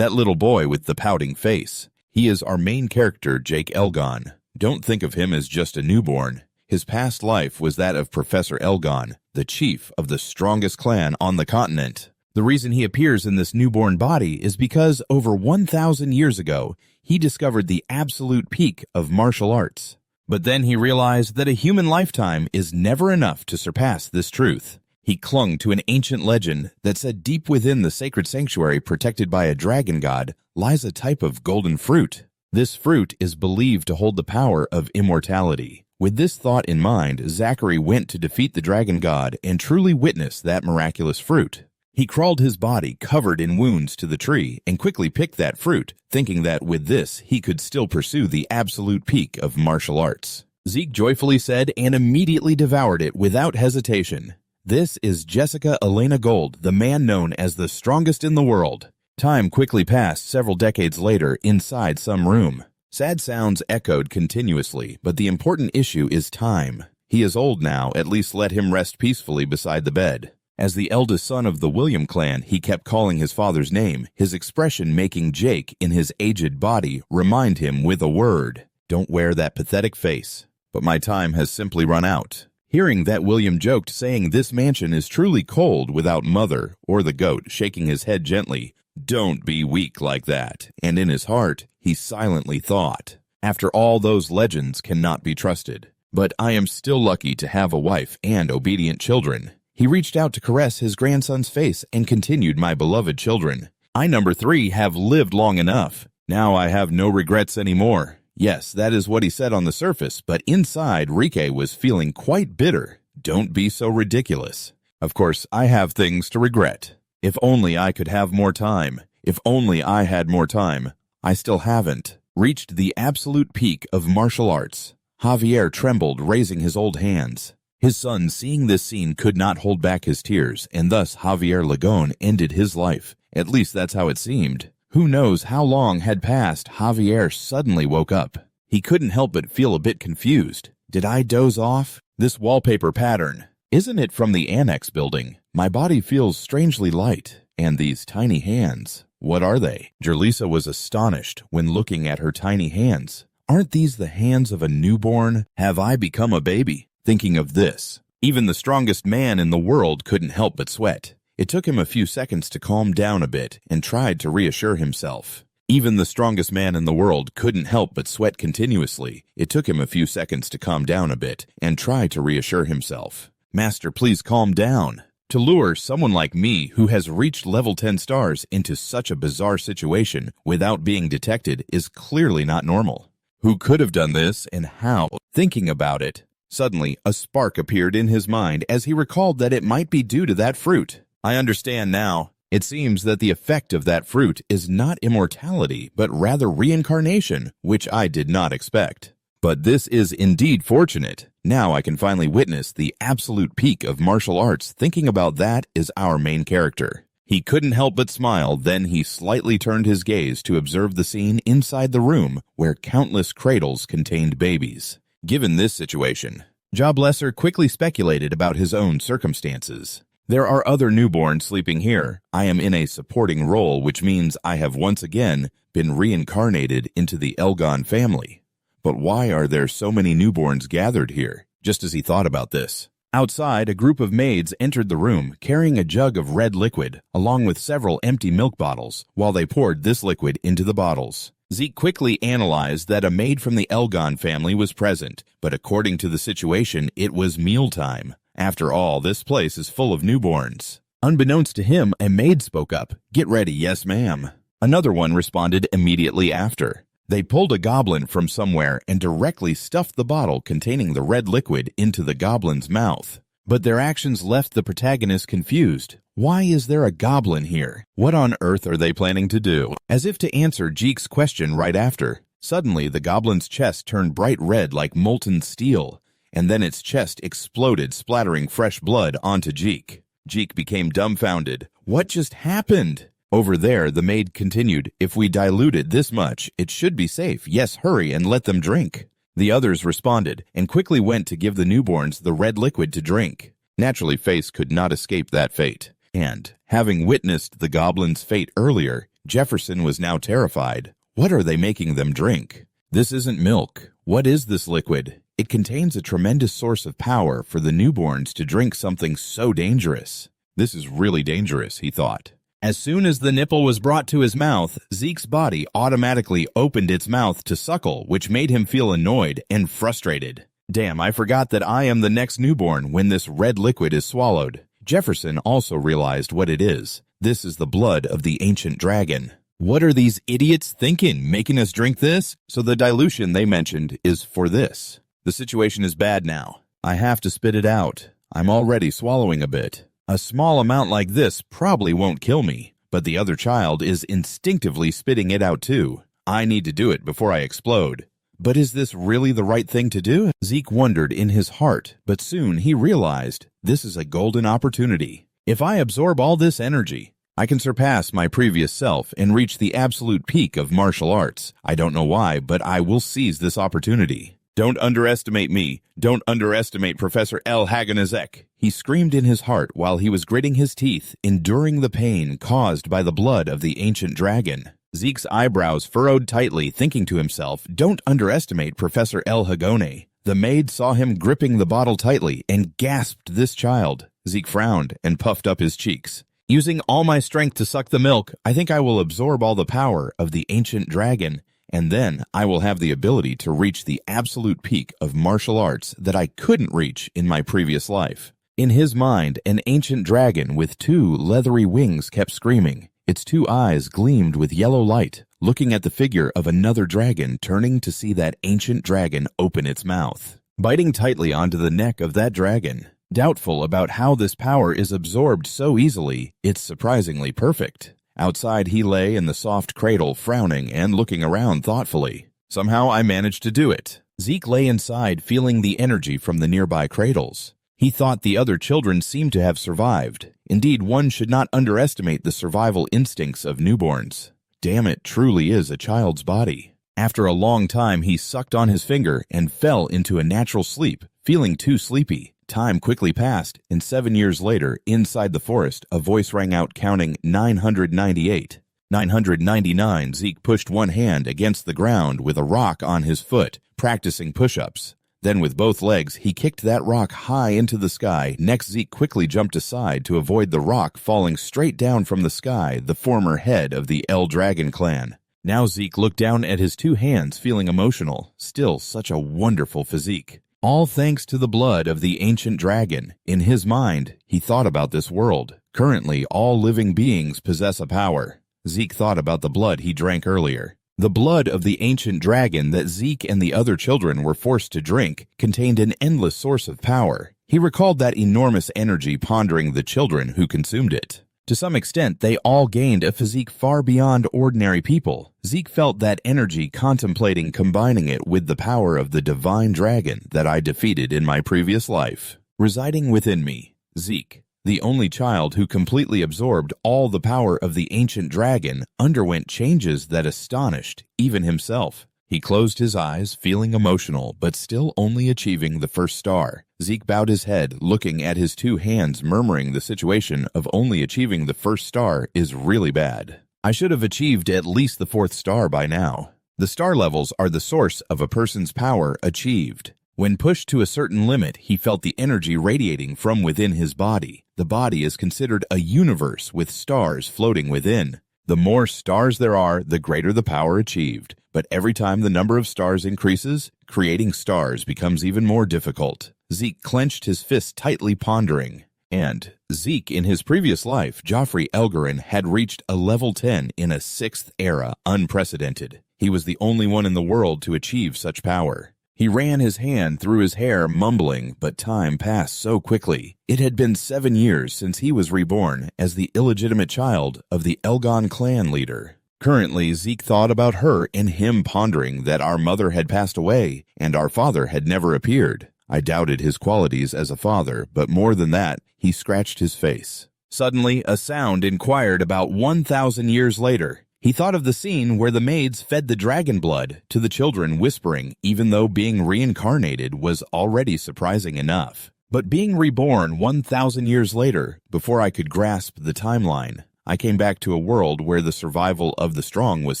That little boy with the pouting face. He is our main character, Jake Elgon. Don't think of him as just a newborn. His past life was that of Professor Elgon, the chief of the strongest clan on the continent. The reason he appears in this newborn body is because over 1,000 years ago, he discovered the absolute peak of martial arts. But then he realized that a human lifetime is never enough to surpass this truth. He clung to an ancient legend that said deep within the sacred sanctuary protected by a dragon god lies a type of golden fruit. This fruit is believed to hold the power of immortality. With this thought in mind, Zachary went to defeat the dragon god and truly witness that miraculous fruit. He crawled his body covered in wounds to the tree and quickly picked that fruit, thinking that with this he could still pursue the absolute peak of martial arts. Zeke joyfully said and immediately devoured it without hesitation. This is Jessica Elena Gold, the man known as the strongest in the world. Time quickly passed several decades later inside some room. Sad sounds echoed continuously, but the important issue is time. He is old now, at least let him rest peacefully beside the bed. As the eldest son of the William clan, he kept calling his father's name, his expression making Jake in his aged body remind him with a word, "Don't wear that pathetic face." But my time has simply run out. Hearing that, William joked, saying this mansion is truly cold without mother, or the goat, shaking his head gently, "Don't be weak like that." And in his heart, he silently thought, after all those legends cannot be trusted. But I am still lucky to have a wife and obedient children. He reached out to caress his grandson's face and continued, "My beloved children, I, number 3, have lived long enough. Now I have no regrets anymore." Yes, that is what he said on the surface, but inside, Rike was feeling quite bitter. Don't be so ridiculous. Of course, I have things to regret. If only I could have more time. If only I had more time. I still haven't reached the absolute peak of martial arts. Javier trembled, raising his old hands. His son, seeing this scene, could not hold back his tears, and thus Javier Lagon ended his life. At least that's how it seemed. Who knows how long had passed. Javier suddenly woke up. He couldn't help but feel a bit confused. Did I doze off? This wallpaper pattern, isn't it from the annex building? My body feels strangely light. And these tiny hands, what are they? Jerlisa was astonished when looking at her tiny hands. Aren't these the hands of a newborn? Have I become a baby? Thinking of this, even the strongest man in the world couldn't help but sweat. It took him a few seconds to calm down a bit and tried to reassure himself. Even the strongest man in the world couldn't help but sweat continuously. It took him a few seconds to calm down a bit and try to reassure himself. "Master, please calm down." To lure someone like me who has reached level 10 stars into such a bizarre situation without being detected is clearly not normal. Who could have done this and how? Thinking about it, suddenly a spark appeared in his mind as he recalled that it might be due to that fruit. I understand now. It seems that the effect of that fruit is not immortality, but rather reincarnation, which I did not expect. But this is indeed fortunate. Now I can finally witness the absolute peak of martial arts. Thinking about that is our main character. He couldn't help but smile, then he slightly turned his gaze to observe the scene inside the room where countless cradles contained babies. Given this situation, Joblesser quickly speculated about his own circumstances. There are other newborns sleeping here. I am in a supporting role, which means I have once again been reincarnated into the Elgon family. But why are there so many newborns gathered here? Just as he thought about this, outside, a group of maids entered the room carrying a jug of red liquid, along with several empty milk bottles, while they poured this liquid into the bottles. Zeke quickly analyzed that a maid from the Elgon family was present, but according to the situation, it was mealtime. After all, this place is full of newborns. Unbeknownst to him, a maid spoke up. "Get ready, yes ma'am." Another one responded immediately after. They pulled a goblin from somewhere and directly stuffed the bottle containing the red liquid into the goblin's mouth. But their actions left the protagonist confused. Why is there a goblin here? What on earth are they planning to do? As if to answer Jeek's question right after, suddenly the goblin's chest turned bright red like molten steel, and then its chest exploded, splattering fresh blood onto Jeek. Jeek became dumbfounded. What just happened? Over there, the maid continued, "If we dilute it this much, it should be safe. Yes, hurry and let them drink." The others responded and quickly went to give the newborns the red liquid to drink. Naturally, Face could not escape that fate. And, having witnessed the goblin's fate earlier, Jefferson was now terrified. What are they making them drink? This isn't milk. What is this liquid? It contains a tremendous source of power for the newborns to drink something so dangerous. This is really dangerous, he thought. As soon as the nipple was brought to his mouth, Zeke's body automatically opened its mouth to suckle, which made him feel annoyed and frustrated. Damn, I forgot that I am the next newborn when this red liquid is swallowed. Jefferson also realized what it is. This is the blood of the ancient dragon. What are these idiots thinking, making us drink this? So the dilution they mentioned is for this. The situation is bad now. I have to spit it out. I'm already swallowing a bit. A small amount like this probably won't kill me, but the other child is instinctively spitting it out too. I need to do it before I explode. But is this really the right thing to do? Zeke wondered in his heart, but soon he realized this is a golden opportunity. If I absorb all this energy, I can surpass my previous self and reach the absolute peak of martial arts. I don't know why, but I will seize this opportunity. Don't underestimate me. Don't underestimate Professor El Haganazek. He screamed in his heart while he was gritting his teeth, enduring the pain caused by the blood of the ancient dragon. Zeke's eyebrows furrowed tightly, thinking to himself, don't underestimate Professor El Hagone. The maid saw him gripping the bottle tightly and gasped this child. Zeke frowned and puffed up his cheeks. Using all my strength to suck the milk, I think I will absorb all the power of the ancient dragon, and then I will have the ability to reach the absolute peak of martial arts that I couldn't reach in my previous life. In his mind, an ancient dragon with 2 leathery wings kept screaming. Its 2 eyes gleamed with yellow light, looking at the figure of another dragon turning to see that ancient dragon open its mouth, biting tightly onto the neck of that dragon. Doubtful about how this power is absorbed so easily, it's surprisingly perfect. Outside he lay in the soft cradle, frowning and looking around thoughtfully. Somehow I managed to do it. Zeke lay inside, feeling the energy from the nearby cradles. He thought the other children seemed to have survived. Indeed, one should not underestimate the survival instincts of newborns. Damn, it truly is a child's body. After a long time, he sucked on his finger and fell into a natural sleep, feeling too sleepy. Time quickly passed, and 7 years later, inside the forest, a voice rang out counting 998. 999, Zeke pushed one hand against the ground with a rock on his foot, practicing push-ups. Then with both legs, he kicked that rock high into the sky. Next, Zeke quickly jumped aside to avoid the rock falling straight down from the sky, the former head of the El Dragon clan. Now Zeke looked down at his 2 hands, feeling emotional. Still such a wonderful physique. All thanks to the blood of the ancient dragon. In his mind, he thought about this world. Currently, all living beings possess a power. Zeke thought about the blood he drank earlier. The blood of the ancient dragon that Zeke and the other children were forced to drink contained an endless source of power. He recalled that enormous energy pondering the children who consumed it. To some extent, they all gained a physique far beyond ordinary people. Zeke felt that energy contemplating combining it with the power of the divine dragon that I defeated in my previous life. Residing within me, Zeke, the only child who completely absorbed all the power of the ancient dragon, underwent changes that astonished even himself. He closed his eyes, feeling emotional, but still only achieving the first star. Zeke bowed his head, looking at his 2 hands, murmuring the situation of only achieving the first star is really bad. I should have achieved at least the 4th star by now. The star levels are the source of a person's power achieved. When pushed to a certain limit, he felt the energy radiating from within his body. The body is considered a universe with stars floating within. The more stars there are, the greater the power achieved. But every time the number of stars increases, creating stars becomes even more difficult. Zeke clenched his fist tightly, pondering. And Zeke, in his previous life, Joffrey Elgarin, had reached a level 10 in a 6th era, unprecedented. He was the only one in the world to achieve such power. He ran his hand through his hair, mumbling, but time passed so quickly. It had been 7 years since he was reborn as the illegitimate child of the Elgon clan leader. Currently, Zeke thought about her and him, pondering that our mother had passed away and our father had never appeared. I doubted his qualities as a father, but more than that, he scratched his face. Suddenly, a sound inquired about 1,000 years later. He thought of the scene where the maids fed the dragon blood to the children, whispering, even though being reincarnated was already surprising enough. But being reborn 1,000 years later, before I could grasp the timeline, I came back to a world where the survival of the strong was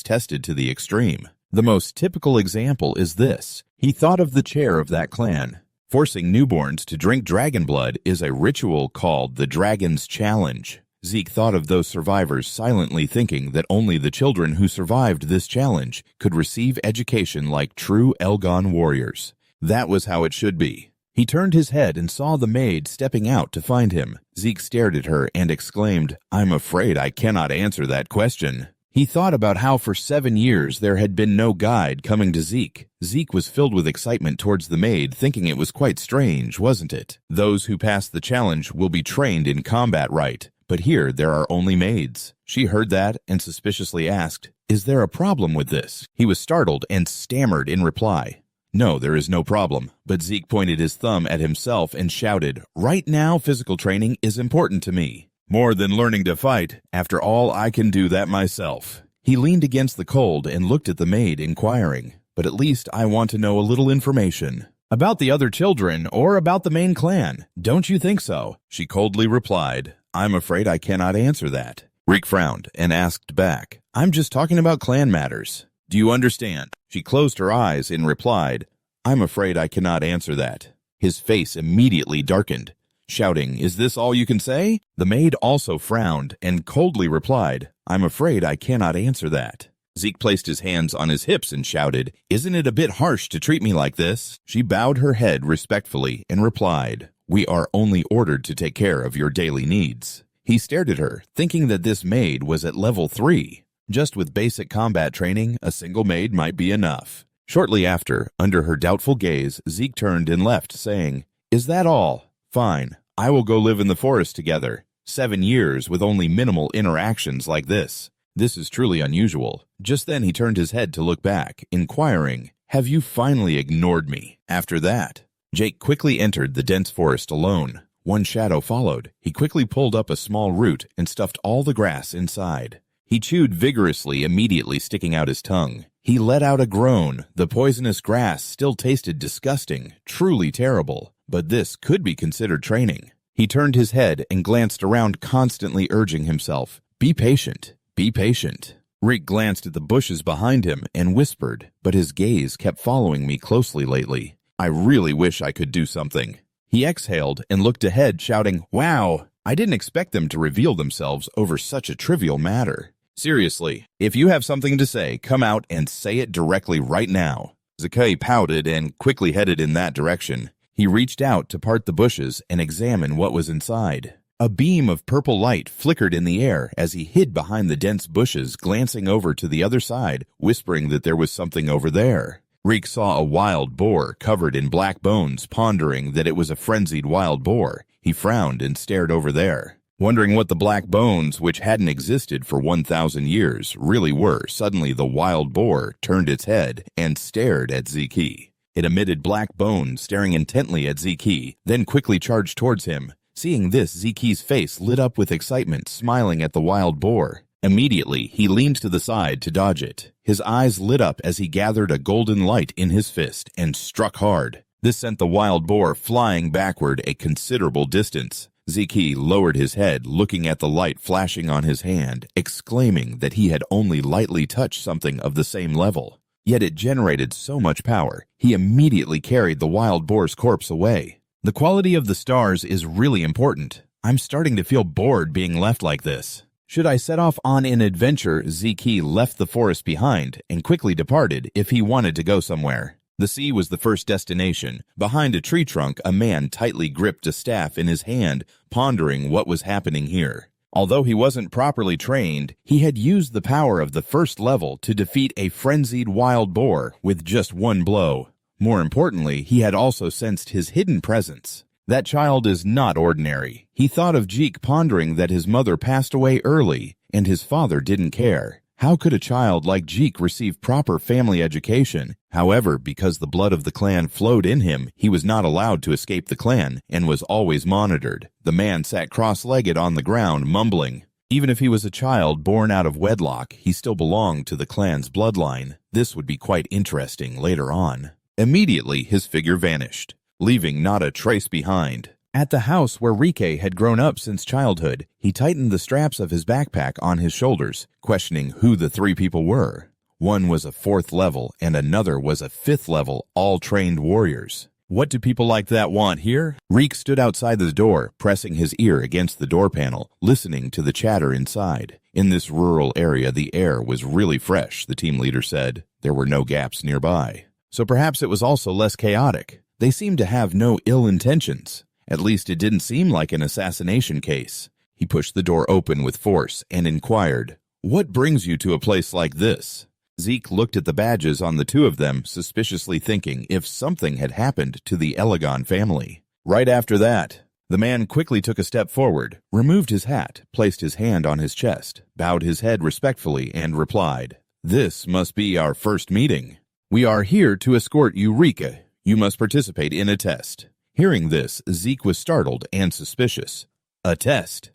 tested to the extreme. The most typical example is this. He thought of the chair of that clan. Forcing newborns to drink dragon blood is a ritual called the Dragon's Challenge. Zeke thought of those survivors silently thinking that only the children who survived this challenge could receive education like true Elgon warriors. That was how it should be. He turned his head and saw the maid stepping out to find him. Zeke stared at her and exclaimed, "I'm afraid I cannot answer that question." He thought about how for 7 years there had been no guide coming to Zeke. Zeke was filled with excitement towards the maid, thinking it was quite strange, wasn't it? Those who pass the challenge will be trained in combat right, but here there are only maids. She heard that and suspiciously asked, "Is there a problem with this?" He was startled and stammered in reply. "No, there is no problem," but Zeke pointed his thumb at himself and shouted, "Right now physical training is important to me. More than learning to fight. After all, I can do that myself." He leaned against the cold and looked at the maid, inquiring, "But at least I want to know a little information." "About the other children or about the main clan, don't you think so?" She coldly replied, "I'm afraid I cannot answer that." Reek frowned and asked back, "I'm just talking about clan matters. Do you understand?" She closed her eyes and replied, "I'm afraid I cannot answer that." His face immediately darkened, shouting, "Is this all you can say?" The maid also frowned and coldly replied, "I'm afraid I cannot answer that." Zeke placed his hands on his hips and shouted, "Isn't it a bit harsh to treat me like this?" She bowed her head respectfully and replied, "We are only ordered to take care of your daily needs." He stared at her, thinking that this maid was at level 3. Just with basic combat training, a single maid might be enough. Shortly after, under her doubtful gaze, Zeke turned and left, saying, "Is that all? Fine. I will go live in the forest together. 7 years with only minimal interactions like this. This is truly unusual." Just then he turned his head to look back, inquiring, "Have you finally ignored me?" After that, Jake quickly entered the dense forest alone. One shadow followed. He quickly pulled up a small root and stuffed all the grass inside. He chewed vigorously, immediately sticking out his tongue. He let out a groan. The poisonous grass still tasted disgusting, truly terrible, but this could be considered training. He turned his head and glanced around, constantly urging himself, "Be patient, be patient." Rick glanced at the bushes behind him and whispered, "But his gaze kept following me closely lately. I really wish I could do something." He exhaled and looked ahead, shouting, "Wow, I didn't expect them to reveal themselves over such a trivial matter. Seriously, if you have something to say, come out and say it directly right now." Zakai pouted and quickly headed in that direction. He reached out to part the bushes and examine what was inside. A beam of purple light flickered in the air as he hid behind the dense bushes, glancing over to the other side, whispering that there was something over there. Reek saw a wild boar covered in black bones, pondering that it was a frenzied wild boar. He frowned and stared over there, wondering what the black bones, which hadn't existed for 1,000 years, really were. Suddenly the wild boar turned its head and stared at Zeke. It emitted black bones, staring intently at Zeke, then quickly charged towards him. Seeing this, Zeke's face lit up with excitement, smiling at the wild boar. Immediately, he leaned to the side to dodge it. His eyes lit up as he gathered a golden light in his fist and struck hard. This sent the wild boar flying backward a considerable distance. Zeke lowered his head, looking at the light flashing on his hand, exclaiming that he had only lightly touched something of the same level. Yet it generated so much power, he immediately carried the wild boar's corpse away. The quality of the stars is really important. I'm starting to feel bored being left like this. Should I set off on an adventure? Zeke left the forest behind and quickly departed if he wanted to go somewhere. The sea was the first destination. Behind a tree trunk, a man tightly gripped a staff in his hand, pondering what was happening here. Although he wasn't properly trained, he had used the power of the first level to defeat a frenzied wild boar with just one blow. More importantly, he had also sensed his hidden presence. That child is not ordinary. He thought of Jeek, pondering that his mother passed away early, and his father didn't care. How could a child like Jeek receive proper family education? However, because the blood of the clan flowed in him, he was not allowed to escape the clan and was always monitored. The man sat cross-legged on the ground, mumbling. Even if he was a child born out of wedlock, he still belonged to the clan's bloodline. This would be quite interesting later on. Immediately, his figure vanished, leaving not a trace behind. At the house where Rike had grown up since childhood, he tightened the straps of his backpack on his shoulders, questioning who the three people were. One was a 4th level and another was a 5th level, all trained warriors. What do people like that want here? Reek stood outside the door, pressing his ear against the door panel, listening to the chatter inside. In this rural area, the air was really fresh, the team leader said. There were no gaps nearby. So perhaps it was also less chaotic. They seemed to have no ill intentions. At least it didn't seem like an assassination case. He pushed the door open with force and inquired, "What brings you to a place like this?" Zeke looked at the badges on the two of them, suspiciously thinking if something had happened to the Elegon family. Right after that, the man quickly took a step forward, removed his hat, placed his hand on his chest, bowed his head respectfully, and replied, "This must be our first meeting. We are here to escort you, Rika. You must participate in a test." Hearing this, Zeke was startled and suspicious. A test?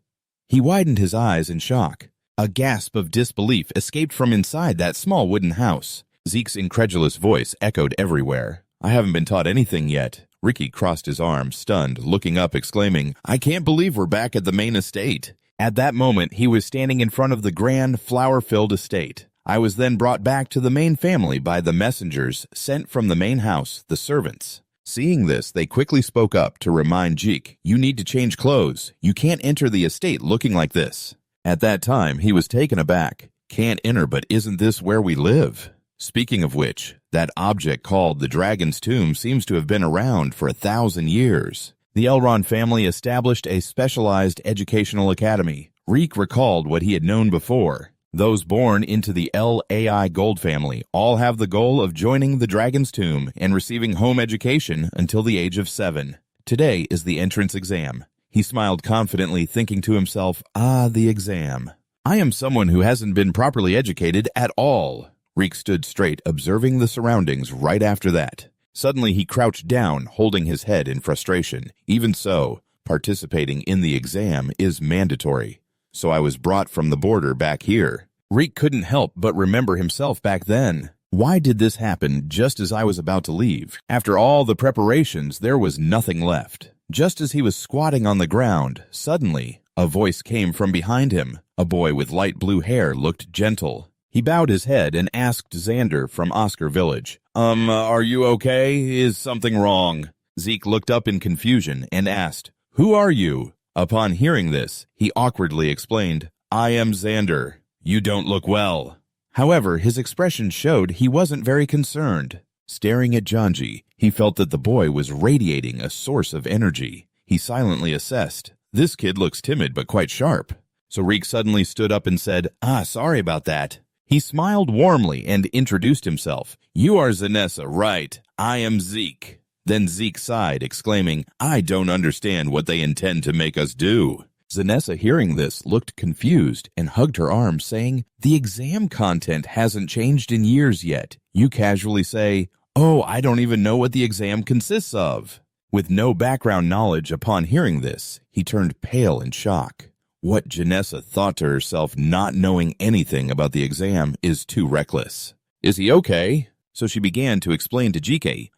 He widened his eyes in shock. A gasp of disbelief escaped from inside that small wooden house. Zeke's incredulous voice echoed everywhere. "I haven't been taught anything yet." Ricky crossed his arms, stunned, looking up, exclaiming, "I can't believe we're back at the main estate." At that moment, he was standing in front of the grand, flower-filled estate. I was then brought back to the main family by the messengers sent from the main house, the servants. Seeing this, they quickly spoke up to remind Zeke, "You need to change clothes. You can't enter the estate looking like this." At that time, he was taken aback. "Can't enter, but isn't this where we live?" Speaking of which, that object called the Dragon's Tomb seems to have been around for 1,000 years. The Elrond family established a specialized educational academy. Reek recalled what he had known before. Those born into the LAI Gold family all have the goal of joining the Dragon's Tomb and receiving home education until the age of 7. Today is the entrance exam. He smiled confidently, thinking to himself, the exam. I am someone who hasn't been properly educated at all. Reek stood straight, observing the surroundings right after that. Suddenly he crouched down, holding his head in frustration. Even so, participating in the exam is mandatory. So I was brought from the border back here. Reek couldn't help but remember himself back then. Why did this happen just as I was about to leave? After all the preparations, there was nothing left. Just as he was squatting on the ground, suddenly, a voice came from behind him. A boy with light blue hair looked gentle. He bowed his head and asked Xander from Oscar Village, are you okay? Is something wrong?" Zeke looked up in confusion and asked, "Who are you?" Upon hearing this, he awkwardly explained, "I am Xander. You don't look well." However, his expression showed he wasn't very concerned. Staring at Janji, he felt that the boy was radiating a source of energy. He silently assessed, "This kid looks timid but quite sharp." So Reek suddenly stood up and said, "Sorry about that." He smiled warmly and introduced himself. "You are Zanessa, right? I am Zeke." Then Zeke sighed, exclaiming, "I don't understand what they intend to make us do." Zanessa, hearing this, looked confused and hugged her arm, saying, "The exam content hasn't changed in years yet. You casually say, 'Oh, I don't even know what the exam consists of.'" With no background knowledge upon hearing this, he turned pale in shock. What Janessa thought to herself, not knowing anything about the exam, is too reckless. "Is he okay?" So she began to explain to GK,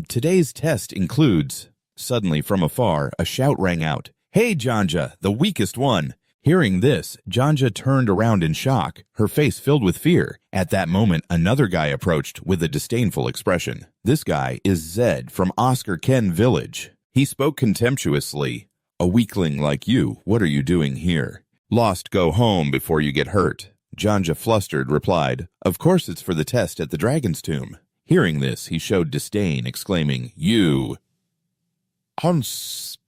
today's test includes... Suddenly, from afar, a shout rang out, "Hey, Janja, the weakest one!" Hearing this, Janja turned around in shock, her face filled with fear. At that moment, another guy approached with a disdainful expression. This guy is Zed from Oscar Ken Village. He spoke contemptuously. "A weakling like you, what are you doing here? Lost, go home before you get hurt." Janja, flustered, replied, "Of course it's for the test at the Dragon's Tomb." Hearing this, he showed disdain, exclaiming, "You..." Ons.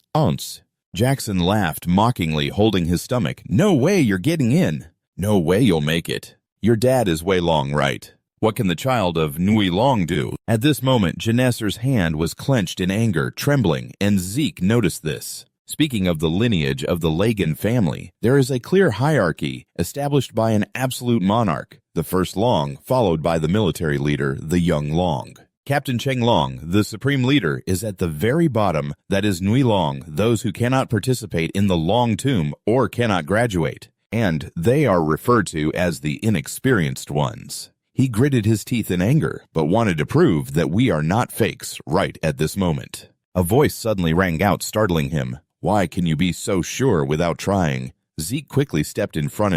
Jackson laughed mockingly, holding his stomach. "No way you're getting in. No way you'll make it. Your dad is Wei Long, right? What can the child of Nui Long do?" At this moment, Janesser's hand was clenched in anger, trembling, and Zeke noticed this. Speaking of the lineage of the Lagan family, there is a clear hierarchy established by an absolute monarch, the first Long, followed by the military leader, the young Long. Captain Cheng Long, the supreme leader, is at the very bottom, that is Nui Long, those who cannot participate in the Long Tomb or cannot graduate, and they are referred to as the inexperienced ones. He gritted his teeth in anger, but wanted to prove that we are not fakes right at this moment. A voice suddenly rang out, startling him. Why can you be so sure without trying? Zeke quickly stepped in front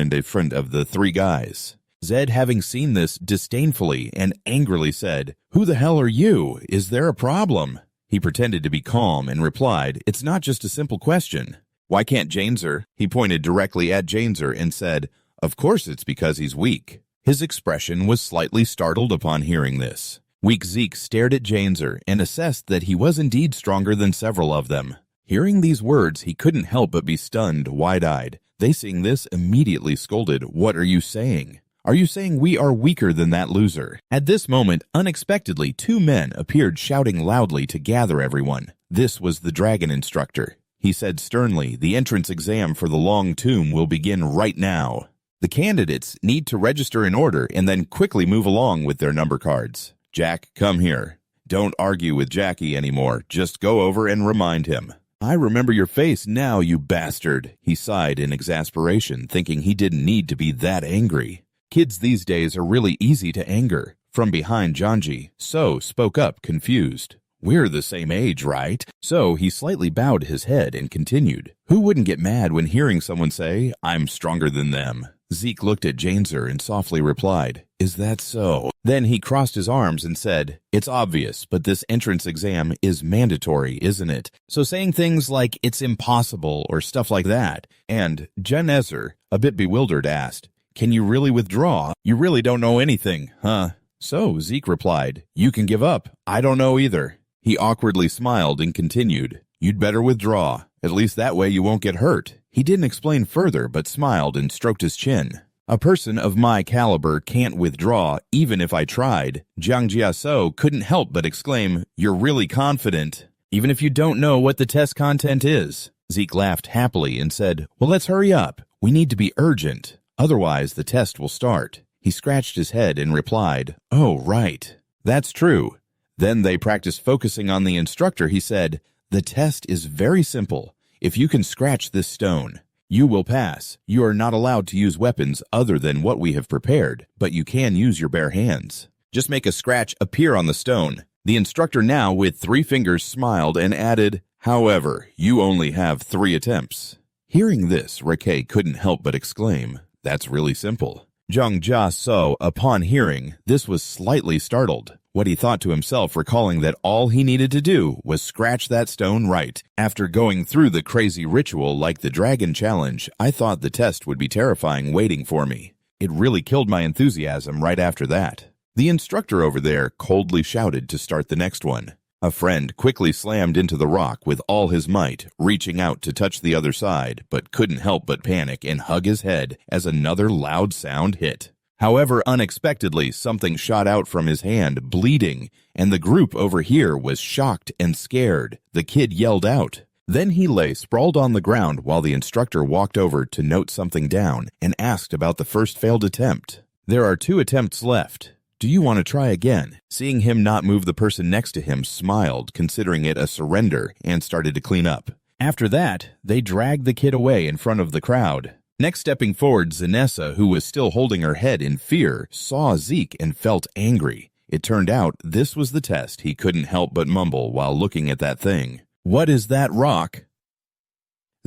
of the three guys. Zed, having seen this, disdainfully and angrily said, "Who the hell are you? Is there a problem?" He pretended to be calm and replied, "It's not just a simple question." "Why can't Dronzer?" He pointed directly at Dronzer and said, "Of course it's because he's weak." His expression was slightly startled upon hearing this. Weak Zeke stared at Dronzer and assessed that he was indeed stronger than several of them. Hearing these words, he couldn't help but be stunned, wide-eyed. They, seeing this, immediately scolded, "What are you saying? Are you saying we are weaker than that loser?" At this moment, unexpectedly, two men appeared shouting loudly to gather everyone. This was the dragon instructor. He said sternly, "The entrance exam for the Long Tomb will begin right now. The candidates need to register in order and then quickly move along with their number cards. Jack, come here. Don't argue with Jackie anymore. Just go over and remind him." "I remember your face now, you bastard," he sighed in exasperation, thinking he didn't need to be that angry. Kids these days are really easy to anger. From behind Janji, So spoke up, confused. "We're the same age, right?" So he slightly bowed his head and continued. Who wouldn't get mad when hearing someone say, "I'm stronger than them"? Zeke looked at Dronzer and softly replied, "Is that so?" Then he crossed his arms and said, "It's obvious, but this entrance exam is mandatory, isn't it? So saying things like it's impossible or stuff like that." And Dronzer, a bit bewildered, asked, "Can you really withdraw? You really don't know anything, huh?" So Zeke replied, "You can give up. I don't know either." He awkwardly smiled and continued, "You'd better withdraw. At least that way you won't get hurt." He didn't explain further, but smiled and stroked his chin. "A person of my caliber can't withdraw, even if I tried." Jiang Jiaso couldn't help but exclaim, "You're really confident, even if you don't know what the test content is." Zeke laughed happily and said, "Well, let's hurry up. We need to be urgent. Otherwise, the test will start." He scratched his head and replied, "Oh, right. That's true." Then they practiced focusing on the instructor. He said, "The test is very simple. If you can scratch this stone, you will pass. You are not allowed to use weapons other than what we have prepared, but you can use your bare hands. Just make a scratch appear on the stone." The instructor, now with 3 fingers, smiled and added, "However, you only have 3 attempts." Hearing this, Rike couldn't help but exclaim, "That's really simple." Zhang Jia So, upon hearing this, was slightly startled. What he thought to himself, recalling that all he needed to do was scratch that stone right. After going through the crazy ritual like the Dragon Challenge, I thought the test would be terrifying waiting for me. It really killed my enthusiasm right after that. The instructor over there coldly shouted to start the next one. A friend quickly slammed into the rock with all his might, reaching out to touch the other side, but couldn't help but panic and hug his head as another loud sound hit. However, unexpectedly, something shot out from his hand, bleeding, and the group over here was shocked and scared. The kid yelled out. Then he lay sprawled on the ground while the instructor walked over to note something down and asked about the first failed attempt. "There are 2 attempts left. Do you want to try again?" Seeing him not move, the person next to him smiled, considering it a surrender, and started to clean up. After that, they dragged the kid away in front of the crowd. Next, stepping forward, Zanessa, who was still holding her head in fear, saw Zeke and felt angry. It turned out this was the test. He couldn't help but mumble while looking at that thing. "What is that rock?"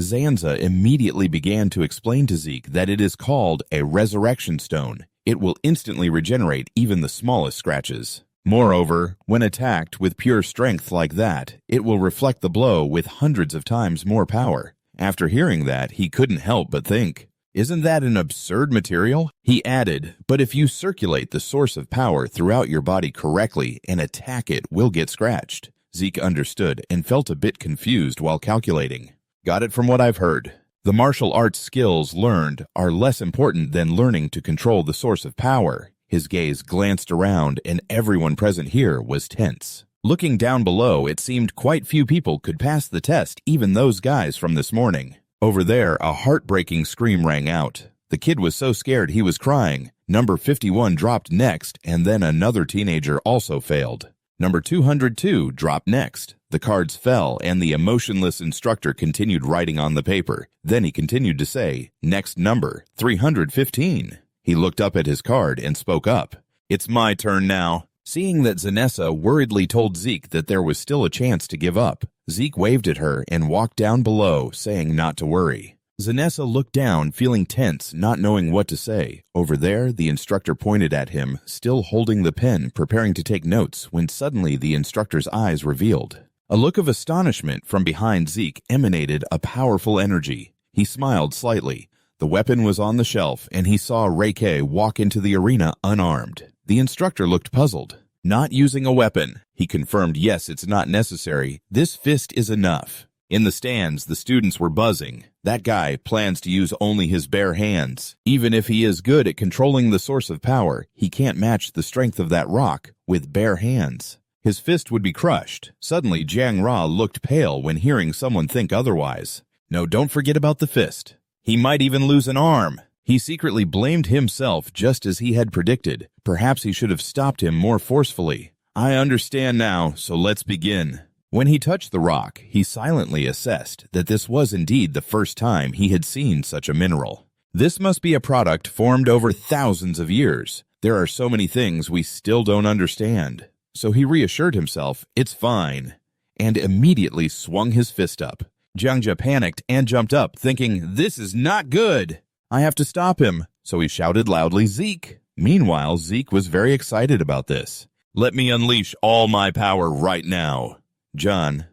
Zanza immediately began to explain to Zeke that it is called a resurrection stone. It will instantly regenerate even the smallest scratches. Moreover, when attacked with pure strength like that, it will reflect the blow with hundreds of times more power. After hearing that, he couldn't help but think, "Isn't that an absurd material?" He added, "But if you circulate the source of power throughout your body correctly and attack it, will get scratched." Zeke understood and felt a bit confused while calculating. "Got it from what I've heard. The martial arts skills learned are less important than learning to control the source of power." His gaze glanced around, and everyone present here was tense. Looking down below, it seemed quite few people could pass the test, even those guys from this morning. Over there, a heartbreaking scream rang out. The kid was so scared he was crying. Number 51 dropped next, and then another teenager also failed. Number 202 dropped next. The cards fell, and the emotionless instructor continued writing on the paper. Then he continued to say, "Next number, 315. He looked up at his card and spoke up. "It's my turn now." Seeing that Zanessa worriedly told Zeke that there was still a chance to give up, Zeke waved at her and walked down below, saying not to worry. Zanessa looked down, feeling tense, not knowing what to say. Over there, the instructor pointed at him, still holding the pen, preparing to take notes, when suddenly the instructor's eyes revealed. A look of astonishment from behind Zeke emanated a powerful energy. He smiled slightly. The weapon was on the shelf, and he saw Reike walk into the arena unarmed. The instructor looked puzzled. Not using a weapon. He confirmed, yes, it's not necessary. This fist is enough. In the stands, the students were buzzing. That guy plans to use only his bare hands. Even if he is good at controlling the source of power, he can't match the strength of that rock with bare hands. His fist would be crushed. Suddenly, Jiang Ra looked pale when hearing someone think otherwise. No, don't forget about the fist. He might even lose an arm. He secretly blamed himself just as he had predicted. Perhaps he should have stopped him more forcefully. I understand now, so let's begin. When he touched the rock, he silently assessed that this was indeed the first time he had seen such a mineral. This must be a product formed over thousands of years. There are so many things we still don't understand. So he reassured himself, it's fine, and immediately swung his fist up. Jiangja panicked and jumped up, thinking, this is not good. I have to stop him. So he shouted loudly, Zeke. Meanwhile, Zeke was very excited about this. Let me unleash all my power right now. John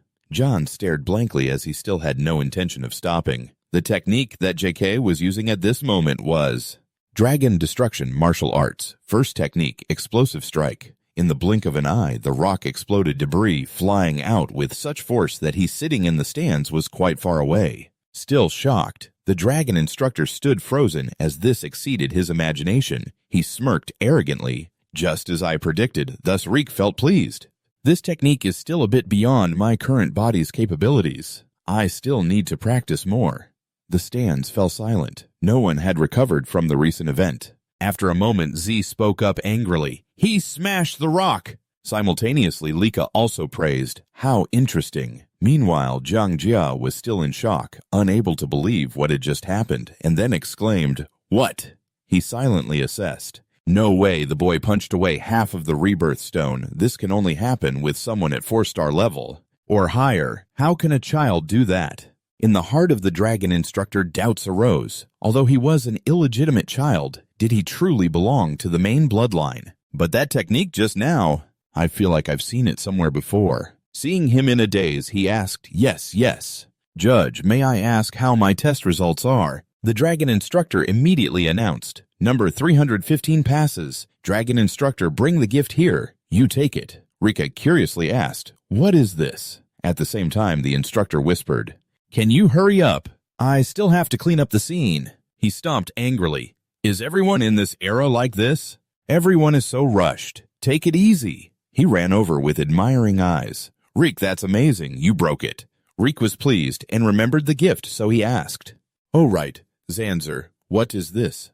stared blankly as he still had no intention of stopping. The technique that JK was using at this moment was Dragon Destruction Martial Arts. First technique, Explosive Strike. In the blink of an eye, the rock exploded debris, flying out with such force that he sitting in the stands was quite far away. Still shocked, the dragon instructor stood frozen as this exceeded his imagination. He smirked arrogantly. Just as I predicted, thus Reek felt pleased. This technique is still a bit beyond my current body's capabilities. I still need to practice more. The stands fell silent. No one had recovered from the recent event. After a moment, Z spoke up angrily. He smashed the rock! Simultaneously, Lika also praised. How interesting. Meanwhile, Zhang Jia was still in shock, unable to believe what had just happened, and then exclaimed, What? He silently assessed. No way, the boy punched away half of the rebirth stone. This can only happen with someone at 4-star level. Or higher. How can a child do that? In the heart of the dragon instructor, doubts arose. Although he was an illegitimate child, did he truly belong to the main bloodline? But that technique just now, I feel like I've seen it somewhere before. Seeing him in a daze, he asked, Yes. Judge, may I ask how my test results are? The dragon instructor immediately announced, Number 315 passes. Dragon instructor, bring the gift here. You take it. Rika curiously asked, What is this? At the same time, the instructor whispered, Can you hurry up? I still have to clean up the scene. He stomped angrily. Is everyone in this era like this? Everyone is so rushed. Take it easy. He ran over with admiring eyes. Reek, that's amazing. You broke it. Reek was pleased and remembered the gift, so he asked, Oh, right. Zanzer, what is this?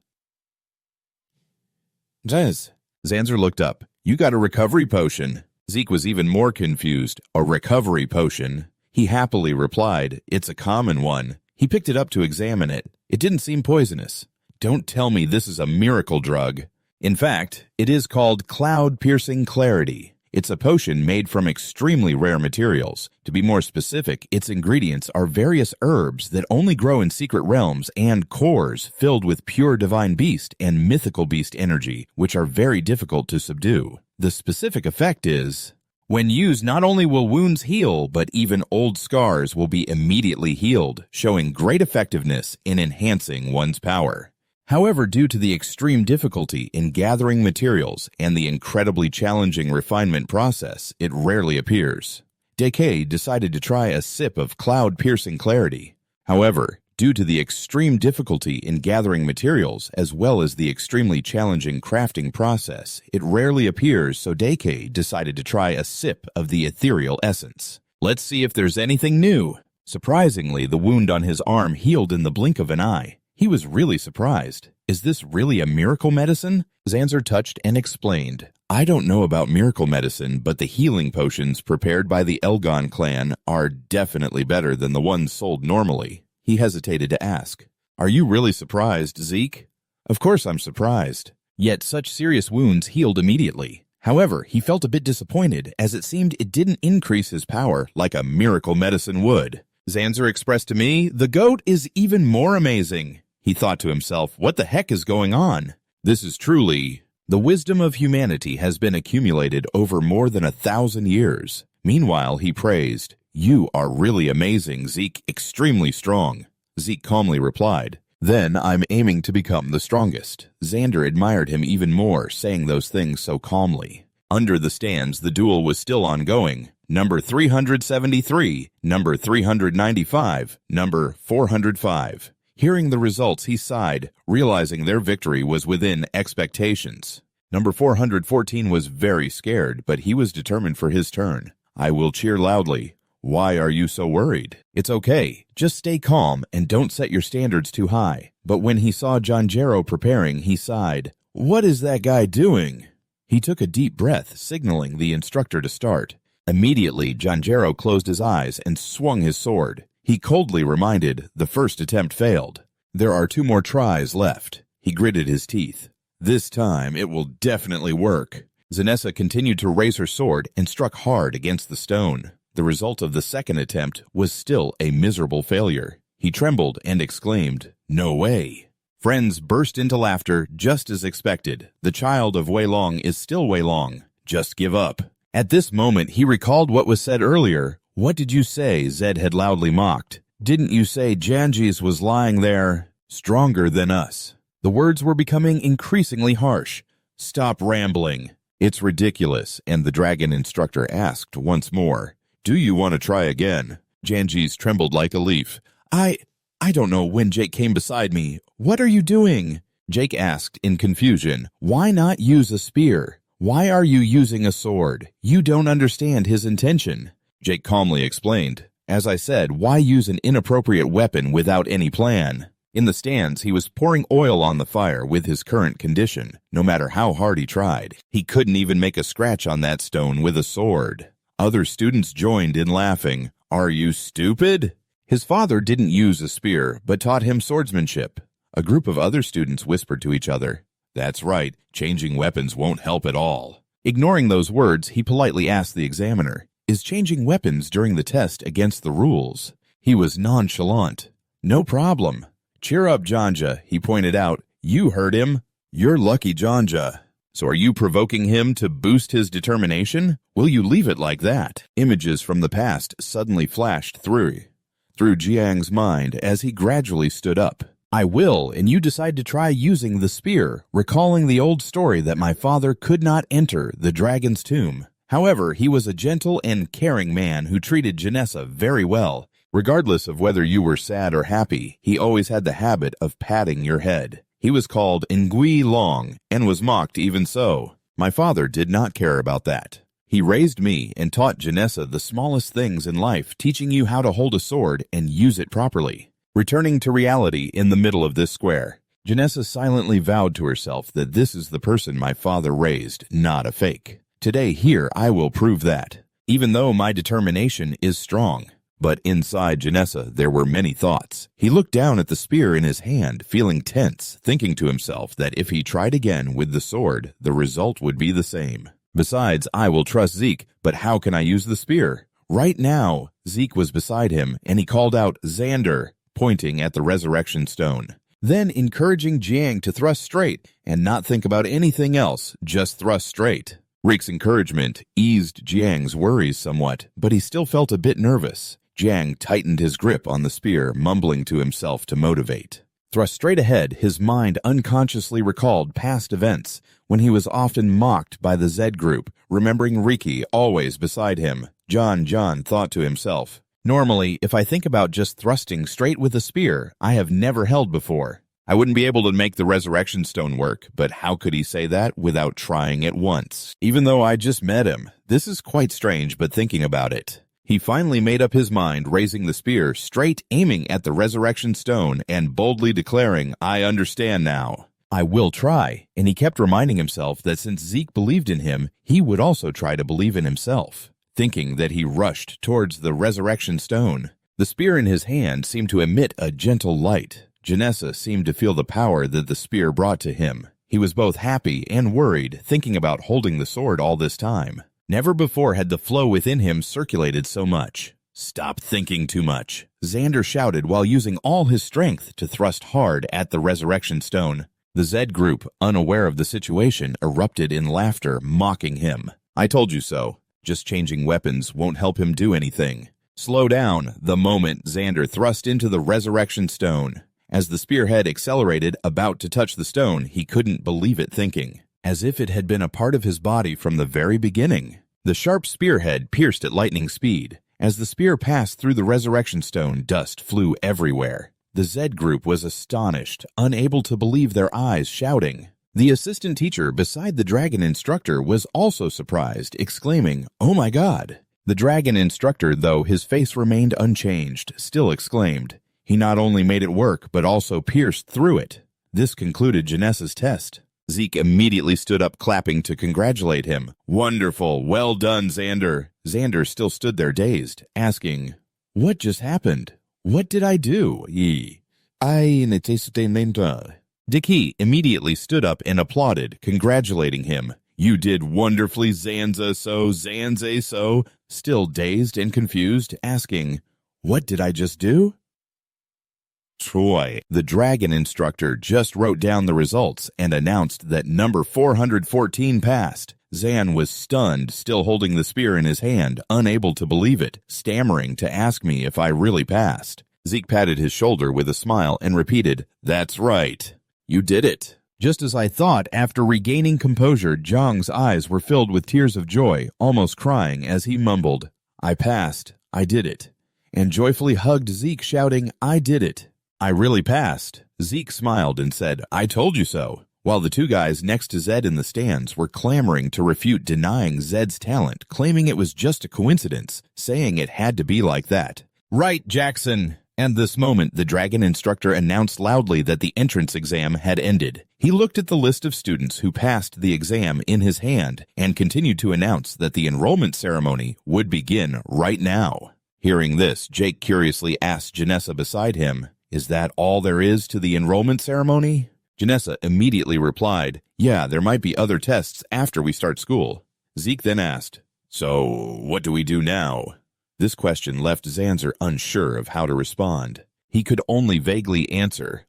Zanzer looked up. You got a recovery potion. Zeke was even more confused. A recovery potion? He happily replied, It's a common one. He picked it up to examine it. It didn't seem poisonous. Don't tell me this is a miracle drug. In fact, it is called Cloud-Piercing Clarity. It's a potion made from extremely rare materials. To be more specific, its ingredients are various herbs that only grow in secret realms and cores filled with pure divine beast and mythical beast energy, which are very difficult to subdue. The specific effect is, when used, not only will wounds heal, but even old scars will be immediately healed, showing great effectiveness in enhancing one's power. However, due to the extreme difficulty in gathering materials and the incredibly challenging refinement process, it rarely appears. Decay decided to try a sip of Cloud-Piercing Clarity. However, due to the extreme difficulty in gathering materials as well as the extremely challenging crafting process, it rarely appears, so Decay decided to try a sip of the ethereal essence. Let's see if there's anything new. Surprisingly, the wound on his arm healed in the blink of an eye. He was really surprised. Is this really a miracle medicine? Zanzer touched and explained. I don't know about miracle medicine, but the healing potions prepared by the Elgon clan are definitely better than the ones sold normally. He hesitated to ask, Are you really surprised, Zeke? Of course I'm surprised. Yet such serious wounds healed immediately. However, he felt a bit disappointed as it seemed it didn't increase his power like a miracle medicine would. Dronzer expressed to me, "The goat is even more amazing." He thought to himself, what the heck is going on? This is truly... The wisdom of humanity has been accumulated over more than 1,000 years. Meanwhile, he praised, "You are really amazing, Zeke, extremely strong." Zeke calmly replied, "Then I'm aiming to become the strongest." Dronzer admired him even more, saying those things so calmly. Under the stands, the duel was still ongoing. Number 373, number 395, number 405. Hearing the results, he sighed, realizing their victory was within expectations. Number 414 was very scared, but he was determined for his turn. "I will cheer loudly." "Why are you so worried?" "It's okay. Just stay calm and don't set your standards too high." But when he saw Dronzer preparing, he sighed. "What is that guy doing?" He took a deep breath, signaling the instructor to start. Immediately, Dronzer closed his eyes and swung his sword. He coldly reminded, the first attempt failed. There are 2 more tries left. He gritted his teeth. This time, it will definitely work. Dronzer continued to raise her sword and struck hard against the stone. The result of the second attempt was still a miserable failure. He trembled and exclaimed, "No way." Friends burst into laughter just as expected. The child of Wei Long is still Wei Long. Just give up. At this moment, he recalled what was said earlier. "What did you say?" Zed had loudly mocked. "Didn't you say Janjis was lying there, stronger than us?" The words were becoming increasingly harsh. "Stop rambling. It's ridiculous," and the dragon instructor asked once more, "Do you want to try again?" Janjis trembled like a leaf. I don't know when Jake came beside me. What are you doing?" Jake asked in confusion. "Why not use a spear? Why are you using a sword? You don't understand his intention." Jake calmly explained, "As I said, why use an inappropriate weapon without any plan?" In the stands, he was pouring oil on the fire with his current condition. No matter how hard he tried, he couldn't even make a scratch on that stone with a sword. Other students joined in laughing. "Are you stupid?" His father didn't use a spear, but taught him swordsmanship. A group of other students whispered to each other, "That's right, changing weapons won't help at all." Ignoring those words, he politely asked the examiner, "Is changing weapons during the test against the rules?" He was nonchalant. "No problem." "Cheer up, Janja," he pointed out. "You heard him." "You're lucky, Janja." "So are you provoking him to boost his determination? Will you leave it like that?" Images from the past suddenly flashed through Jiang's mind as he gradually stood up. "I will, and you decide to try using the spear, recalling the old story that my father could not enter the dragon's tomb. However, he was a gentle and caring man who treated Janessa very well. Regardless of whether you were sad or happy, he always had the habit of patting your head. He was called Ngui Long and was mocked even so. My father did not care about that. He raised me and taught Janessa the smallest things in life, teaching you how to hold a sword and use it properly." Returning to reality in the middle of this square, Janessa silently vowed to herself that this is the person my father raised, not a fake. Today here I will prove that, even though my determination is strong. But inside Janessa there were many thoughts. He looked down at the spear in his hand, feeling tense, thinking to himself that if he tried again with the sword, the result would be the same. Besides, I will trust Zeke, but how can I use the spear? Right now, Zeke was beside him, and he called out, "Xander," pointing at the resurrection stone. Then encouraging Jiang to thrust straight and not think about anything else, just thrust straight. Rik's encouragement eased Jiang's worries somewhat, but he still felt a bit nervous. Jiang tightened his grip on the spear, mumbling to himself to motivate. Thrust straight ahead, his mind unconsciously recalled past events when he was often mocked by the Z group, remembering Riki always beside him. John thought to himself, "Normally, if I think about just thrusting straight with a spear I have never held before, I wouldn't be able to make the resurrection stone work, but how could he say that without trying it once? Even though I just met him, this is quite strange, but thinking about it." He finally made up his mind, raising the spear, straight aiming at the resurrection stone, and boldly declaring, "I understand now. I will try." And he kept reminding himself that since Zeke believed in him, he would also try to believe in himself. Thinking that he rushed towards the resurrection stone. The spear in his hand seemed to emit a gentle light. Janessa seemed to feel the power that the spear brought to him. He was both happy and worried, thinking about holding the sword all this time. Never before had the flow within him circulated so much. "Stop thinking too much," Xander shouted while using all his strength to thrust hard at the resurrection stone. The Zed group, unaware of the situation, erupted in laughter, mocking him. "I told you so. Just changing weapons won't help him do anything." Slow down the moment Xander thrust into the resurrection stone. As the spearhead accelerated, about to touch the stone, he couldn't believe it, thinking, as if it had been a part of his body from the very beginning. The sharp spearhead pierced at lightning speed. As the spear passed through the resurrection stone, dust flew everywhere. The Zed group was astonished, unable to believe their eyes, shouting. The assistant teacher beside the dragon instructor was also surprised, exclaiming, "Oh my God!" The dragon instructor, though his face remained unchanged, still exclaimed. He not only made it work, but also pierced through it. This concluded Janessa's test. Zeke immediately stood up, clapping to congratulate him. "Wonderful! Well done, Xander!" Xander still stood there dazed, asking, "What just happened? What did I do?" Dickey immediately stood up and applauded, congratulating him. "You did wonderfully, Zanza so," still dazed and confused, asking, "What did I just do?" Troy, the dragon instructor, just wrote down the results and announced that number 414 passed. Zan was stunned, still holding the spear in his hand, unable to believe it, stammering to ask me if I really passed. Zeke patted his shoulder with a smile and repeated, "That's right. You did it." Just as I thought, after regaining composure, Zhang's eyes were filled with tears of joy, almost crying as he mumbled, "I passed. I did it," and joyfully hugged Zeke, shouting, "I did it. I really passed." Zeke smiled and said, "I told you so," while the two guys next to Zed in the stands were clamoring to refute denying Zed's talent, claiming it was just a coincidence, saying it had to be like that. "Right, Jackson." And this moment, the dragon instructor announced loudly that the entrance exam had ended. He looked at the list of students who passed the exam in his hand and continued to announce that the enrollment ceremony would begin right now. Hearing this, Jake curiously asked Janessa beside him, "Is that all there is to the enrollment ceremony?" Janessa immediately replied, "Yeah, there might be other tests after we start school." Zeke then asked, "So, what do we do now?" This question left Zanzer unsure of how to respond. He could only vaguely answer,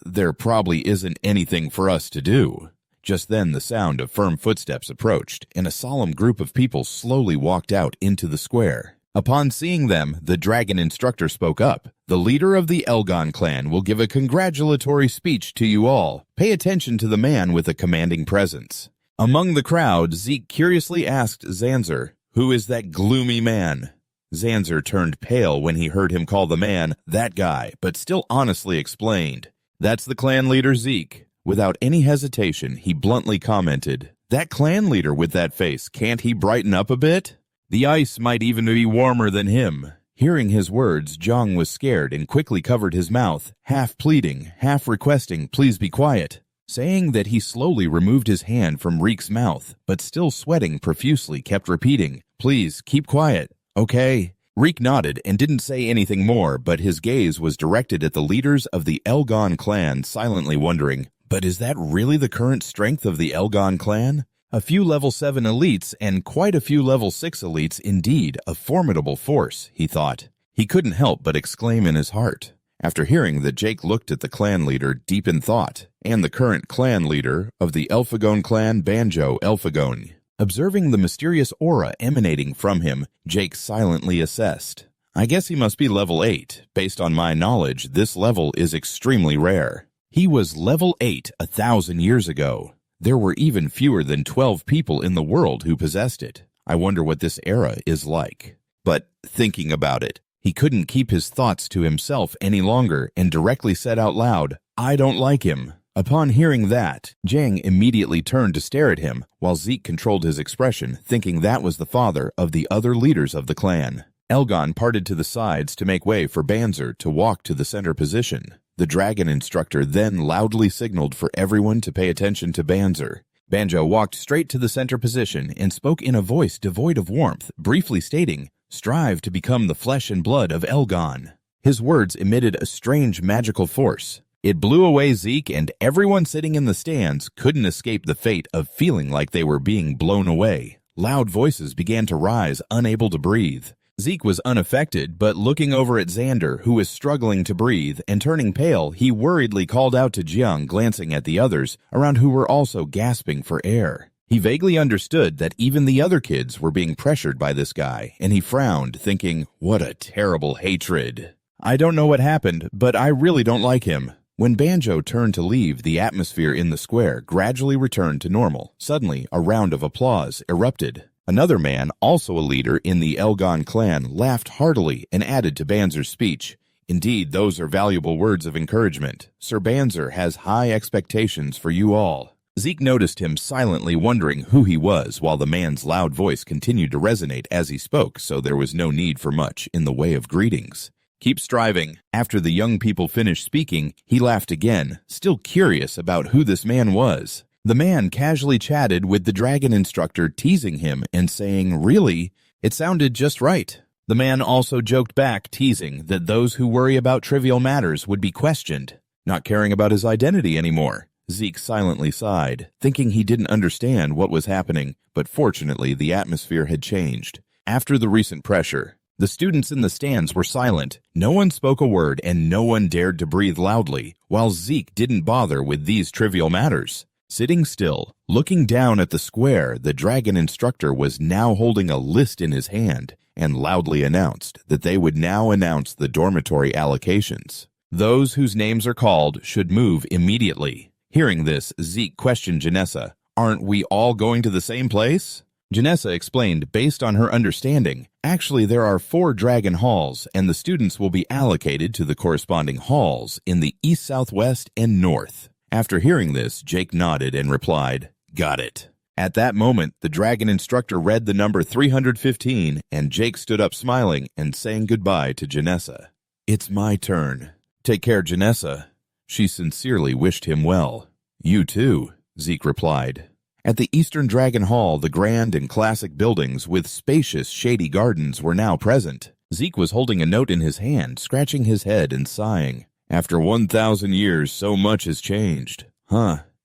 there probably isn't anything for us to do." Just then the sound of firm footsteps approached, and a solemn group of people slowly walked out into the square. Upon seeing them, the dragon instructor spoke up. "The leader of the Elgon clan will give a congratulatory speech to you all. Pay attention to the man with a commanding presence." Among the crowd, Zeke curiously asked Zanzer, "Who is that gloomy man?" Zanzer turned pale when he heard him call the man that guy, but still honestly explained, "That's the clan leader Zeke." Without any hesitation, he bluntly commented, "That clan leader with that face, can't he brighten up a bit? The ice might even be warmer than him." Hearing his words, Zhang was scared and quickly covered his mouth, half pleading, half requesting, "Please be quiet." Saying that, he slowly removed his hand from Reek's mouth, but still sweating profusely kept repeating, "Please, keep quiet, okay?" Reek nodded and didn't say anything more, but his gaze was directed at the leaders of the Elgon clan, silently wondering, but is that really the current strength of the Elgon clan? A few level 7 elites and quite a few level 6 elites, indeed, a formidable force, he thought. He couldn't help but exclaim in his heart. After hearing that, Jake looked at the clan leader deep in thought, and the current clan leader of the Elphagone clan, Banjo Elphagone. Observing the mysterious aura emanating from him, Jake silently assessed. "I guess he must be level 8. Based on my knowledge, this level is extremely rare." He was level 8 1,000 years ago. There were even fewer than 12 people in the world who possessed it. I wonder what this era is like. But thinking about it, he couldn't keep his thoughts to himself any longer and directly said out loud, "I don't like him." Upon hearing that, Jang immediately turned to stare at him, while Zeke controlled his expression, thinking that was the father of the other leaders of the clan. Elgon parted to the sides to make way for Banzer to walk to the center position. The dragon instructor then loudly signaled for everyone to pay attention to Banzer. Banjo walked straight to the center position and spoke in a voice devoid of warmth, briefly stating, "Strive to become the flesh and blood of Elgon." His words emitted a strange magical force. It blew away Zeke, and everyone sitting in the stands couldn't escape the fate of feeling like they were being blown away. Loud voices began to rise, unable to breathe. Zeke was unaffected, but looking over at Xander, who was struggling to breathe, and turning pale, he worriedly called out to Jiang, glancing at the others, around who were also gasping for air. He vaguely understood that even the other kids were being pressured by this guy, and he frowned, thinking, what a terrible hatred. I don't know what happened, but I really don't like him. When Banjo turned to leave, the atmosphere in the square gradually returned to normal. Suddenly, a round of applause erupted. Another man, also a leader in the Elgon clan, laughed heartily and added to Banzer's speech. Indeed, those are valuable words of encouragement. Sir Banzer has high expectations for you all. Zeke noticed him silently wondering who he was while the man's loud voice continued to resonate as he spoke, so there was no need for much in the way of greetings. Keep striving. After the young people finished speaking, he laughed again, still curious about who this man was. The man casually chatted with the dragon instructor, teasing him and saying, really, it sounded just right. The man also joked back, teasing that those who worry about trivial matters would be questioned, not caring about his identity anymore. Zeke silently sighed, thinking he didn't understand what was happening, but fortunately the atmosphere had changed. After the recent pressure, the students in the stands were silent. No one spoke a word and no one dared to breathe loudly, while Zeke didn't bother with these trivial matters. Sitting still, looking down at the square, the dragon instructor was now holding a list in his hand and loudly announced that they would now announce the dormitory allocations. Those whose names are called should move immediately. Hearing this, Zeke questioned Janessa, aren't we all going to the same place? Janessa explained based on her understanding, actually there are 4 dragon halls and the students will be allocated to the corresponding halls in the east, southwest, and north. After hearing this, Jake nodded and replied, got it. At that moment, the dragon instructor read the number 315 and Jake stood up smiling and saying goodbye to Janessa. It's my turn. Take care, Janessa. She sincerely wished him well. You too, Zeke replied. At the Eastern Dragon Hall, the grand and classic buildings with spacious, shady gardens were now present. Zeke was holding a note in his hand, scratching his head and sighing. After 1,000 years, so much has changed.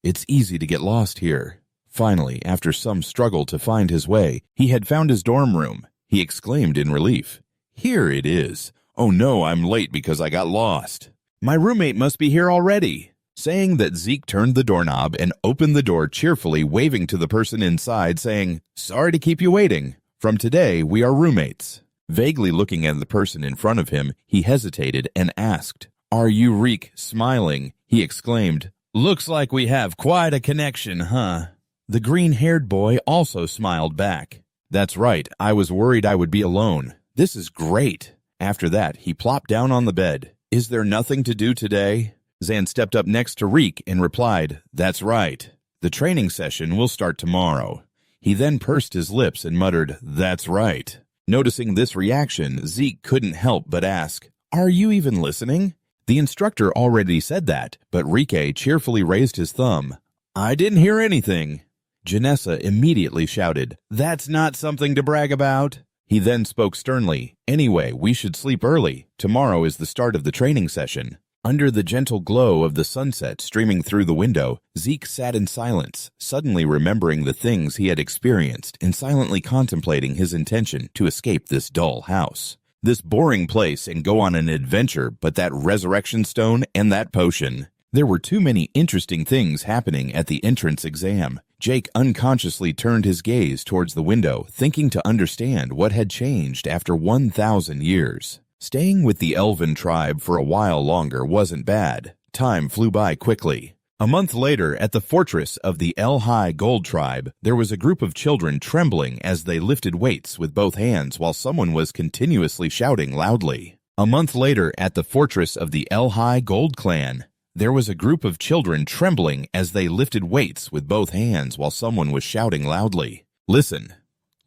It's easy to get lost here. Finally, after some struggle to find his way, he had found his dorm room. He exclaimed in relief, here it is. Oh no, I'm late because I got lost. My roommate must be here already. Saying that, Zeke turned the doorknob and opened the door cheerfully, waving to the person inside, saying, sorry to keep you waiting. From today, we are roommates. Vaguely looking at the person in front of him, he hesitated and asked, are you Reek? Smiling, he exclaimed, looks like we have quite a connection, huh? The green-haired boy also smiled back. That's right, I was worried I would be alone. This is great. After that, he plopped down on the bed. Is there nothing to do today? Zan stepped up next to Reek and replied, that's right. The training session will start tomorrow. He then pursed his lips and muttered, that's right. Noticing this reaction, Zeke couldn't help but ask, are you even listening? The instructor already said that, but Rike cheerfully raised his thumb. I didn't hear anything. Janessa immediately shouted, that's not something to brag about. He then spoke sternly, anyway, we should sleep early. Tomorrow is the start of the training session. Under the gentle glow of the sunset streaming through the window, Zeke sat in silence, suddenly remembering the things he had experienced and silently contemplating his intention to escape this dull house. This boring place and go on an adventure, but that resurrection stone and that potion. There were too many interesting things happening at the entrance exam. Jake unconsciously turned his gaze towards the window, thinking to understand what had changed after 1,000 years. Staying with the elven tribe for a while longer wasn't bad. Time flew by quickly. A month later, at the fortress of the El High Gold tribe, there was a group of children trembling as they lifted weights with both hands while someone was continuously shouting loudly. A month later, at the fortress of the El High Gold clan, there was a group of children trembling as they lifted weights with both hands while someone was shouting loudly. Listen.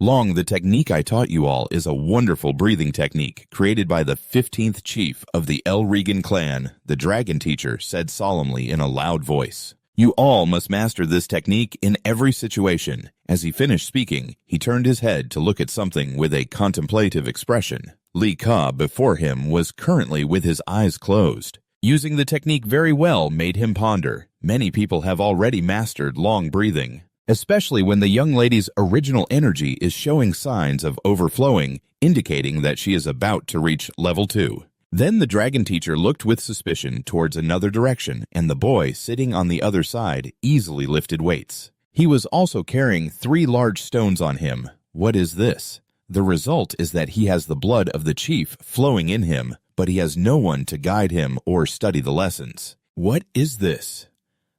Long, the technique I taught you all is a wonderful breathing technique created by the 15th chief of the El Regan clan, the dragon teacher said solemnly in a loud voice. You all must master this technique in every situation. As he finished speaking, he turned his head to look at something with a contemplative expression. Li Ka before him was currently with his eyes closed. Using the technique very well made him ponder. Many people have already mastered long breathing, especially when the young lady's original energy is showing signs of overflowing, indicating that she is about to reach level 2. Then the dragon teacher looked with suspicion towards another direction, and the boy sitting on the other side easily lifted weights. He was also carrying 3 large stones on him. What is this? The result is that he has the blood of the chief flowing in him, but he has no one to guide him or study the lessons. What is this?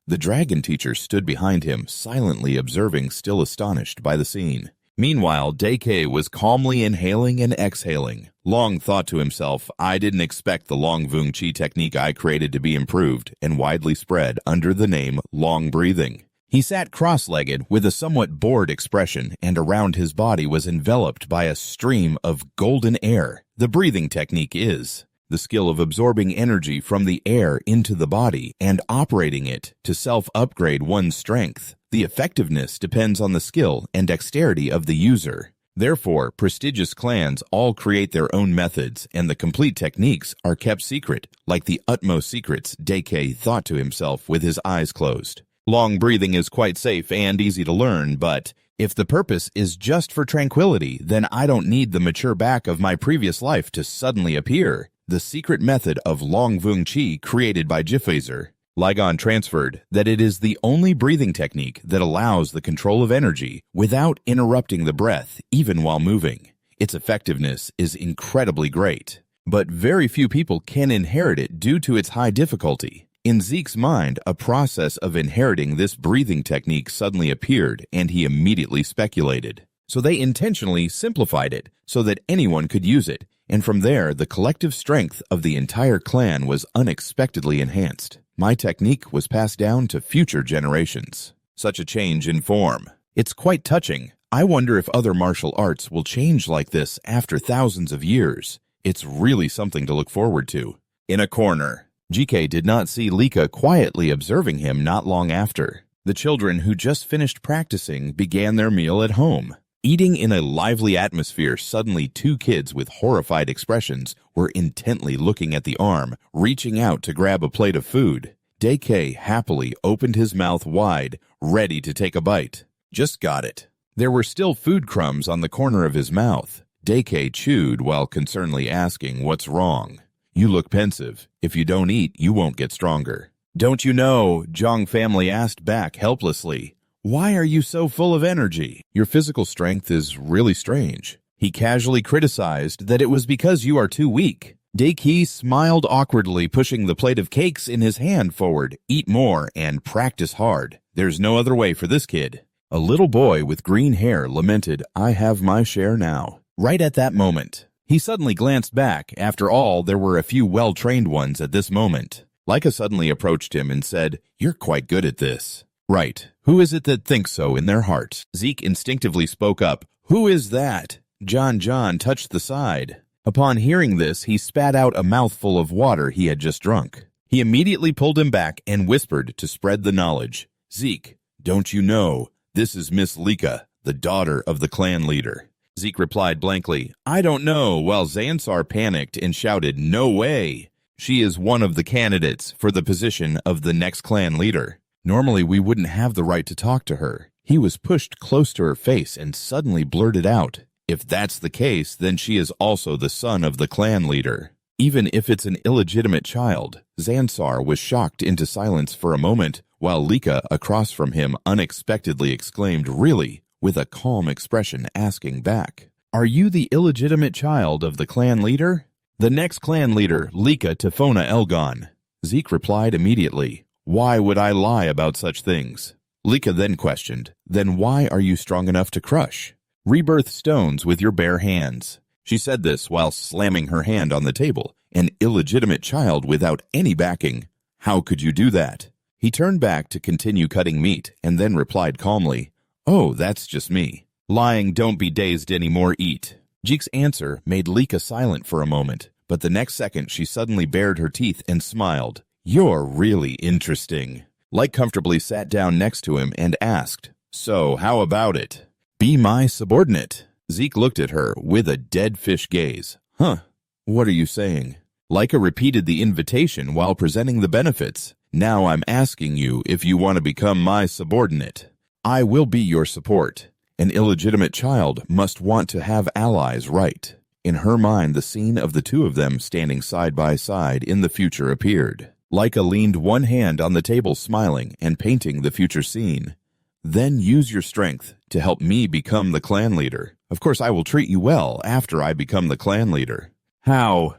The dragon teacher stood behind him, silently observing, still astonished by the scene. Meanwhile, Deke was calmly inhaling and exhaling. Long thought to himself, I didn't expect the Long Vung Chi technique I created to be improved and widely spread under the name long breathing. He sat cross-legged with a somewhat bored expression, and around his body was enveloped by a stream of golden air. The breathing technique is the skill of absorbing energy from the air into the body and operating it to self-upgrade one's strength. The effectiveness depends on the skill and dexterity of the user. Therefore, prestigious clans all create their own methods, and the complete techniques are kept secret, like the utmost secrets, Deke thought to himself with his eyes closed. Long breathing is quite safe and easy to learn, but if the purpose is just for tranquility, then I don't need the mature back of my previous life to suddenly appear. The secret method of Long Vung Chi created by Jiffazer. Ligon transferred that it is the only breathing technique that allows the control of energy without interrupting the breath, even while moving. Its effectiveness is incredibly great, but very few people can inherit it due to its high difficulty. In Zeke's mind, a process of inheriting this breathing technique suddenly appeared, and he immediately speculated. So they intentionally simplified it so that anyone could use it, and from there, the collective strength of the entire clan was unexpectedly enhanced. My technique was passed down to future generations. Such a change in form. It's quite touching. I wonder if other martial arts will change like this after thousands of years. It's really something to look forward to. In a corner, GK did not see Lika quietly observing him not long after. The children who just finished practicing began their meal at home. Eating in a lively atmosphere, suddenly 2 kids with horrified expressions were intently looking at the arm, reaching out to grab a plate of food. Deke happily opened his mouth wide, ready to take a bite. Just got it. There were still food crumbs on the corner of his mouth. Deke chewed while concernedly asking, "What's wrong? You look pensive. If you don't eat, you won't get stronger." "Don't you know?" Zhang family asked back helplessly. "Why are you so full of energy? Your physical strength is really strange." He casually criticized that it was because you are too weak. Deke smiled awkwardly, pushing the plate of cakes in his hand forward. "Eat more and practice hard. There's no other way for this kid." A little boy with green hair lamented, "I have my share now." Right at that moment, he suddenly glanced back. After all, there were a few well-trained ones at this moment. Lika suddenly approached him and said, "You're quite good at this." "Right. Who is it that thinks so in their hearts?" Zeke instinctively spoke up. "Who is that?" John touched the side. Upon hearing this, he spat out a mouthful of water he had just drunk. He immediately pulled him back and whispered to spread the knowledge. "Zeke, don't you know? This is Miss Lika, the daughter of the clan leader." Zeke replied blankly, "I don't know," while Zansar panicked and shouted, "No way! She is one of the candidates for the position of the next clan leader. Normally we wouldn't have the right to talk to her." He was pushed close to her face and suddenly blurted out, "If that's the case, then she is also the son of the clan leader. Even if it's an illegitimate child." Zansar was shocked into silence for a moment, while Lika across from him unexpectedly exclaimed, "Really?" with a calm expression asking back, "Are you the illegitimate child of the clan leader?" "The next clan leader, Lika Tifona Elgon." Zeke replied immediately, "Why would I lie about such things?" Lika then questioned, "Then why are you strong enough to crush rebirth stones with your bare hands?" She said this while slamming her hand on the table. "An illegitimate child without any backing. How could you do that?" He turned back to continue cutting meat and then replied calmly, "Oh, that's just me. Lying, don't be dazed anymore, eat." Jeek's answer made Lika silent for a moment, but the next second she suddenly bared her teeth and smiled. "You're really interesting." Like comfortably sat down next to him and asked, "So, how about it? Be my subordinate." Zeke looked at her with a dead fish gaze. "Huh, what are you saying?" Laika repeated the invitation while presenting the benefits. Now I'm asking you if you want to become my subordinate. I will be your support. An illegitimate child must want to have allies, right? In her mind, the scene of the two of them standing side by side in the future appeared. Laika leaned one hand on the table, smiling and painting the future scene. Then use your strength to help me become the clan leader. Of course, I will treat you well after I become the clan leader. How?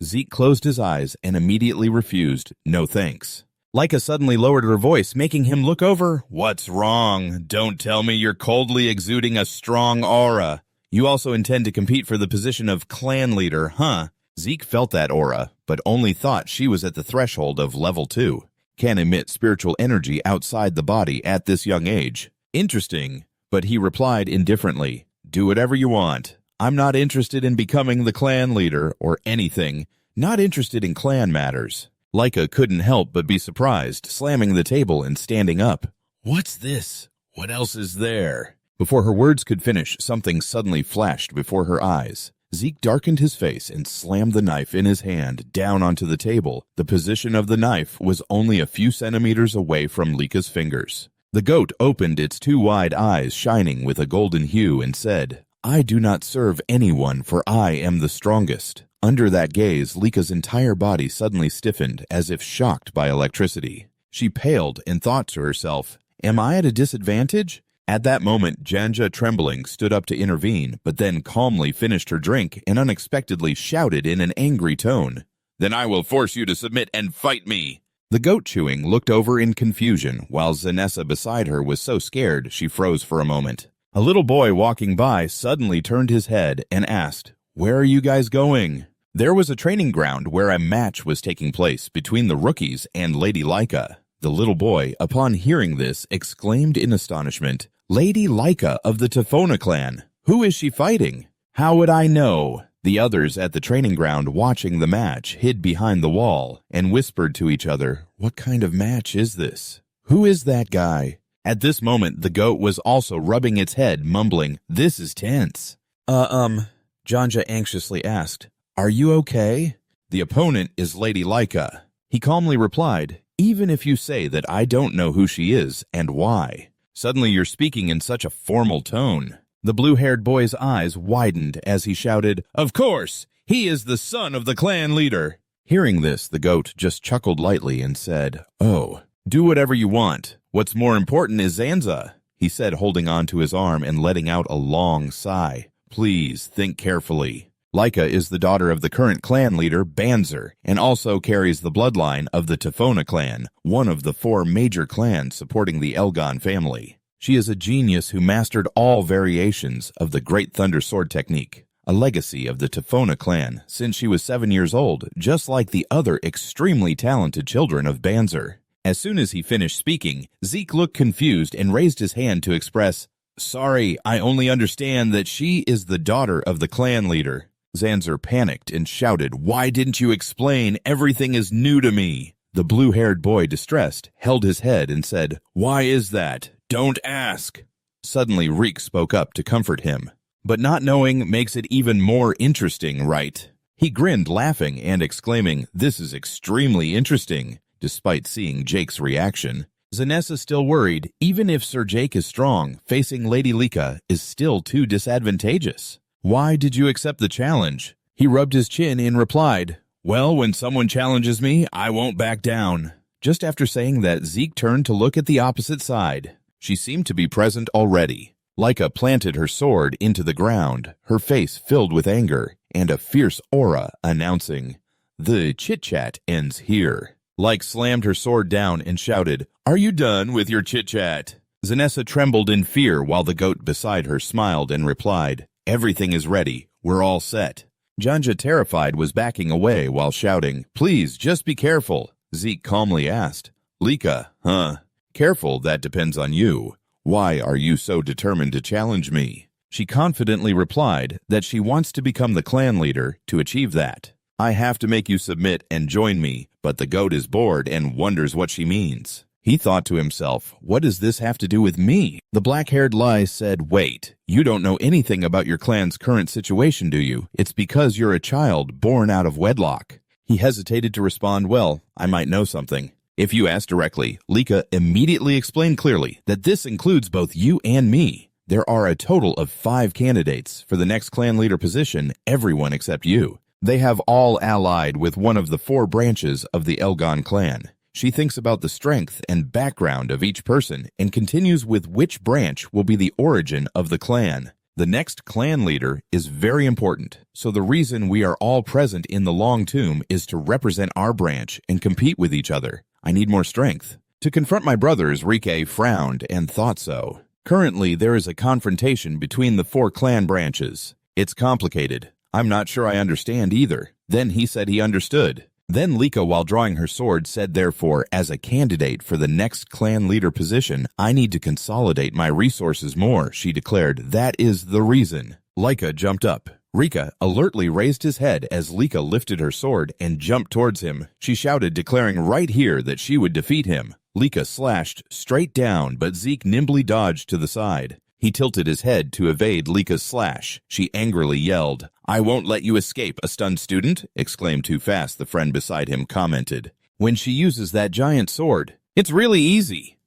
Zeke closed his eyes and immediately refused. No thanks. Laika suddenly lowered her voice, making him look over. What's wrong? Don't tell me you're coldly exuding a strong aura. You also intend to compete for the position of clan leader, huh? Zeke felt that aura, but only thought she was at the threshold of level 2. Can emit spiritual energy outside the body at this young age. Interesting, but he replied indifferently. Do whatever you want. I'm not interested in becoming the clan leader or anything. Not interested in clan matters. Laika couldn't help but be surprised, slamming the table and standing up. What's this? What else is there? Before her words could finish, something suddenly flashed before her eyes. Zeke darkened his face and slammed the knife in his hand down onto the table. The position of the knife was only a few centimeters away from Laika's fingers. The goat opened its two wide eyes, shining with a golden hue, and said, I do not serve anyone, for I am the strongest. Under that gaze, Laika's entire body suddenly stiffened, as if shocked by electricity. She paled and thought to herself, Am I at a disadvantage? At that moment, Janja, trembling, stood up to intervene, but then calmly finished her drink and unexpectedly shouted in an angry tone, Then I will force you to submit and fight me. The goat chewing looked over in confusion, while Zanessa beside her was so scared she froze for a moment. A little boy walking by suddenly turned his head and asked, Where are you guys going? There was a training ground where a match was taking place between the rookies and Lady Laika. The little boy, upon hearing this, exclaimed in astonishment, Lady Laika of the Tefona clan. Who is she fighting? How would I know? The others at the training ground watching the match hid behind the wall and whispered to each other, What kind of match is this? Who is that guy? At this moment, the goat was also rubbing its head, mumbling, This is tense. Janja anxiously asked, Are you okay? The opponent is Lady Laika. He calmly replied, Even if you say that I don't know who she is and why. Suddenly you're speaking in such a formal tone. The blue-haired boy's eyes widened as he shouted, Of course! He is the son of the clan leader! Hearing this, the goat just chuckled lightly and said, Oh, do whatever you want. What's more important is Zanza, he said, holding on to his arm and letting out a long sigh. Please think carefully. Laika is the daughter of the current clan leader, Banzer, and also carries the bloodline of the Tefona clan, one of the 4 major clans supporting the Elgon family. She is a genius who mastered all variations of the Great Thunder Sword technique, a legacy of the Tefona clan since she was 7 years old, just like the other extremely talented children of Banzer. As soon as he finished speaking, Zeke looked confused and raised his hand to express, Sorry, I only understand that she is the daughter of the clan leader. Zanzer panicked and shouted, Why didn't you explain? Everything is new to me. The blue-haired boy, distressed, held his head and said, Why is that? Don't ask. Suddenly, Reek spoke up to comfort him. But not knowing makes it even more interesting, right? He grinned, laughing and exclaiming, This is extremely interesting, despite seeing Jake's reaction. Zanessa still worried, even if Sir Jake is strong, facing Lady Laika is still too disadvantageous. Why did you accept the challenge? He rubbed his chin and replied, Well, when someone challenges me, I won't back down. Just after saying that, Zeke turned to look at the opposite side. She seemed to be present already. Laika planted her sword into the ground, her face filled with anger, and a fierce aura announcing, The chit-chat ends here. Laika slammed her sword down and shouted, Are you done with your chit-chat? Zanessa trembled in fear while the goat beside her smiled and replied, Everything is ready. We're all set. Janja, terrified, was backing away while shouting, Please, just be careful. Zeke calmly asked, Laika, huh? Careful, that depends on you. Why are you so determined to challenge me? She confidently replied that she wants to become the clan leader to achieve that. I have to make you submit and join me, but the goat is bored and wonders what she means. He thought to himself, What does this have to do with me? The black-haired Lai said, Wait, you don't know anything about your clan's current situation, do you? It's because you're a child born out of wedlock. He hesitated to respond, well, I might know something. If you ask directly, Lika immediately explained clearly that this includes both you and me. There are a total of 5 candidates for the next clan leader position, everyone except you. They have all allied with one of the 4 branches of the Elgon clan. She thinks about the strength and background of each person and continues with which branch will be the origin of the clan. The next clan leader is very important, so the reason we are all present in the Long Tomb is to represent our branch and compete with each other. I need more strength. To confront my brothers, Rike frowned and thought so. Currently, there is a confrontation between the 4 clan branches. It's complicated. I'm not sure I understand either. Then he said he understood. Then Lika, while drawing her sword, said, therefore, as a candidate for the next clan leader position, I need to consolidate my resources more, she declared. That is the reason. Lika jumped up. Rika alertly raised his head as Lika lifted her sword and jumped towards him. She shouted, declaring right here that she would defeat him. Lika slashed straight down, but Zeke nimbly dodged to the side. He tilted his head to evade Lika's slash. She angrily yelled, I won't let you escape, a stunned student, exclaimed Too Fast, the friend beside him commented. When she uses that giant sword, it's really easy.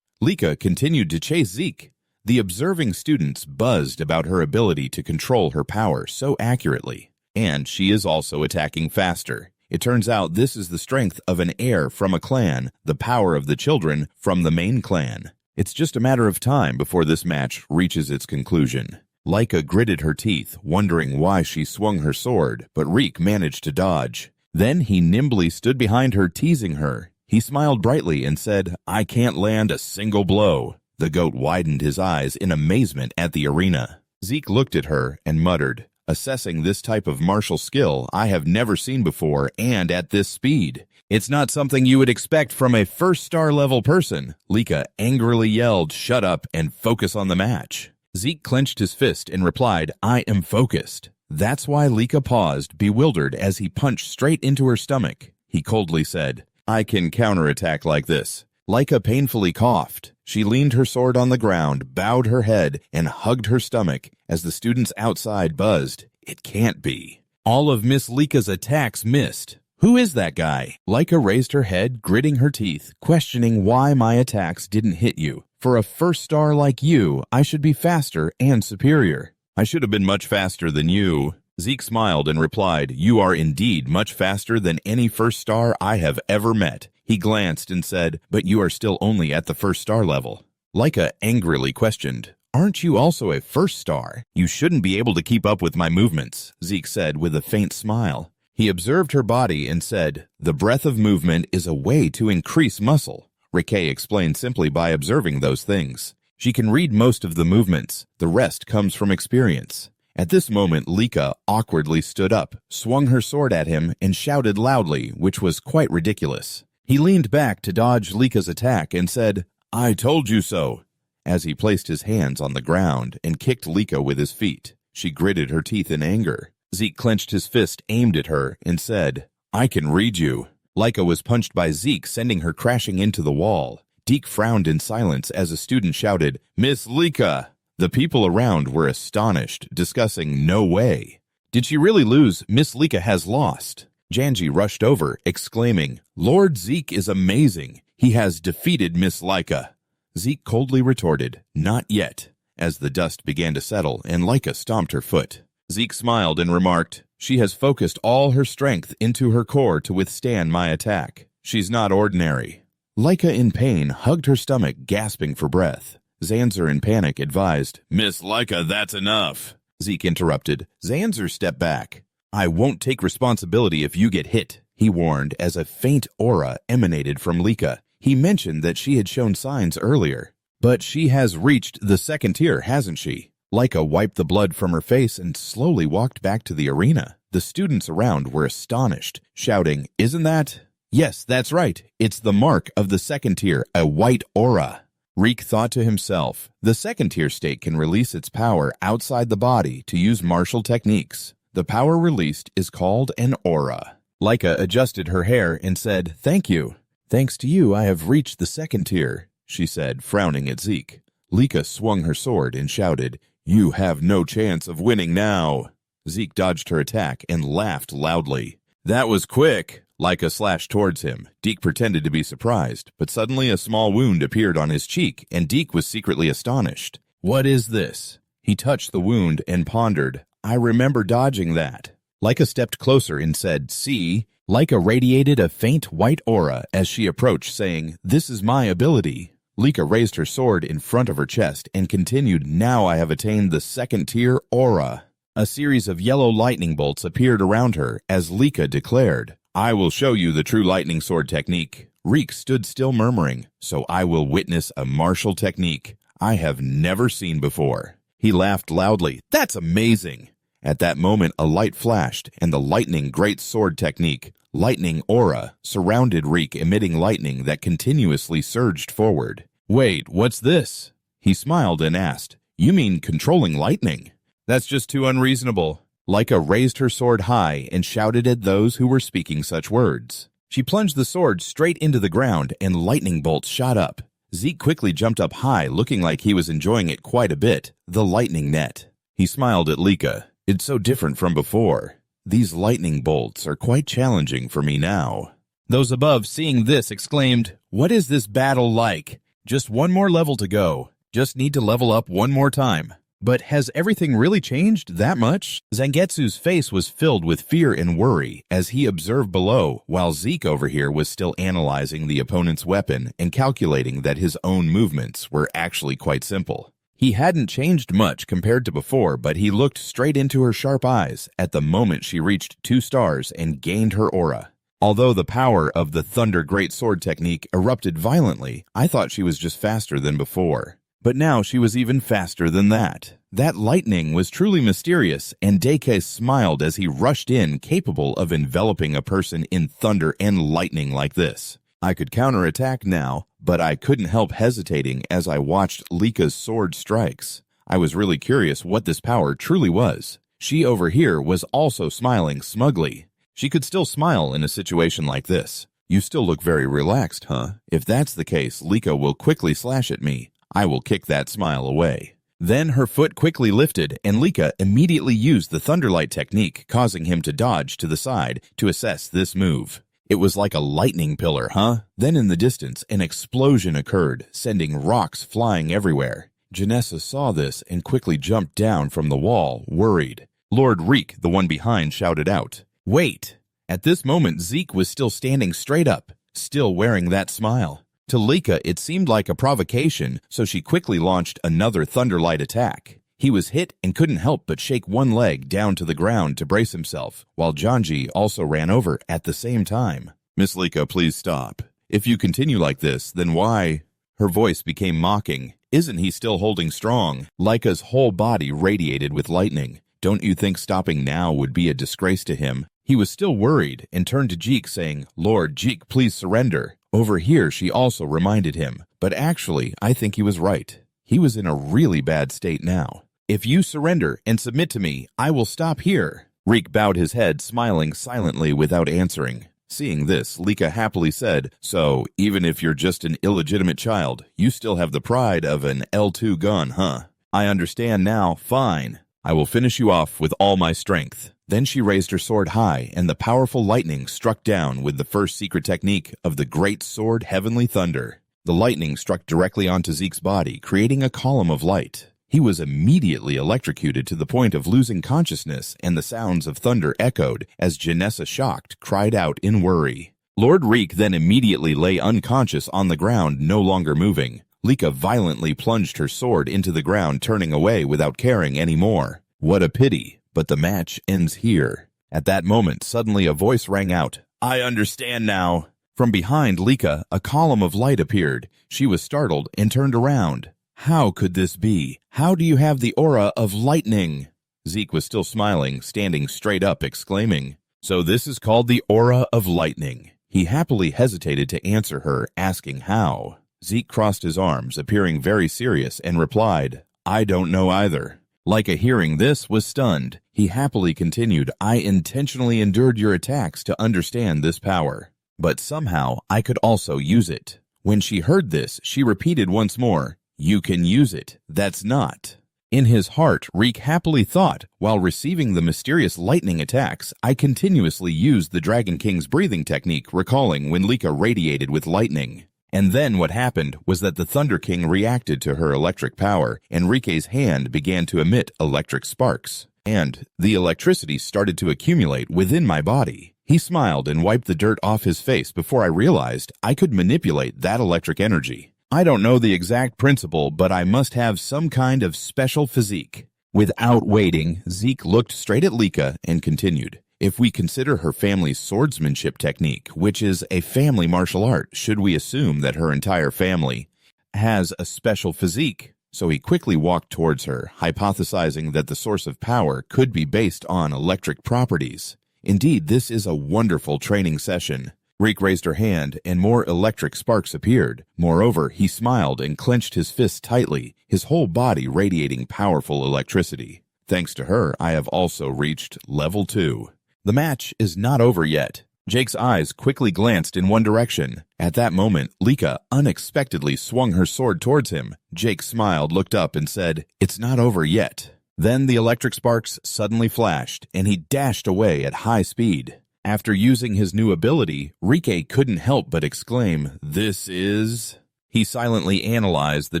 Lika continued to chase Zeke. The observing students buzzed about her ability to control her power so accurately. And she is also attacking faster. It turns out this is the strength of an heir from a clan, the power of the children from the main clan. It's just a matter of time before this match reaches its conclusion. Lika gritted her teeth, wondering why she swung her sword, but Reek managed to dodge. Then he nimbly stood behind her, teasing her. He smiled brightly and said, I can't land a single blow. The goat widened his eyes in amazement at the arena. Zeke looked at her and muttered, assessing this type of martial skill I have never seen before and at this speed. It's not something you would expect from a first-star level person. Lika angrily yelled, shut up and focus on the match. Zeke clenched his fist and replied, I am focused. That's why Lika paused, bewildered, as he punched straight into her stomach. He coldly said, I can counterattack like this. Lika painfully coughed. She leaned her sword on the ground, bowed her head, and hugged her stomach as the students outside buzzed. It can't be. All of Miss Lika's attacks missed. Who is that guy? Lika raised her head, gritting her teeth, questioning why my attacks didn't hit you. For a first star like you, I should be faster and superior. I should have been much faster than you. Zeke smiled and replied, you are indeed much faster than any first star I have ever met. He glanced and said, but you are still only at the first star level. Lika angrily questioned, aren't you also a first star? You shouldn't be able to keep up with my movements, Zeke said with a faint smile. He observed her body and said, the breadth of movement is a way to increase muscle. Riquet explained simply by observing those things. She can read most of the movements. The rest comes from experience. At this moment, Lika awkwardly stood up, swung her sword at him, and shouted loudly, which was quite ridiculous. He leaned back to dodge Lika's attack and said, I told you so, as he placed his hands on the ground and kicked Lika with his feet. She gritted her teeth in anger. Zeke clenched his fist, aimed at her, and said, I can read you. Lika was punched by Zeke, sending her crashing into the wall. Deke frowned in silence as a student shouted, Miss Lika! The people around were astonished, discussing, no way. Did she really lose? Miss Lika has lost. Janji rushed over, exclaiming, Lord Zeke is amazing. He has defeated Miss Lika. Zeke coldly retorted, not yet, as the dust began to settle and Lika stomped her foot. Zeke smiled and remarked, she has focused all her strength into her core to withstand my attack. She's not ordinary. Lika, in pain, hugged her stomach, gasping for breath. Zanzer, in panic, advised, Miss Lika, that's enough. Zeke interrupted. Zanzer stepped back. I won't take responsibility if you get hit, he warned as a faint aura emanated from Lika. He mentioned that she had shown signs earlier. But she has reached the second tier, hasn't she? Lika wiped the blood from her face and slowly walked back to the arena. The students around were astonished, shouting, Isn't that? Yes, that's right. It's the mark of the second tier, a white aura. Reek thought to himself, the second tier state can release its power outside the body to use martial techniques. The power released is called an aura. Lika adjusted her hair and said, Thank you. Thanks to you, I have reached the second tier, she said, frowning at Zeke. Lika swung her sword and shouted, You have no chance of winning now. Zeke dodged her attack and laughed loudly. That was quick. Leica slashed towards him. Deke pretended to be surprised, but suddenly a small wound appeared on his cheek, and Deke was secretly astonished. What is this? He touched the wound and pondered. I remember dodging that. Leica stepped closer and said, see? Leica radiated a faint white aura as she approached, saying, this is my ability. Leica raised her sword in front of her chest and continued, now I have attained the second-tier aura. A series of yellow lightning bolts appeared around her as Leica declared, I will show you the true lightning sword technique. Reek stood still murmuring, so I will witness a martial technique I have never seen before. He laughed loudly. That's amazing. At that moment, a light flashed, and the lightning great sword technique, lightning aura, surrounded Reek, emitting lightning that continuously surged forward. Wait, what's this? He smiled and asked, you mean controlling lightning? That's just too unreasonable. Leica raised her sword high and shouted at those who were speaking such words. She plunged the sword straight into the ground, and lightning bolts shot up. Zeke quickly jumped up high, looking like he was enjoying it quite a bit, the lightning net. He smiled at Leica. It's so different from before. These lightning bolts are quite challenging for me now. Those above, seeing this, exclaimed, what is this battle like? Just one more level to go. Just need to level up one more time. But has everything really changed that much? Zangetsu's face was filled with fear and worry as he observed below, while Zeke over here was still analyzing the opponent's weapon and calculating that his own movements were actually quite simple. He hadn't changed much compared to before, but he looked straight into her sharp eyes at the moment she reached 2 stars and gained her aura. Although the power of the Thunder Great Sword technique erupted violently, I thought she was just faster than before. But now she was even faster than that. That lightning was truly mysterious, and Deke smiled as he rushed in, capable of enveloping a person in thunder and lightning like this. I could counterattack now, but I couldn't help hesitating as I watched Leica's sword strikes. I was really curious what this power truly was. She over here was also smiling smugly. She could still smile in a situation like this. You still look very relaxed, huh? If that's the case, Leica will quickly slash at me. I will kick that smile away. Then her foot quickly lifted, and Leica immediately used the Thunderlight technique, causing him to dodge to the side to assess this move. It was like a lightning pillar, huh? Then in the distance, an explosion occurred, sending rocks flying everywhere. Janessa saw this and quickly jumped down from the wall, worried. Lord Reek, the one behind, shouted out, wait! At this moment, Zeke was still standing straight up, still wearing that smile. To Leica, it seemed like a provocation, so she quickly launched another Thunderlight attack. He was hit and couldn't help but shake one leg down to the ground to brace himself, while Janji also ran over at the same time. Miss Leica, please stop. If you continue like this, then why? Her voice became mocking. Isn't he still holding strong? Leica's whole body radiated with lightning. Don't you think stopping now would be a disgrace to him? He was still worried and turned to Jeek saying, Lord Jeek, please surrender. Over here, she also reminded him, but actually, I think he was right. He was in a really bad state now. If you surrender and submit to me, I will stop here. Reek bowed his head, smiling silently without answering. Seeing this, Leica happily said, so, even if you're just an illegitimate child, you still have the pride of an L2 gun, huh? I understand now, fine. I will finish you off with all my strength. Then she raised her sword high, and the powerful lightning struck down with the first secret technique of the Great Sword Heavenly Thunder. The lightning struck directly onto Zeke's body, creating a column of light. He was immediately electrocuted to the point of losing consciousness, and the sounds of thunder echoed as Janessa, shocked, cried out in worry. Lord Reek then immediately lay unconscious on the ground, no longer moving. Leica violently plunged her sword into the ground, turning away without caring any more. What a pity, but the match ends here. At that moment, suddenly a voice rang out, I understand now. From behind Leica, a column of light appeared. She was startled and turned around. How could this be? How do you have the aura of lightning? Zeke was still smiling, standing straight up, exclaiming, so this is called the aura of lightning. He happily hesitated to answer her, asking how. Zeke crossed his arms, appearing very serious, and replied, I don't know either. Leica, hearing this, was stunned. He happily continued, I intentionally endured your attacks to understand this power. But somehow, I could also use it. When she heard this, she repeated once more, you can use it. That's not. In his heart, Reek happily thought, while receiving the mysterious lightning attacks, I continuously used the Dragon King's breathing technique, recalling when Lika radiated with lightning. And then what happened was that the Thunder King reacted to her electric power, and Rike's hand began to emit electric sparks. And the electricity started to accumulate within my body. He smiled and wiped the dirt off his face before I realized I could manipulate that electric energy. I don't know the exact principle, but I must have some kind of special physique. Without waiting, Zeke looked straight at Lika and continued. If we consider her family's swordsmanship technique, which is a family martial art, should we assume that her entire family has a special physique? So he quickly walked towards her, hypothesizing that the source of power could be based on electric properties. Indeed, this is a wonderful training session. Reek raised her hand, and more electric sparks appeared. Moreover, he smiled and clenched his fists tightly, his whole body radiating powerful electricity. Thanks to her, I have also reached level 2. The match is not over yet. Jake's eyes quickly glanced in one direction. At that moment, Lika unexpectedly swung her sword towards him. Jake smiled, looked up, and said, "It's not over yet." Then the electric sparks suddenly flashed, and he dashed away at high speed. After using his new ability, Rike couldn't help but exclaim, "This is..." He silently analyzed the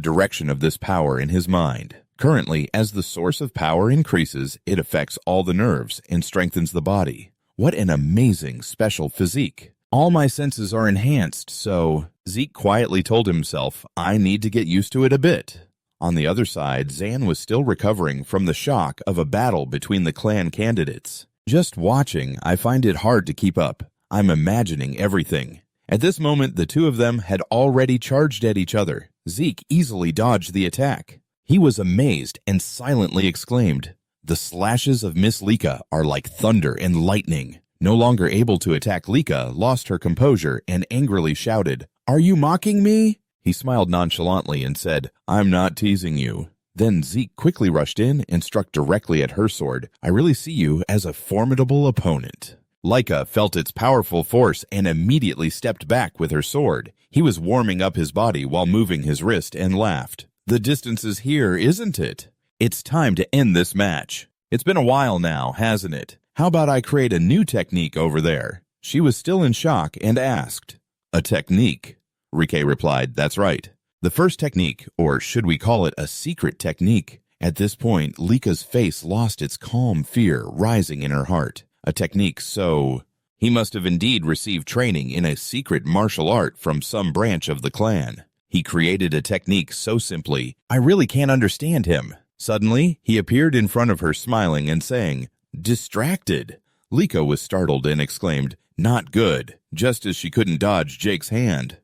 direction of this power in his mind. Currently, as the source of power increases, it affects all the nerves and strengthens the body. What an amazing special physique. All my senses are enhanced, so Zeke quietly told himself, I need to get used to it a bit. On the other side, Zan was still recovering from the shock of a battle between the clan candidates. Just watching, I find it hard to keep up. I'm imagining everything. At this moment, the two of them had already charged at each other. Zeke easily dodged the attack. He was amazed and silently exclaimed, "The slashes of Miss Lika are like thunder and lightning." No longer able to attack, Lika lost her composure and angrily shouted, "Are you mocking me?" He smiled nonchalantly and said, "I'm not teasing you." Then Zeke quickly rushed in and struck directly at her sword. "I really see you as a formidable opponent." Lika felt its powerful force and immediately stepped back with her sword. He was warming up his body while moving his wrist and laughed. "The distance is here, isn't it? It's time to end this match. It's been a while now, hasn't it? How about I create a new technique over there?" She was still in shock and asked, "A technique?" Rike replied, "That's right. The first technique, or should we call it a secret technique?" At this point, Lika's face lost its calm fear rising in her heart. A technique so... He must have indeed received training in a secret martial art from some branch of the clan. He created a technique so simply, I really can't understand him. Suddenly, he appeared in front of her smiling and saying, "Distracted." Lika was startled and exclaimed, "Not good," just as she couldn't dodge Jake's hand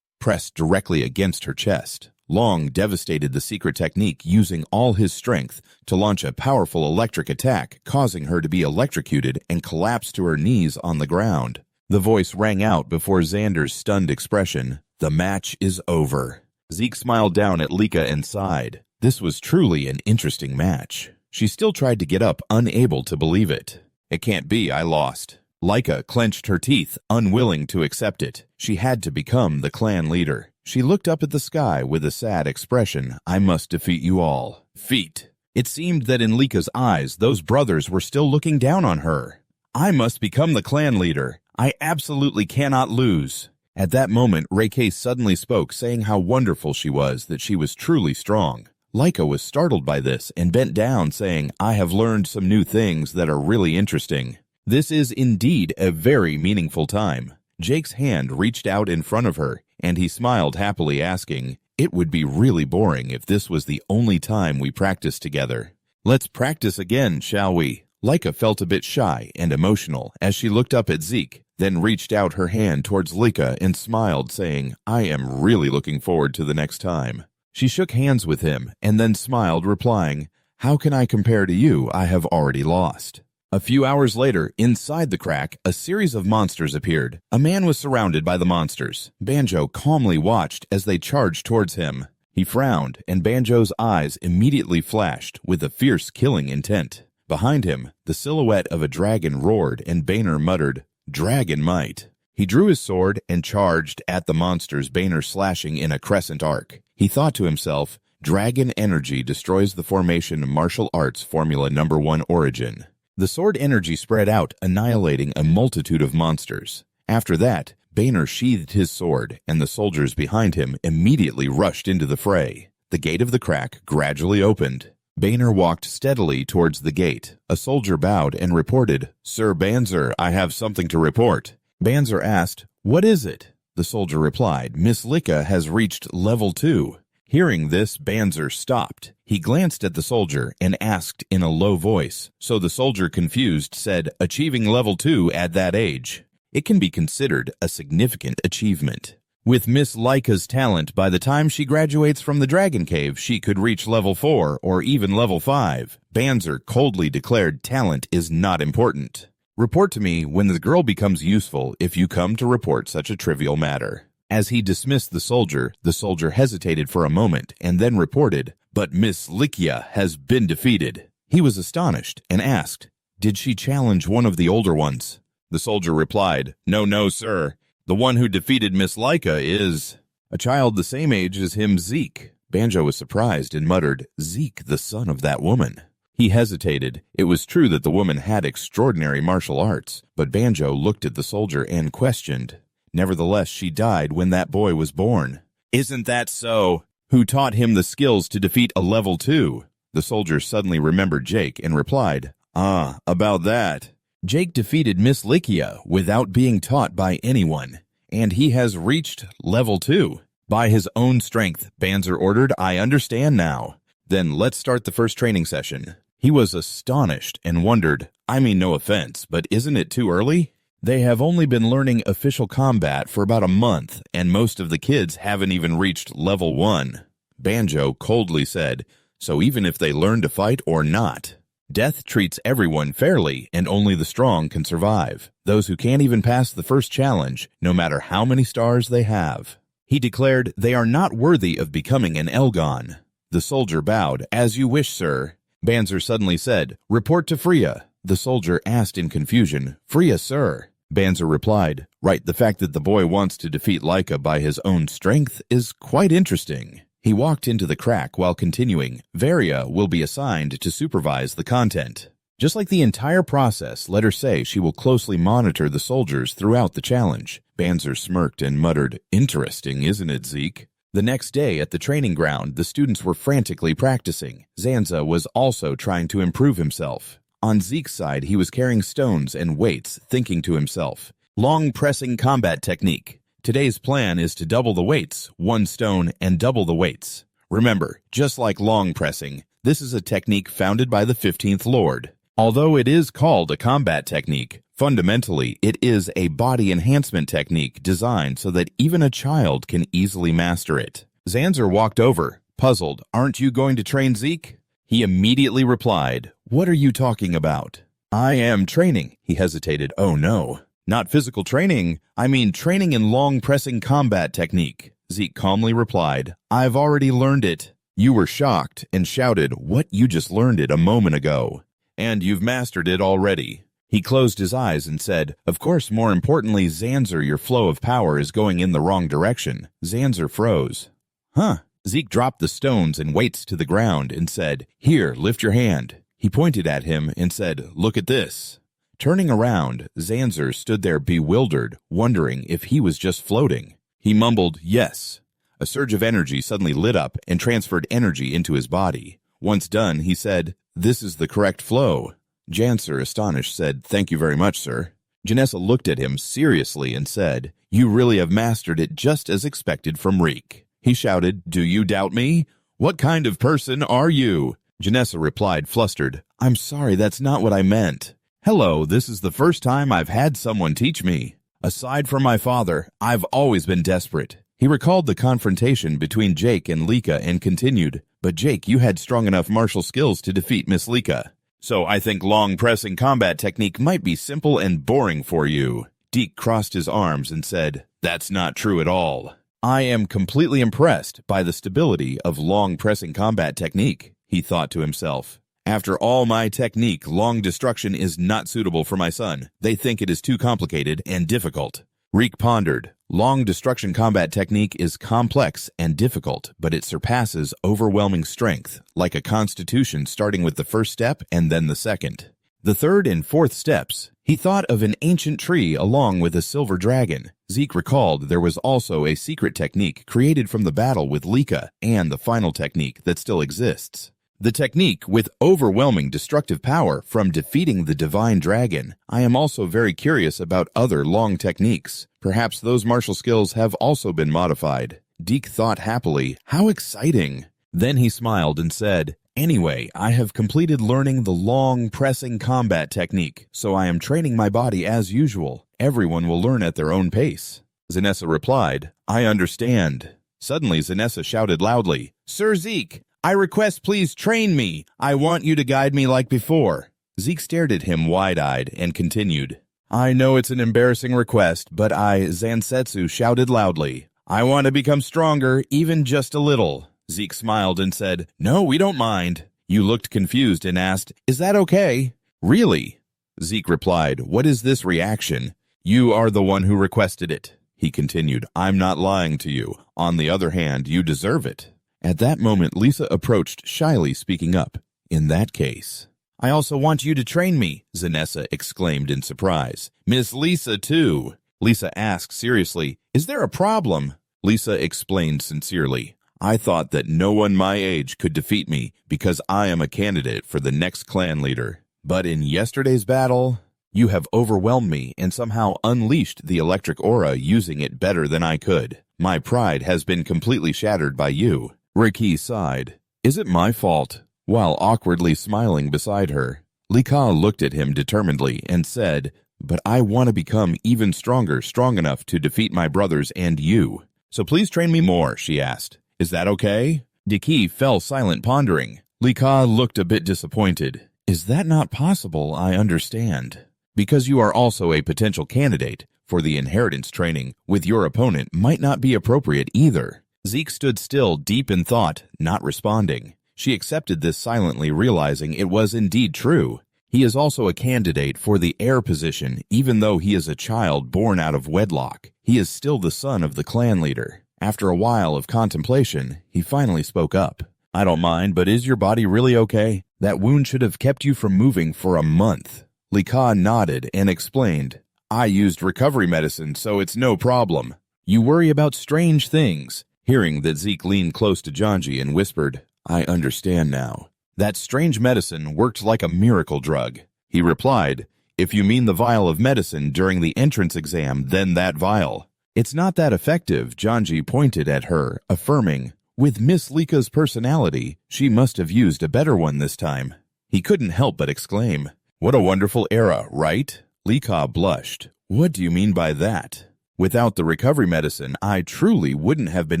pressed directly against her chest. Long devastated the secret technique using all his strength to launch a powerful electric attack, causing her to be electrocuted and collapse to her knees on the ground. The voice rang out before Xander's stunned expression, "The match is over." Zeke smiled down at Lika and sighed. This was truly an interesting match. She still tried to get up, unable to believe it. "It can't be, I lost." Lika clenched her teeth, unwilling to accept it. She had to become the clan leader. She looked up at the sky with a sad expression. "I must defeat you all." Feet. It seemed that in Lika's eyes, those brothers were still looking down on her. "I must become the clan leader. I absolutely cannot lose." At that moment, Reike suddenly spoke, saying how wonderful she was, that she was truly strong. Lika was startled by this and bent down, saying, "I have learned some new things that are really interesting." This is indeed a very meaningful time. Jake's hand reached out in front of her, and he smiled happily, asking, "It would be really boring if this was the only time we practiced together. Let's practice again, shall we?" Lika felt a bit shy and emotional as she looked up at Zeke, then reached out her hand towards Lika and smiled, saying, "I am really looking forward to the next time." She shook hands with him and then smiled, replying, "How can I compare to you? I have already lost." A few hours later, inside the crack, a series of monsters appeared. A man was surrounded by the monsters. Banjo calmly watched as they charged towards him. He frowned, and Banjo's eyes immediately flashed with a fierce killing intent. Behind him, the silhouette of a dragon roared, and Boehner muttered, "Dragon might." He drew his sword and charged at the monsters, Boehner slashing in a crescent arc. He thought to himself, Dragon energy destroys the formation martial arts formula number 1 origin. The sword energy spread out, annihilating a multitude of monsters. After that, Banner sheathed his sword, and the soldiers behind him immediately rushed into the fray. The gate of the crack gradually opened. Banner walked steadily towards the gate. A soldier bowed and reported, "Sir Banzer, I have something to report." Banzer asked, "What is it?" The soldier replied, "Miss Lika has reached level 2. Hearing this, Banzer stopped. He glanced at the soldier and asked in a low voice. So the soldier, confused, said, "Achieving level 2 at that age. It can be considered a significant achievement. With Miss Lika's talent, by the time she graduates from the Dragon Cave, she could reach level 4 or even level 5. Banzer coldly declared talent is not important. Report to me when the girl becomes useful if you come to report such a trivial matter. As he dismissed the soldier hesitated for a moment and then reported, "But Miss Likia has been defeated." He was astonished and asked, "Did she challenge one of the older ones?" The soldier replied, No, sir. The one who defeated Miss Lika is a child the same age as him, Zeke." Banjo was surprised and muttered, "Zeke, the son of that woman." He hesitated. It was true that the woman had extraordinary martial arts, but Banjo looked at the soldier and questioned. Nevertheless, she died when that boy was born. "Isn't that so? Who taught him the skills to defeat a level 2? The soldier suddenly remembered Jake and replied, "About that. Jake defeated Miss Likia without being taught by anyone, and he has reached level 2. By his own strength," Banzer ordered. "I understand now. Then let's start the first training session." He was astonished and wondered, "I mean no offense, but isn't it too early? They have only been learning official combat for about a month, and most of the kids haven't even reached level 1. Banjo coldly said, "So even if they learn to fight or not, death treats everyone fairly, and only the strong can survive. Those who can't even pass the first challenge, no matter how many stars they have." He declared, "They are not worthy of becoming an Elgon." The soldier bowed, "As you wish, sir." Banzer suddenly said, "Report to Freya." The soldier asked in confusion, "Freya, sir?" Banzer replied, "Right, the fact that the boy wants to defeat Lika by his own strength is quite interesting." He walked into the crack while continuing, "Varia will be assigned to supervise the content. Just like the entire process, let her say she will closely monitor the soldiers throughout the challenge." Banzer smirked and muttered, "Interesting, isn't it, Zeke?" The next day at the training ground, the students were frantically practicing. Zanza was also trying to improve himself. On Zeke's side, he was carrying stones and weights, thinking to himself, "Long pressing combat technique. Today's plan is to double the weights, 1 stone, and double the weights." Remember, just like long pressing, this is a technique founded by the 15th Lord. Although it is called a combat technique, fundamentally it is a body enhancement technique designed so that even a child can easily master it. Zanzer walked over, puzzled. "Aren't you going to train Zeke?" He immediately replied, "What are you talking about?" "I am training." He hesitated. "Oh no. Not physical training. I mean training in long pressing combat technique." Zeke calmly replied, "I've already learned it." You were shocked and shouted, "What? You just learned it a moment ago. And you've mastered it already." He closed his eyes and said, "Of course, more importantly, Zanzer, your flow of power is going in the wrong direction." Zanzer froze. "Huh?" Zeke dropped the stones and weights to the ground and said, "Here, lift your hand." He pointed at him and said, "Look at this." Turning around, Zanzer stood there bewildered, wondering if he was just floating. He mumbled, "Yes." A surge of energy suddenly lit up and transferred energy into his body. Once done, he said, "This is the correct flow." Janser, astonished, said, "Thank you very much, sir." Janessa looked at him seriously and said, "You really have mastered it just as expected from Reek." He shouted, "Do you doubt me? What kind of person are you?" Janessa replied, flustered, "I'm sorry, that's not what I meant. Hello, this is the first time I've had someone teach me. Aside from my father, I've always been desperate." He recalled the confrontation between Jake and Lika and continued, "But Jake, you had strong enough martial skills to defeat Miss Lika. So I think long pressing combat technique might be simple and boring for you." Deke crossed his arms and said, "That's not true at all. I am completely impressed by the stability of long pressing combat technique," he thought to himself. "After all my technique, long destruction is not suitable for my son. They think it is too complicated and difficult." Reek pondered. Long destruction combat technique is complex and difficult, but it surpasses overwhelming strength, like a constitution starting with the first step and then the second. The third and fourth steps. He thought of an ancient tree along with a silver dragon. Zeke recalled there was also a secret technique created from the battle with Lika and the final technique that still exists. The technique with overwhelming destructive power from defeating the divine dragon. I am also very curious about other long techniques. Perhaps those martial skills have also been modified. Deke thought happily, how exciting. Then he smiled and said, anyway, I have completed learning the long pressing combat technique, so I am training my body as usual. Everyone will learn at their own pace. Zanessa replied, I understand. Suddenly Zanessa shouted loudly, Sir Zeke, I request please train me. I want you to guide me like before. Zeke stared at him wide-eyed and continued. I know it's an embarrassing request, but Zansetsu shouted loudly. I want to become stronger, even just a little. Zeke smiled and said, no, we don't mind. You looked confused and asked, is that okay? Really? Zeke replied, what is this reaction? You are the one who requested it. He continued, I'm not lying to you. On the other hand, you deserve it. At that moment, Lisa approached, shyly speaking up. In that case, I also want you to train me, Zanessa exclaimed in surprise. Miss Lisa, too. Lisa asked seriously, is there a problem? Lisa explained sincerely. I thought that no one my age could defeat me because I am a candidate for the next clan leader. But in yesterday's battle, you have overwhelmed me and somehow unleashed the electric aura using it better than I could. My pride has been completely shattered by you. Riki sighed. Is it my fault? While awkwardly smiling beside her, Lika looked at him determinedly and said, but I want to become even stronger, strong enough to defeat my brothers and you. So please train me more, she asked. Is that okay? Diki fell silent pondering. Lika looked a bit disappointed. Is that not possible? I understand. Because you are also a potential candidate for the inheritance training with your opponent might not be appropriate either. Zeke stood still, deep in thought, not responding. She accepted this silently, realizing it was indeed true. He is also a candidate for the heir position, even though he is a child born out of wedlock. He is still the son of the clan leader. After a while of contemplation, he finally spoke up. I don't mind, but is your body really okay? That wound should have kept you from moving for a month. Lika nodded and explained, I used recovery medicine, so it's no problem. You worry about strange things. Hearing that, Zeke leaned close to Janji and whispered, I understand now. That strange medicine worked like a miracle drug. He replied, if you mean the vial of medicine during the entrance exam, then that vial. It's not that effective, Janji pointed at her, affirming, with Miss Lika's personality, she must have used a better one this time. He couldn't help but exclaim, what a wonderful era, right? Lika blushed. What do you mean by that? Without the recovery medicine, I truly wouldn't have been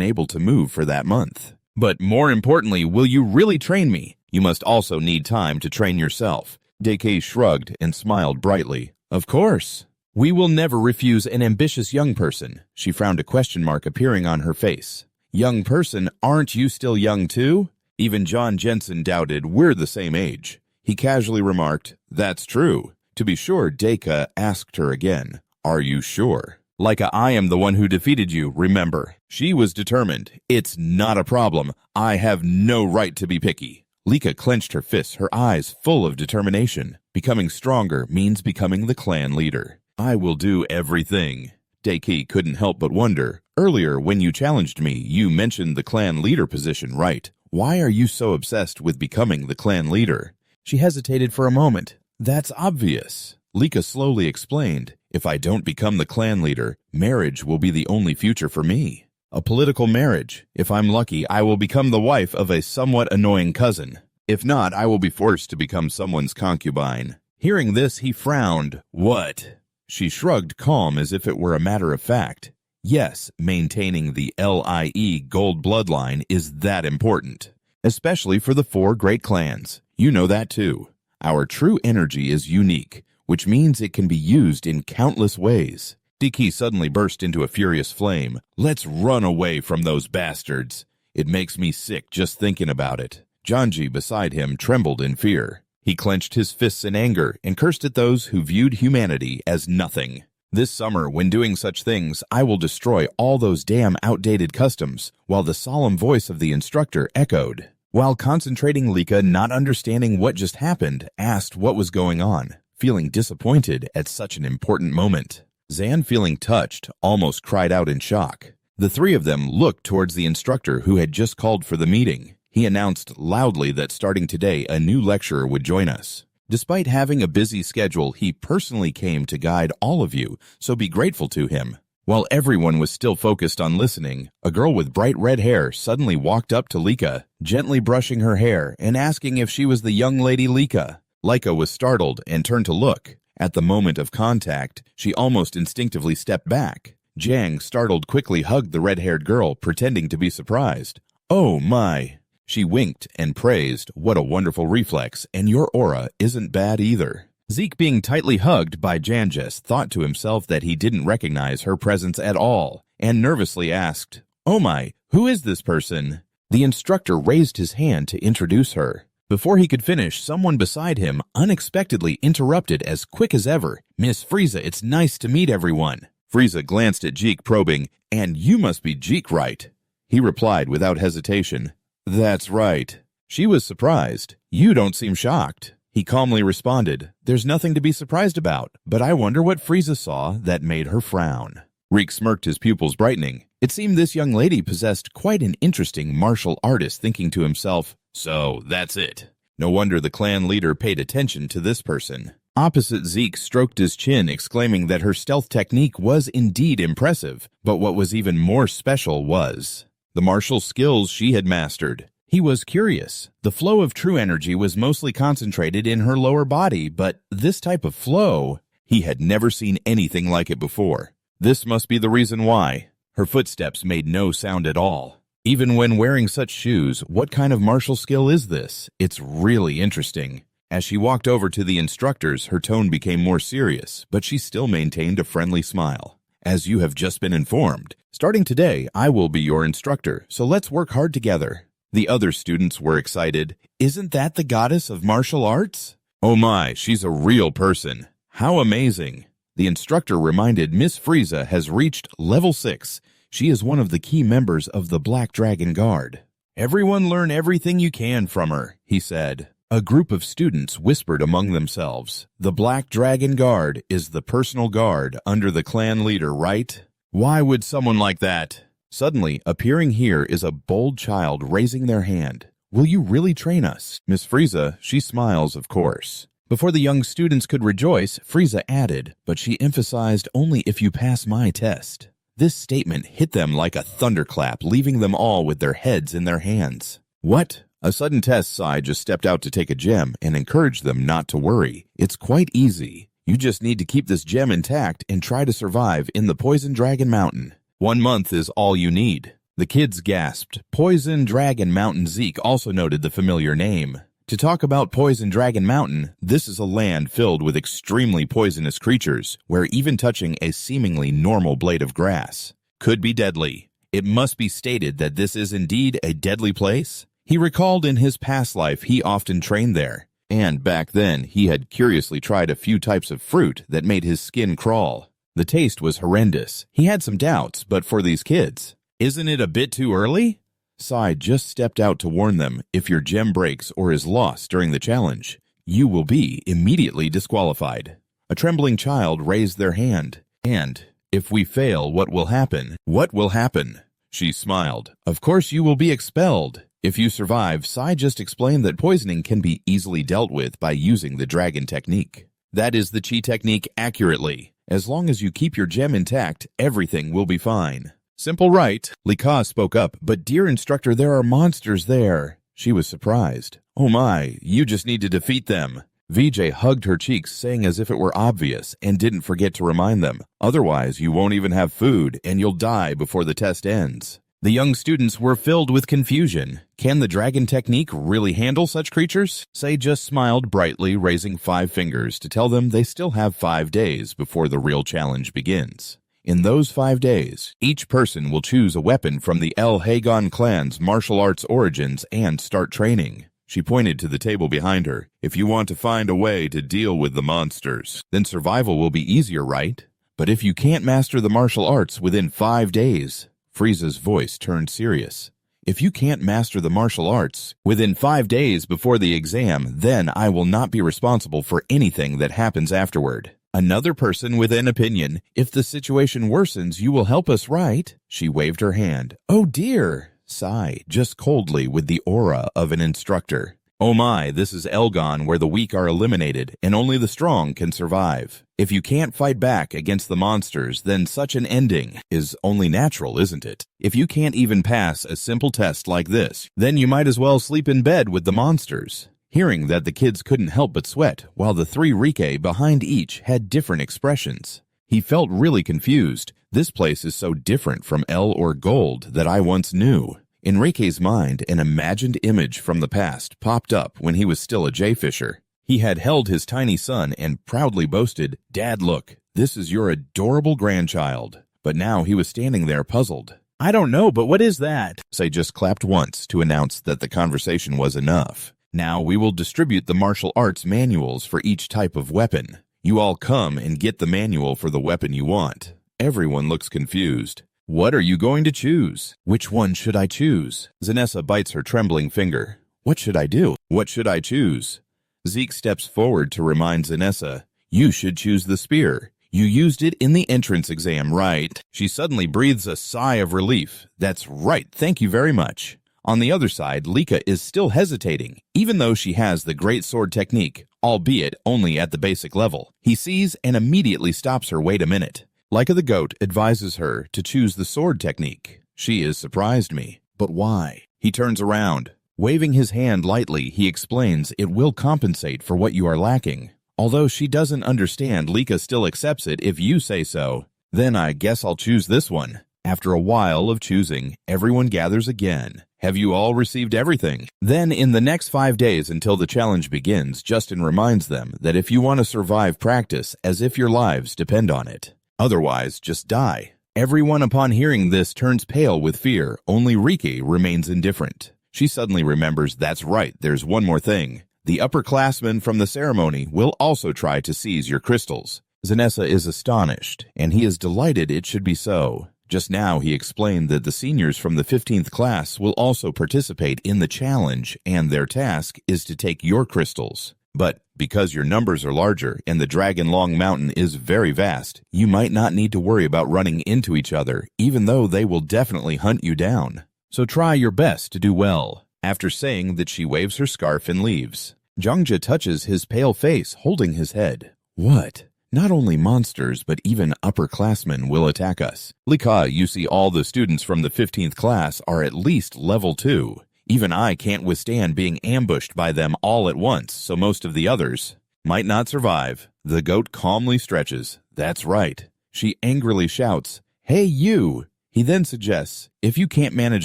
able to move for that month. But more importantly, will you really train me? You must also need time to train yourself. Deke shrugged and smiled brightly. Of course. We will never refuse an ambitious young person. She frowned, a question mark appearing on her face. Young person, aren't you still young too? Even John Jensen doubted we're the same age. He casually remarked, that's true. To be sure, Deka asked her again, are you sure? Like I am the one who defeated you, remember. She was determined. It's not a problem. I have no right to be picky. Lika clenched her fists, her eyes full of determination. Becoming stronger means becoming the clan leader. I will do everything. Deki couldn't help but wonder. Earlier, when you challenged me, you mentioned the clan leader position, right? Why are you so obsessed with becoming the clan leader? She hesitated for a moment. That's obvious. Lika slowly explained. If I don't become the clan leader, marriage will be the only future for me. A political marriage. If I'm lucky, I will become the wife of a somewhat annoying cousin. If not, I will be forced to become someone's concubine. Hearing this, he frowned. What? She shrugged, calm as if it were a matter of fact. Yes, maintaining the LIE gold bloodline is that important. Especially for the 4 great clans. You know that too. Our true energy is unique, which means it can be used in countless ways. Diki suddenly burst into a furious flame. Let's run away from those bastards. It makes me sick just thinking about it. Janji beside him trembled in fear. He clenched his fists in anger and cursed at those who viewed humanity as nothing. This summer, when doing such things, I will destroy all those damn outdated customs, while the solemn voice of the instructor echoed. While concentrating, Lika, not understanding what just happened, asked what was going on, feeling disappointed at such an important moment. Zan, feeling touched, almost cried out in shock. The three of them looked towards the instructor who had just called for the meeting. He announced loudly that starting today, a new lecturer would join us. Despite having a busy schedule, he personally came to guide all of you, so be grateful to him. While everyone was still focused on listening, a girl with bright red hair suddenly walked up to Lika, gently brushing her hair and asking if she was the young lady Lika. Lika was startled and turned to look. At the moment of contact, she almost instinctively stepped back. Jang, startled, quickly hugged the red-haired girl, pretending to be surprised. "Oh my!" She winked and praised, "What a wonderful reflex, and your aura isn't bad either." Zeke, being tightly hugged by Janjes, thought to himself that he didn't recognize her presence at all, and nervously asked, "Oh my, who is this person?" The instructor raised his hand to introduce her. Before he could finish, someone beside him unexpectedly interrupted as quick as ever. "Miss Frieza, it's nice to meet everyone." Frieza glanced at Jeek, probing, "And you must be Jeek, right?" He replied without hesitation, "That's right." She was surprised. "You don't seem shocked." He calmly responded, "There's nothing to be surprised about, but I wonder what Frieza saw that made her frown." Reek smirked, his pupils brightening. It seemed this young lady possessed quite an interesting martial artist, thinking to himself, "So, that's it." No wonder the clan leader paid attention to this person. Opposite, Zeke stroked his chin, exclaiming that her stealth technique was indeed impressive, but what was even more special was the martial skills she had mastered. He was curious. The flow of true energy was mostly concentrated in her lower body, but this type of flow, he had never seen anything like it before. This must be the reason why. Her footsteps made no sound at all. Even when wearing such shoes, what kind of martial skill is this? It's really interesting. As she walked over to the instructors, her tone became more serious, but she still maintained a friendly smile. "As you have just been informed, starting today, I will be your instructor, so let's work hard together." The other students were excited. "Isn't that the goddess of martial arts?" "Oh my, she's a real person. How amazing." The instructor reminded Miss Frieza has reached level 6. She is one of the key members of the Black Dragon Guard. "Everyone learn everything you can from her," he said. A group of students whispered among themselves, "The Black Dragon Guard is the personal guard under the clan leader, right? Why would someone like that?" Suddenly, appearing here is a bold child raising their hand. "Will you really train us?" Miss Frieza, she smiles, of course. Before the young students could rejoice, Frieza added, "But she emphasized only if you pass my test." This statement hit them like a thunderclap, leaving them all with their heads in their hands. "What?" A sudden test, Sai just stepped out to take a gem and encouraged them not to worry. "It's quite easy. You just need to keep this gem intact and try to survive in the Poison Dragon Mountain. 1 month is all you need." The kids gasped. Poison Dragon Mountain. Zeke also noted the familiar name. To talk about Poison Dragon Mountain, this is a land filled with extremely poisonous creatures, where even touching a seemingly normal blade of grass could be deadly. It must be stated that this is indeed a deadly place. He recalled in his past life he often trained there, and back then he had curiously tried a few types of fruit that made his skin crawl. The taste was horrendous. He had some doubts, but for these kids, "Isn't it a bit too early?" Sai just stepped out to warn them, "If your gem breaks or is lost during the challenge, you will be immediately disqualified." A trembling child raised their hand. "And if we fail, what will happen?" "What will happen?" She smiled. "Of course you will be expelled. If you survive," Sai just explained that poisoning can be easily dealt with by using the dragon technique. That is the chi technique accurately. As long as you keep your gem intact, everything will be fine. "Simple, right?" Lika spoke up, "But dear instructor, there are monsters there." She was surprised. "Oh my, you just need to defeat them." VJ hugged her cheeks, saying as if it were obvious, and didn't forget to remind them, "Otherwise you won't even have food, and you'll die before the test ends." The young students were filled with confusion. Can the dragon technique really handle such creatures? Sei just smiled brightly, raising 5 fingers to tell them they still have 5 days before the real challenge begins. In those 5 days, each person will choose a weapon from the El Hagon clan's martial arts origins and start training. She pointed to the table behind her. "If you want to find a way to deal with the monsters, then survival will be easier, right? But if you can't master the martial arts within 5 days, Frieza's voice turned serious. If you can't master the martial arts within 5 days before the exam, then I will not be responsible for anything that happens afterward. Another person with an opinion. If the situation worsens, you will help us, right? She waved her hand. Oh dear, sigh, just coldly with the aura of an instructor. Oh my, this is Elgon where the weak are eliminated and only the strong can survive. If you can't fight back against the monsters, then such an ending is only natural, isn't it? If you can't even pass a simple test like this, then you might as well sleep in bed with the monsters. Hearing that the kids couldn't help but sweat, while the 3 Rike behind each had different expressions. He felt really confused. This place is so different from El or Gold that I once knew. In Rike's mind, an imagined image from the past popped up when he was still a J-Fisher. He had held his tiny son and proudly boasted, "Dad, look, this is your adorable grandchild." But now he was standing there puzzled. "I don't know, but what is that?" Say just clapped once to announce that the conversation was enough. Now we will distribute the martial arts manuals for each type of weapon. You all come and get the manual for the weapon you want. Everyone looks confused. What are you going to choose? Which one should I choose? Zanessa bites her trembling finger. What should I do? What should I choose? Zeke steps forward to remind Zanessa, you should choose the spear. You used it in the entrance exam, right? She suddenly breathes a sigh of relief. That's right, thank you very much. On the other side, Lika is still hesitating, even though she has the great sword technique, albeit only at the basic level. He sees and immediately stops her. Wait a minute. Lika the goat advises her to choose the sword technique. She has surprised me. But why? He turns around. Waving his hand lightly, he explains it will compensate for what you are lacking. Although she doesn't understand, Lika still accepts it if you say so. Then I guess I'll choose this one. After a while of choosing, everyone gathers again. Have you all received everything? Then in the next 5 days until the challenge begins, Justin reminds them that if you want to survive, practice as if your lives depend on it. Otherwise, just die. Everyone upon hearing this turns pale with fear. Only Riki remains indifferent. She suddenly remembers that's right, there's one more thing. The upperclassmen from the ceremony will also try to seize your crystals. Zanessa is astonished, and he is delighted it should be so. Just now he explained that the seniors from the 15th class will also participate in the challenge, and their task is to take your crystals. But because your numbers are larger and the Dragon Long Mountain is very vast, you might not need to worry about running into each other, even though they will definitely hunt you down. So try your best to do well. After saying that, she waves her scarf and leaves. Jongja touches his pale face, holding his head. What? Not only monsters, but even upperclassmen will attack us. Lika, you see all the students from the 15th class are at least level 2. Even I can't withstand being ambushed by them all at once, so most of the others might not survive. The goat calmly stretches. That's right. She angrily shouts, "Hey, you!" He then suggests, if you can't manage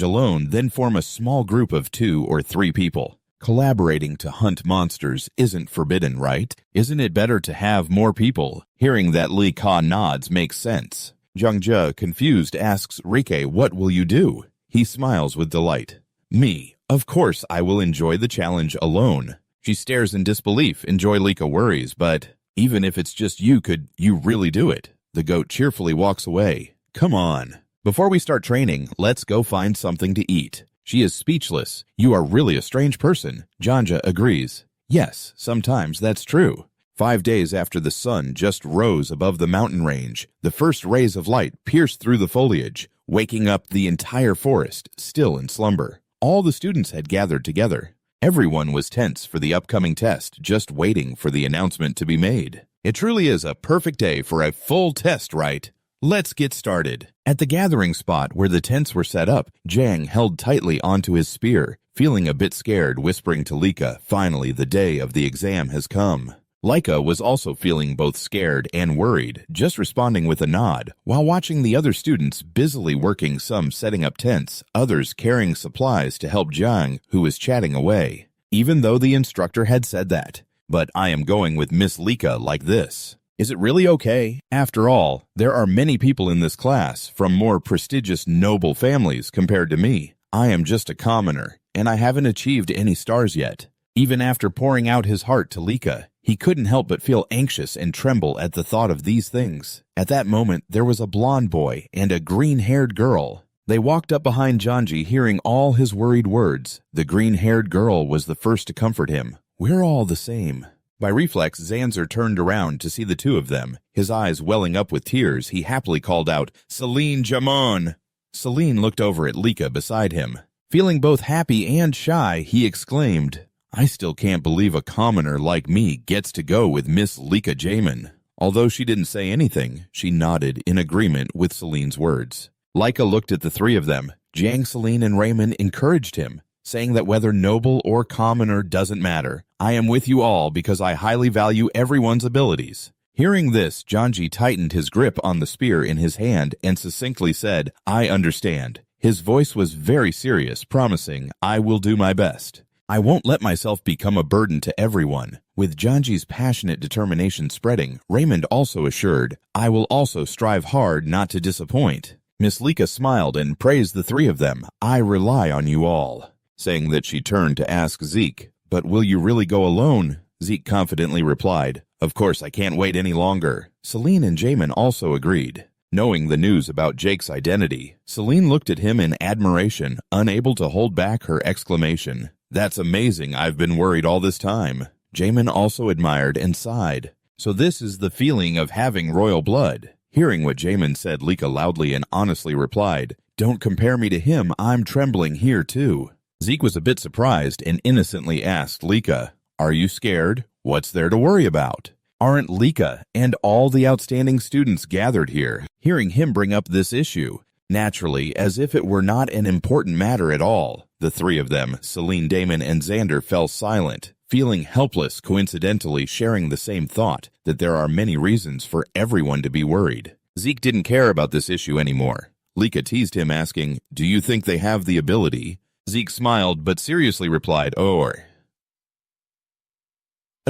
alone, then form a small group of 2 or 3 people. Collaborating to hunt monsters isn't forbidden, right? Isn't it better to have more people? Hearing that, Li Ka nods makes sense. Zhangzhe, confused, asks Rike, what will you do? He smiles with delight. Me. Of course I will enjoy the challenge alone. She stares in disbelief. Enjoy, Lika worries, but even if it's just you, could you really do it? The goat cheerfully walks away. Come on. Before we start training, let's go find something to eat. She is speechless. You are really a strange person. Janja agrees. Yes, sometimes that's true. 5 days after the sun just rose above the mountain range, the first rays of light pierced through the foliage, waking up the entire forest, still in slumber. All the students had gathered together. Everyone was tense for the upcoming test, just waiting for the announcement to be made. It truly is a perfect day for a full test, right? Let's get started. At the gathering spot where the tents were set up, Jang held tightly onto his spear, feeling a bit scared, whispering to Lika, finally the day of the exam has come. Lika was also feeling both scared and worried, just responding with a nod, while watching the other students busily working, some setting up tents, others carrying supplies to help Jang, who was chatting away. Even though the instructor had said that, but I am going with Miss Lika like this. Is it really okay? After all, there are many people in this class from more prestigious noble families compared to me. I am just a commoner, and I haven't achieved any stars yet. Even after pouring out his heart to Lika, he couldn't help but feel anxious and tremble at the thought of these things. At that moment, there was a blonde boy and a green-haired girl. They walked up behind Janji, hearing all his worried words. The green-haired girl was the first to comfort him. "We're all the same." By reflex, Dronzer turned around to see the two of them. His eyes welling up with tears, he happily called out, "Celine Jamon!" Celine looked over at Lika beside him. Feeling both happy and shy, he exclaimed, "I still can't believe a commoner like me gets to go with Miss Lika Jamin." Although she didn't say anything, she nodded in agreement with Celine's words. Lika looked at the three of them. Jiang, Celine, and Raymond encouraged him, saying that whether noble or commoner doesn't matter. "I am with you all because I highly value everyone's abilities." Hearing this, Janji tightened his grip on the spear in his hand and succinctly said, "I understand." His voice was very serious, promising, "I will do my best. I won't let myself become a burden to everyone." With Janji's passionate determination spreading, Raymond also assured, "I will also strive hard not to disappoint." Miss Lika smiled and praised the three of them. "I rely on you all." Saying that, she turned to ask Zeke, "But will you really go alone?" Zeke confidently replied, "Of course, I can't wait any longer." Celine and Jamin also agreed. Knowing the news about Jake's identity, Celine looked at him in admiration, unable to hold back her exclamation. "That's amazing, I've been worried all this time." Jamin also admired and sighed. "So this is the feeling of having royal blood." Hearing what Jamin said, Lika loudly and honestly replied, "Don't compare me to him, I'm trembling here too." Zeke was a bit surprised and innocently asked Lika, "Are you scared? What's there to worry about?" Aren't Lika and all the outstanding students gathered here, hearing him bring up this issue? Naturally, as if it were not an important matter at all, the three of them, Celine, Damon, and Xander, fell silent, feeling helpless, coincidentally sharing the same thought, that there are many reasons for everyone to be worried. Zeke didn't care about this issue anymore. Lika teased him, asking, "Do you think they have the ability?" Zeke smiled, but seriously replied, But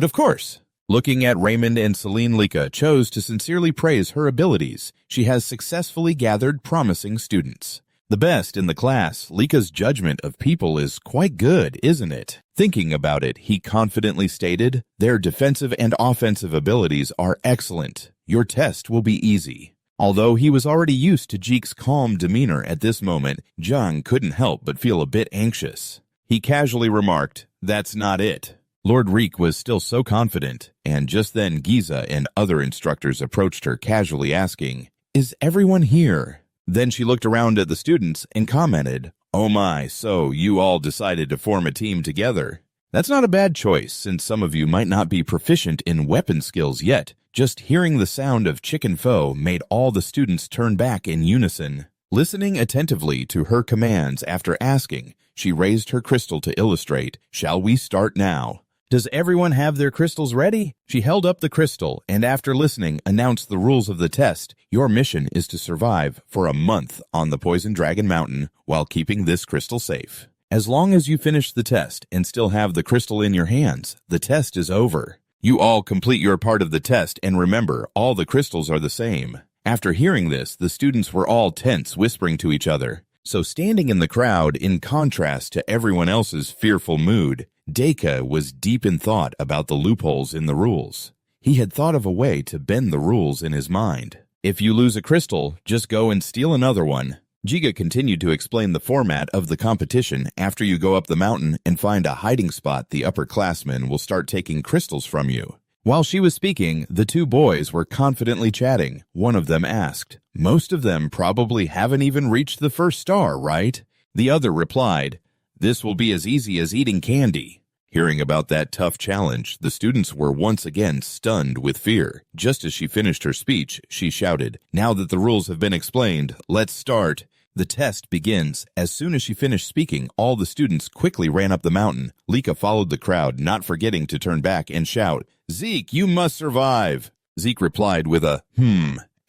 of course." Looking at Raymond and Celine, Lika chose to sincerely praise her abilities. She has successfully gathered promising students. The best in the class. Lika's judgment of people is quite good, isn't it? Thinking about it, he confidently stated, "Their defensive and offensive abilities are excellent. Your test will be easy." Although he was already used to Jeek's calm demeanor at this moment, Jiang couldn't help but feel a bit anxious. He casually remarked, "That's not it." Lord Reek was still so confident, and just then Giza and other instructors approached her casually asking, "Is everyone here?" Then she looked around at the students and commented, "Oh my, so you all decided to form a team together. That's not a bad choice, since some of you might not be proficient in weapon skills yet." Just hearing the sound of chicken pho made all the students turn back in unison. Listening attentively to her commands after asking, she raised her crystal to illustrate, "Shall we start now?" "Does everyone have their crystals ready?" She held up the crystal and after listening announced the rules of the test. Your mission is to survive for a month on the Poison Dragon Mountain while keeping this crystal safe. As long as you finish the test and still have the crystal in your hands, the test is over. You all complete your part of the test and remember, all the crystals are the same. After hearing this, the students were all tense, whispering to each other. So standing in the crowd, in contrast to everyone else's fearful mood, Deka was deep in thought about the loopholes in the rules. He had thought of a way to bend the rules in his mind. If you lose a crystal, just go and steal another one. Jiga continued to explain the format of the competition. After you go up the mountain and find a hiding spot, the upperclassmen will start taking crystals from you. While she was speaking, the two boys were confidently chatting. One of them asked, "Most of them probably haven't even reached the first star, right?" The other replied, "This will be as easy as eating candy." Hearing about that tough challenge, the students were once again stunned with fear. Just as she finished her speech, she shouted, "Now that the rules have been explained, let's start." The test begins. As soon as she finished speaking, all the students quickly ran up the mountain. Lika followed the crowd, not forgetting to turn back and shout, "Zeke, you must survive." Zeke replied with a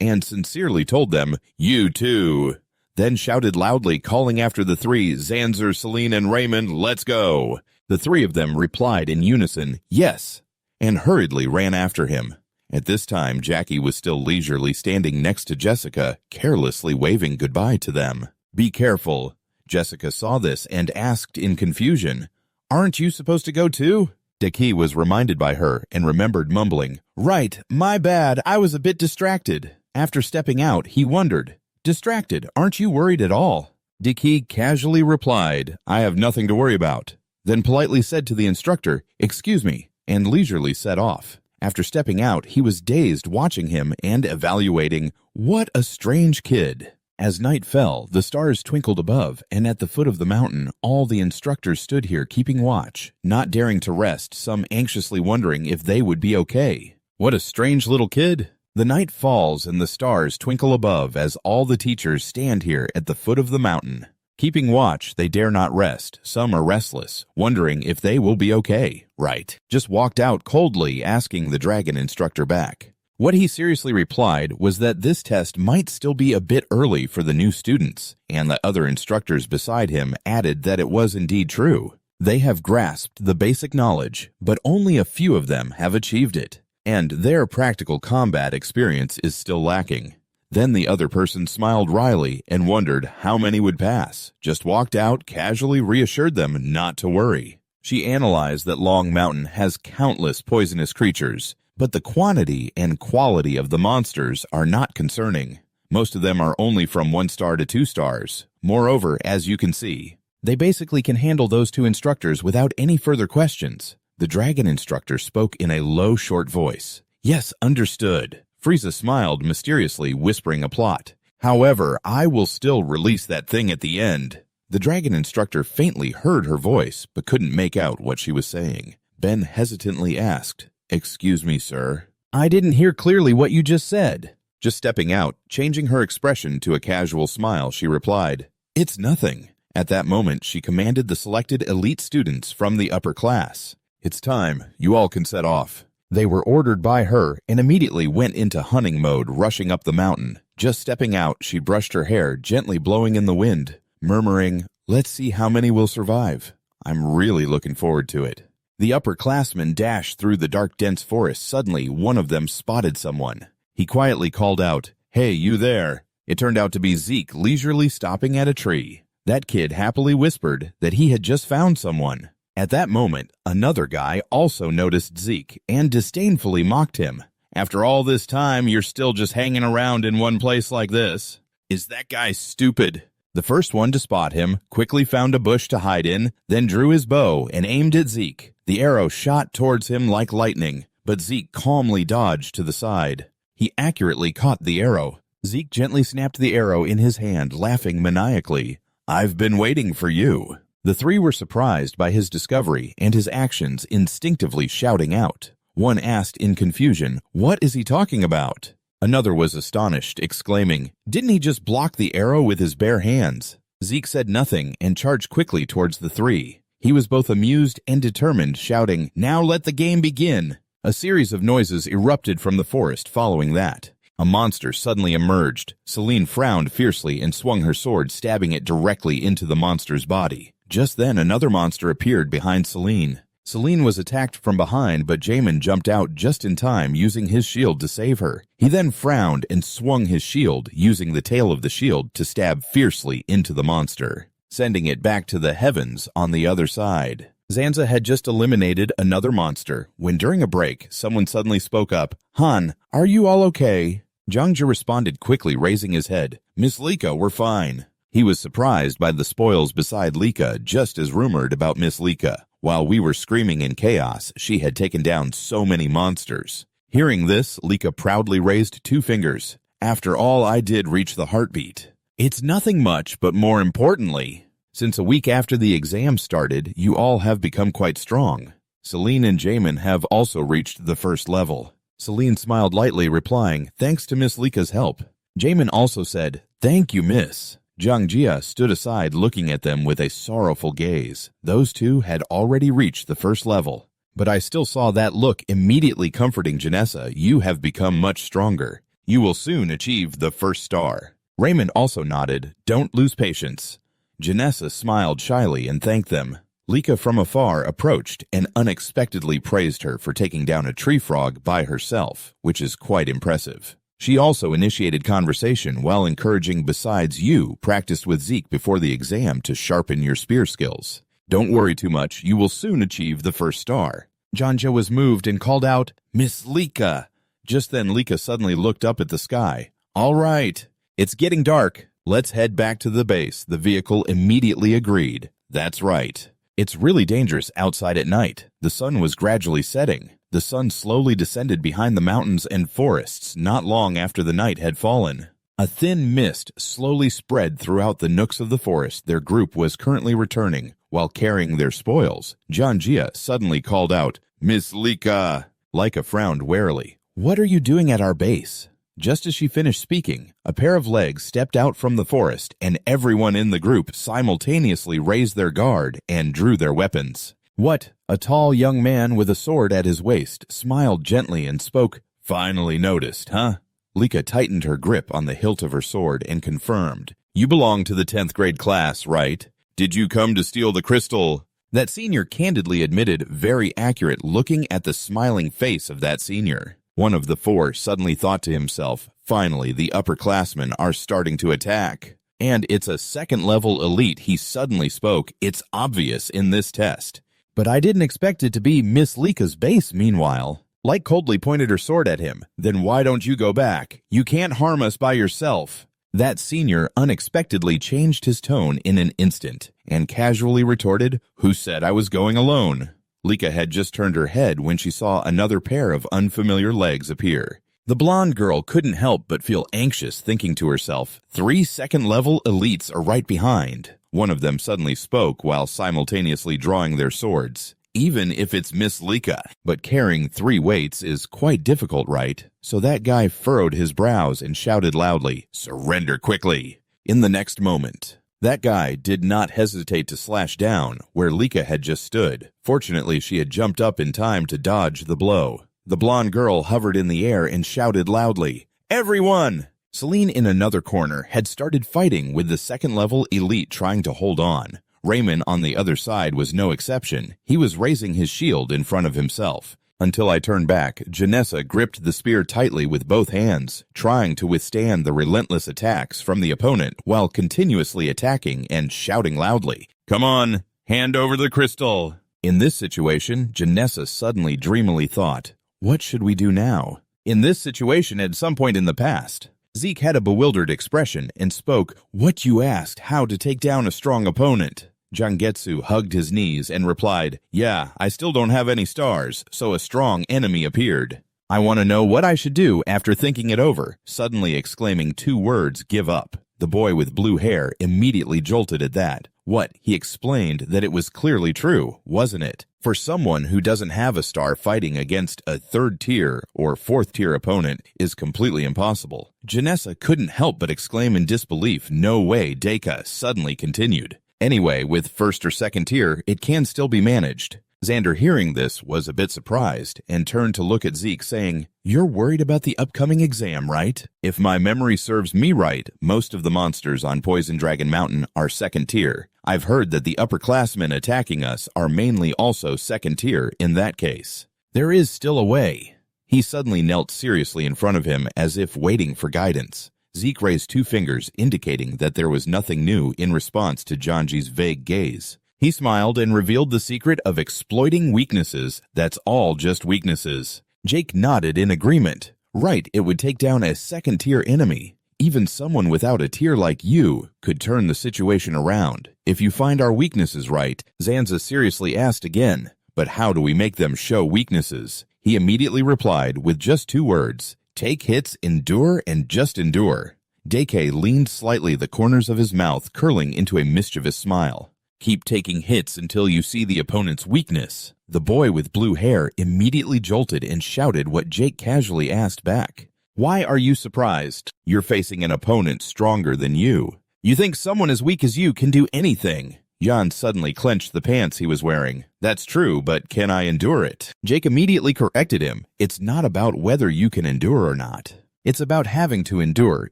and sincerely told them, "You too." Then shouted loudly, calling after the three, Dronzer, Celine, and Raymond, "Let's go." The three of them replied in unison, "Yes," and hurriedly ran after him. At this time, Jackie was still leisurely standing next to Jessica, carelessly waving goodbye to them. "Be careful." Jessica saw this and asked in confusion, Aren't you supposed to go too? Deki was reminded by her and remembered mumbling, Right, my bad, I was a bit distracted. After stepping out, he wondered, Distracted, aren't you worried at all? Deki casually replied, I have nothing to worry about, then politely said to the instructor, Excuse me, and leisurely set off. After stepping out, he was dazed watching him and evaluating, What a strange kid. As night fell, the stars twinkled above, and at the foot of the mountain, all the instructors stood here keeping watch, not daring to rest, some anxiously wondering if they would be okay. What a strange little kid. The night falls and the stars twinkle above as all the teachers stand here at the foot of the mountain. Keeping watch, they dare not rest. Some are restless, wondering if they will be okay. Right. Just walked out coldly, asking the dragon instructor back. What he seriously replied was that this test might still be a bit early for the new students, and the other instructors beside him added that it was indeed true. They have grasped the basic knowledge, but only a few of them have achieved it, and their practical combat experience is still lacking. Then the other person smiled wryly and wondered how many would pass, just walked out, casually reassured them not to worry. She analyzed that Long Mountain has countless poisonous creatures, but the quantity and quality of the monsters are not concerning. Most of them are only from 1 star to 2 stars. Moreover, as you can see, they basically can handle those 2 instructors without any further questions. The dragon instructor spoke in a low, short voice. Yes, understood. Frieza smiled mysteriously, whispering a plot. However, I will still release that thing at the end. The dragon instructor faintly heard her voice, but couldn't make out what she was saying. Ben hesitantly asked, Excuse me, sir. I didn't hear clearly what you just said. Just stepping out, changing her expression to a casual smile, she replied, It's nothing. At that moment, she commanded the selected elite students from the upper class. It's time. You all can set off. They were ordered by her and immediately went into hunting mode, rushing up the mountain. Just stepping out, she brushed her hair, gently blowing in the wind, murmuring, Let's see how many will survive. I'm really looking forward to it. The upperclassmen dashed through the dark, dense forest. Suddenly, one of them spotted someone. He quietly called out, Hey, you there. It turned out to be Zeke leisurely stopping at a tree. That kid happily whispered that he had just found someone. At that moment, another guy also noticed Zeke and disdainfully mocked him. After all this time, you're still just hanging around in one place like this. Is that guy stupid? The first one to spot him quickly found a bush to hide in, then drew his bow and aimed at Zeke. The arrow shot towards him like lightning, but Zeke calmly dodged to the side. He accurately caught the arrow. Zeke gently snapped the arrow in his hand, laughing maniacally. I've been waiting for you. The 3 were surprised by his discovery and his actions, instinctively shouting out. One asked in confusion, What is he talking about? Another was astonished, exclaiming, Didn't he just block the arrow with his bare hands? Zeke said nothing and charged quickly towards the 3. He was both amused and determined, shouting, Now let the game begin! A series of noises erupted from the forest following that. A monster suddenly emerged. Celine frowned fiercely and swung her sword, stabbing it directly into the monster's body. Just then, another monster appeared behind Celine. Celine was attacked from behind, but Jamin jumped out just in time, using his shield to save her. He then frowned and swung his shield, using the tail of the shield to stab fiercely into the monster, sending it back to the heavens on the other side. Zanza had just eliminated another monster, when during a break, someone suddenly spoke up, Han, are you all okay? Zhangzhe responded quickly, raising his head. Miss Lika, we're fine. He was surprised by the spoils beside Lika, just as rumored about Miss Lika. While we were screaming in chaos, she had taken down so many monsters. Hearing this, Lika proudly raised 2 fingers. After all, I did reach the heartbeat. It's nothing much, but more importantly, since a week after the exam started, you all have become quite strong. Celine and Jamin have also reached the 1st level. Celine smiled lightly, replying, Thanks to Miss Lika's help. Jamin also said, Thank you, miss. Zhang Jia stood aside, looking at them with a sorrowful gaze. Those 2 had already reached the 1st level. But I still saw that look, immediately comforting Janessa. You have become much stronger. You will soon achieve the 1st star. Raymond also nodded. Don't lose patience. Janessa smiled shyly and thanked them. Lika from afar approached and unexpectedly praised her for taking down a tree frog by herself, which is quite impressive. She also initiated conversation while encouraging besides you practiced with Zeke before the exam to sharpen your spear skills. Don't worry too much, you will soon achieve the first star. Janja was moved and called out, Miss Lika. Just then Lika suddenly looked up at the sky. All right, it's getting dark. Let's head back to the base. The vehicle immediately agreed. That's right. It's really dangerous outside at night. The sun was gradually setting. The sun slowly descended behind the mountains and forests not long after the night had fallen. A thin mist slowly spread throughout the nooks of the forest their group was currently returning. While carrying their spoils, Janjia suddenly called out, Miss Lika. Lika frowned warily. What are you doing at our base? Just as she finished speaking, a pair of legs stepped out from the forest, and everyone in the group simultaneously raised their guard and drew their weapons. What? A tall young man with a sword at his waist smiled gently and spoke, Finally noticed, huh? Lika tightened her grip on the hilt of her sword and confirmed, You belong to the 10th grade class, right? Did you come to steal the crystal? That senior candidly admitted, very accurate, looking at the smiling face of that senior. One of the four suddenly thought to himself, Finally, the upperclassmen are starting to attack. And it's a second-level elite, he suddenly spoke. It's obvious in this test. But I didn't expect it to be Miss Lika's base, meanwhile. Light coldly pointed her sword at him. Then why don't you go back? You can't harm us by yourself. That senior unexpectedly changed his tone in an instant and casually retorted, Who said I was going alone? Lika had just turned her head when she saw another pair of unfamiliar legs appear. The blonde girl couldn't help but feel anxious, thinking to herself, 3 second-level elites are right behind. One of them suddenly spoke while simultaneously drawing their swords. Even if it's Miss Lika, but carrying 3 weights is quite difficult, right? So that guy furrowed his brows and shouted loudly, Surrender quickly! In the next moment, that guy did not hesitate to slash down where Lika had just stood. Fortunately, she had jumped up in time to dodge the blow. The blonde girl hovered in the air and shouted loudly, Everyone! Celine in another corner had started fighting with the second-level elite trying to hold on. Raymond on the other side was no exception. He was raising his shield in front of himself. Until I turned back, Janessa gripped the spear tightly with both hands, trying to withstand the relentless attacks from the opponent while continuously attacking and shouting loudly, Come on, hand over the crystal! In this situation, Janessa suddenly dreamily thought, What should we do now? In this situation at some point in the past, Zeke had a bewildered expression and spoke, What you asked, how to take down a strong opponent? Jangetsu hugged his knees and replied, Yeah, I still don't have any stars, so a strong enemy appeared. I want to know what I should do after thinking it over, suddenly exclaiming 2 words, Give up. The boy with blue hair immediately jolted at that. What? He explained that it was clearly true, wasn't it? For someone who doesn't have a star, fighting against a 3rd-tier or 4th-tier opponent is completely impossible. Janessa couldn't help but exclaim in disbelief, No way, Deka suddenly continued. Anyway, with 1st or 2nd tier, it can still be managed. Xander, hearing this, was a bit surprised and turned to look at Zeke, saying, You're worried about the upcoming exam, right? If my memory serves me right, most of the monsters on Poison Dragon Mountain are 2nd tier. I've heard that the upperclassmen attacking us are mainly also 2nd tier in that case. There is still a way. He suddenly knelt seriously in front of him as if waiting for guidance. Zeke raised 2 fingers, indicating that there was nothing new in response to Janji's vague gaze. He smiled and revealed the secret of exploiting weaknesses. That's all just weaknesses. Jake nodded in agreement. Right, it would take down a 2nd-tier enemy. Even someone without a tier like you could turn the situation around. If you find our weaknesses right, Zanza seriously asked again, But how do we make them show weaknesses? He immediately replied with just 2 words, Take hits, endure, and just endure. Deke leaned slightly, the corners of his mouth curling into a mischievous smile. Keep taking hits until you see the opponent's weakness. The boy with blue hair immediately jolted and shouted what Jake casually asked back. Why are you surprised? You're facing an opponent stronger than you. You think someone as weak as you can do anything? Jan suddenly clenched the pants he was wearing. That's true, but can I endure it? Jake immediately corrected him. It's not about whether you can endure or not. It's about having to endure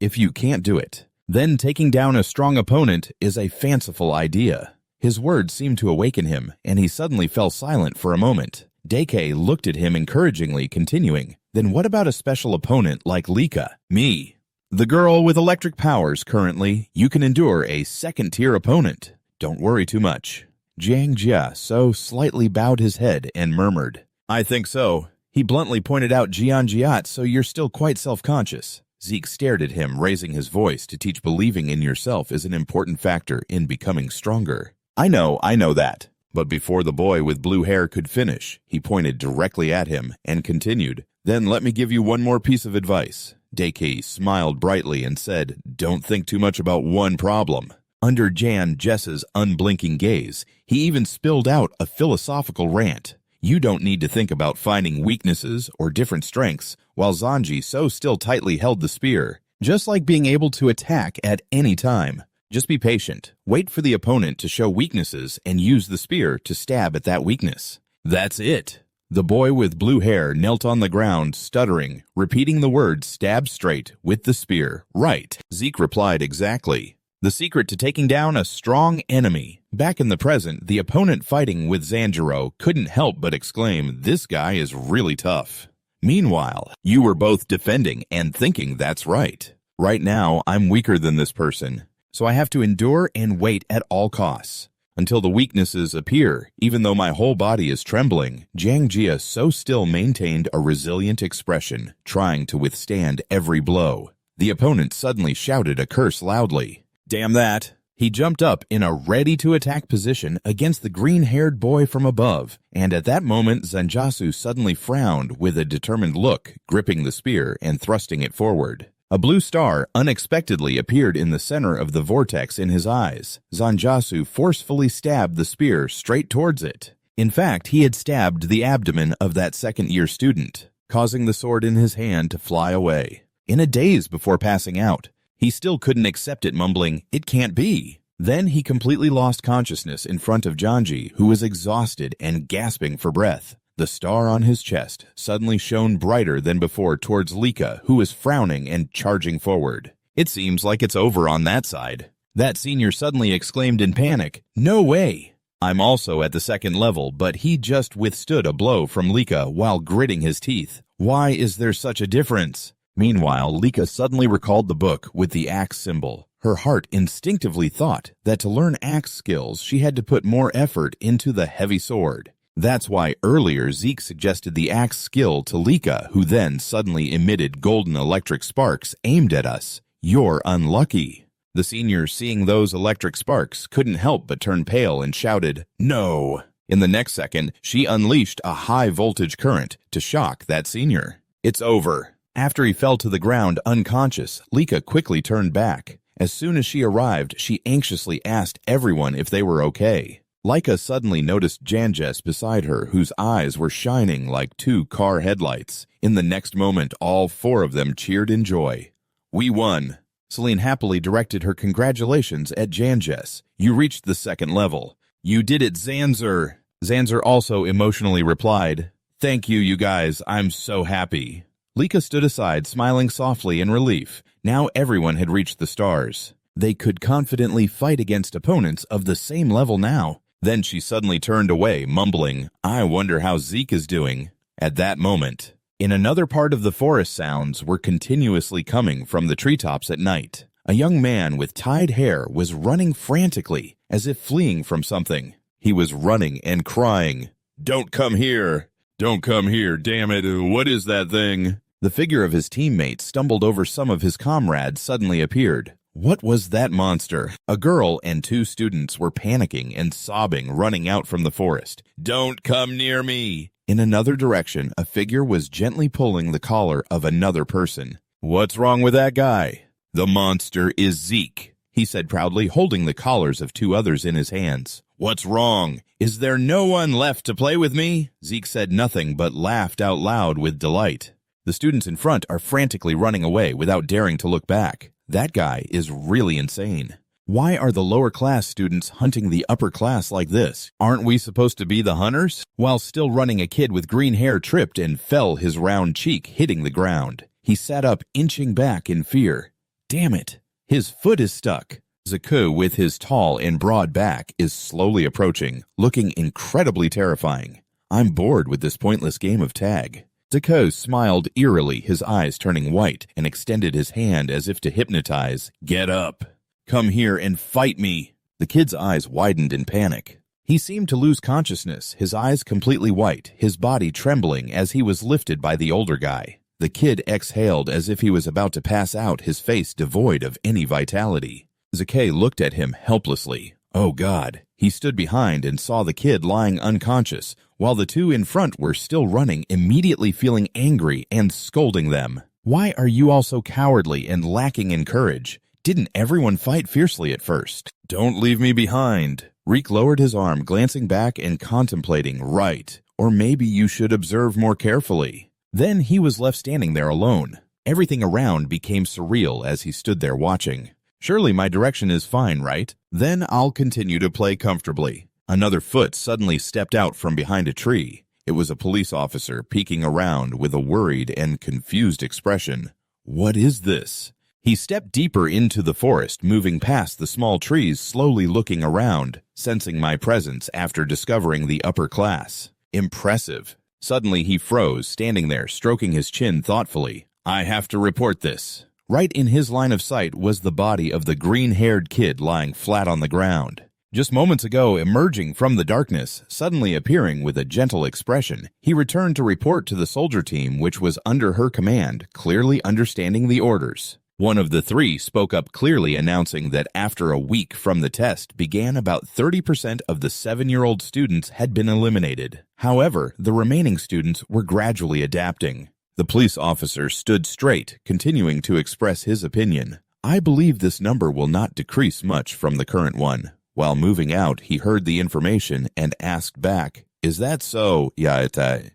if you can't do it. Then taking down a strong opponent is a fanciful idea. His words seemed to awaken him, and he suddenly fell silent for a moment. Deke looked at him encouragingly, continuing, Then what about a special opponent like Lika? Me. The girl with electric powers currently. You can endure a 2nd-tier opponent. Don't worry too much. Jiang Jia so slightly bowed his head and murmured, "I think so." He bluntly pointed out Jian Jiat, "So you're still quite self-conscious." Zeke stared at him, raising his voice to teach believing in yourself is an important factor in becoming stronger. I know that." But before the boy with blue hair could finish, he pointed directly at him and continued, "Then let me give you one more piece of advice." Deki smiled brightly and said, "Don't think too much about one problem." Under Jan Jess's unblinking gaze, he even spilled out a philosophical rant. You don't need to think about finding weaknesses or different strengths, while Zanji so still tightly held the spear, just like being able to attack at any time. Just be patient, wait for the opponent to show weaknesses, and use the spear to stab at that weakness. That's it. The boy with blue hair knelt on the ground, stuttering, repeating the words "stab straight" with the spear. Right. Zeke replied, "Exactly. The secret to taking down a strong enemy." Back in the present, the opponent fighting with Zanjiro couldn't help but exclaim, "This guy is really tough." Meanwhile, you were both defending and thinking that's right. Right now, I'm weaker than this person, so I have to endure and wait at all costs until the weaknesses appear. Even though my whole body is trembling, Jiang Jia so still maintained a resilient expression, trying to withstand every blow. The opponent suddenly shouted a curse loudly. "Damn that!" He jumped up in a ready-to-attack position against the green-haired boy from above, and at that moment Zanjasu suddenly frowned with a determined look, gripping the spear and thrusting it forward. A blue star unexpectedly appeared in the center of the vortex in his eyes. Zanjasu forcefully stabbed the spear straight towards it. In fact, he had stabbed the abdomen of that second-year student, causing the sword in his hand to fly away. In a daze before passing out, he still couldn't accept it, mumbling, "It can't be." Then he completely lost consciousness in front of Janji, who was exhausted and gasping for breath. The star on his chest suddenly shone brighter than before towards Lika, who was frowning and charging forward. "It seems like it's over on that side." That senior suddenly exclaimed in panic, "No way!" I'm also at the second level, but he just withstood a blow from Lika while gritting his teeth. Why is there such a difference? Meanwhile, Lika suddenly recalled the book with the axe symbol. Her heart instinctively thought that to learn axe skills, she had to put more effort into the heavy sword. That's why earlier Zeke suggested the axe skill to Lika, who then suddenly emitted golden electric sparks aimed at us. "You're unlucky." The senior, seeing those electric sparks, couldn't help but turn pale and shouted, "No!" In the next second, she unleashed a high-voltage current to shock that senior. "It's over." After he fell to the ground unconscious, Lika quickly turned back. As soon as she arrived, she anxiously asked everyone if they were okay. Lika suddenly noticed Janjes beside her, whose eyes were shining like two car headlights. In the next moment, all four of them cheered in joy. "We won." Celine happily directed her congratulations at Janjes. "You reached the second level." "You did it, Zanzer." Zanzer also emotionally replied, "Thank you, you guys. I'm so happy." Lika stood aside, smiling softly in relief. Now everyone had reached the stars. They could confidently fight against opponents of the same level now. Then she suddenly turned away, mumbling, "I wonder how Zeke is doing." At that moment, in another part of the forest, sounds were continuously coming from the treetops at night. A young man with tied hair was running frantically, as if fleeing from something. He was running and crying, "Don't come here! Don't come here, damn it! What is that thing?" The figure of his teammate stumbled over some of his comrades suddenly appeared. What was that monster? A girl and two students were panicking and sobbing, running out from the forest. "Don't come near me!" In another direction, a figure was gently pulling the collar of another person. "What's wrong with that guy?" "The monster is Zeke," he said proudly, holding the collars of two others in his hands. "What's wrong? Is there no one left to play with me?" Zeke said nothing but laughed out loud with delight. The students in front are frantically running away without daring to look back. That guy is really insane. Why are the lower class students hunting the upper class like this? Aren't we supposed to be the hunters? While still running, a kid with green hair tripped and fell, his round cheek hitting the ground. He sat up, inching back in fear. Damn it! His foot is stuck. Zaku, with his tall and broad back, is slowly approaching, looking incredibly terrifying. I'm bored with this pointless game of tag. Zaku smiled eerily, his eyes turning white, and extended his hand as if to hypnotize. "Get up. Come here and fight me." The kid's eyes widened in panic. He seemed to lose consciousness, his eyes completely white, his body trembling as he was lifted by the older guy. The kid exhaled as if he was about to pass out, his face devoid of any vitality. Zakei looked at him helplessly. Oh God. He stood behind and saw the kid lying unconscious, while the two in front were still running, immediately feeling angry and scolding them. Why are you all so cowardly and lacking in courage? Didn't everyone fight fiercely at first? Don't leave me behind. Reek lowered his arm, glancing back and contemplating. Right. Or maybe you should observe more carefully. Then he was left standing there alone. Everything around became surreal as he stood there watching. Surely my direction is fine, right? Then I'll continue to play comfortably. Another foot suddenly stepped out from behind a tree. It was a police officer peeking around with a worried and confused expression. What is this? He stepped deeper into the forest, moving past the small trees, slowly looking around, sensing my presence after discovering the upper class. Impressive. Suddenly he froze, standing there, stroking his chin thoughtfully. I have to report this. Right in his line of sight was the body of the green-haired kid lying flat on the ground. Just moments ago, emerging from the darkness, suddenly appearing with a gentle expression, he returned to report to the soldier team which was under her command, clearly understanding the orders. One of the three spoke up clearly, announcing that after a week from the test began, about 30% of the 7-year-old students had been eliminated. However, the remaining students were gradually adapting. The police officer stood straight, continuing to express his opinion. I believe this number will not decrease much from the current one. While moving out, he heard the information and asked back, Is that so, Yahello?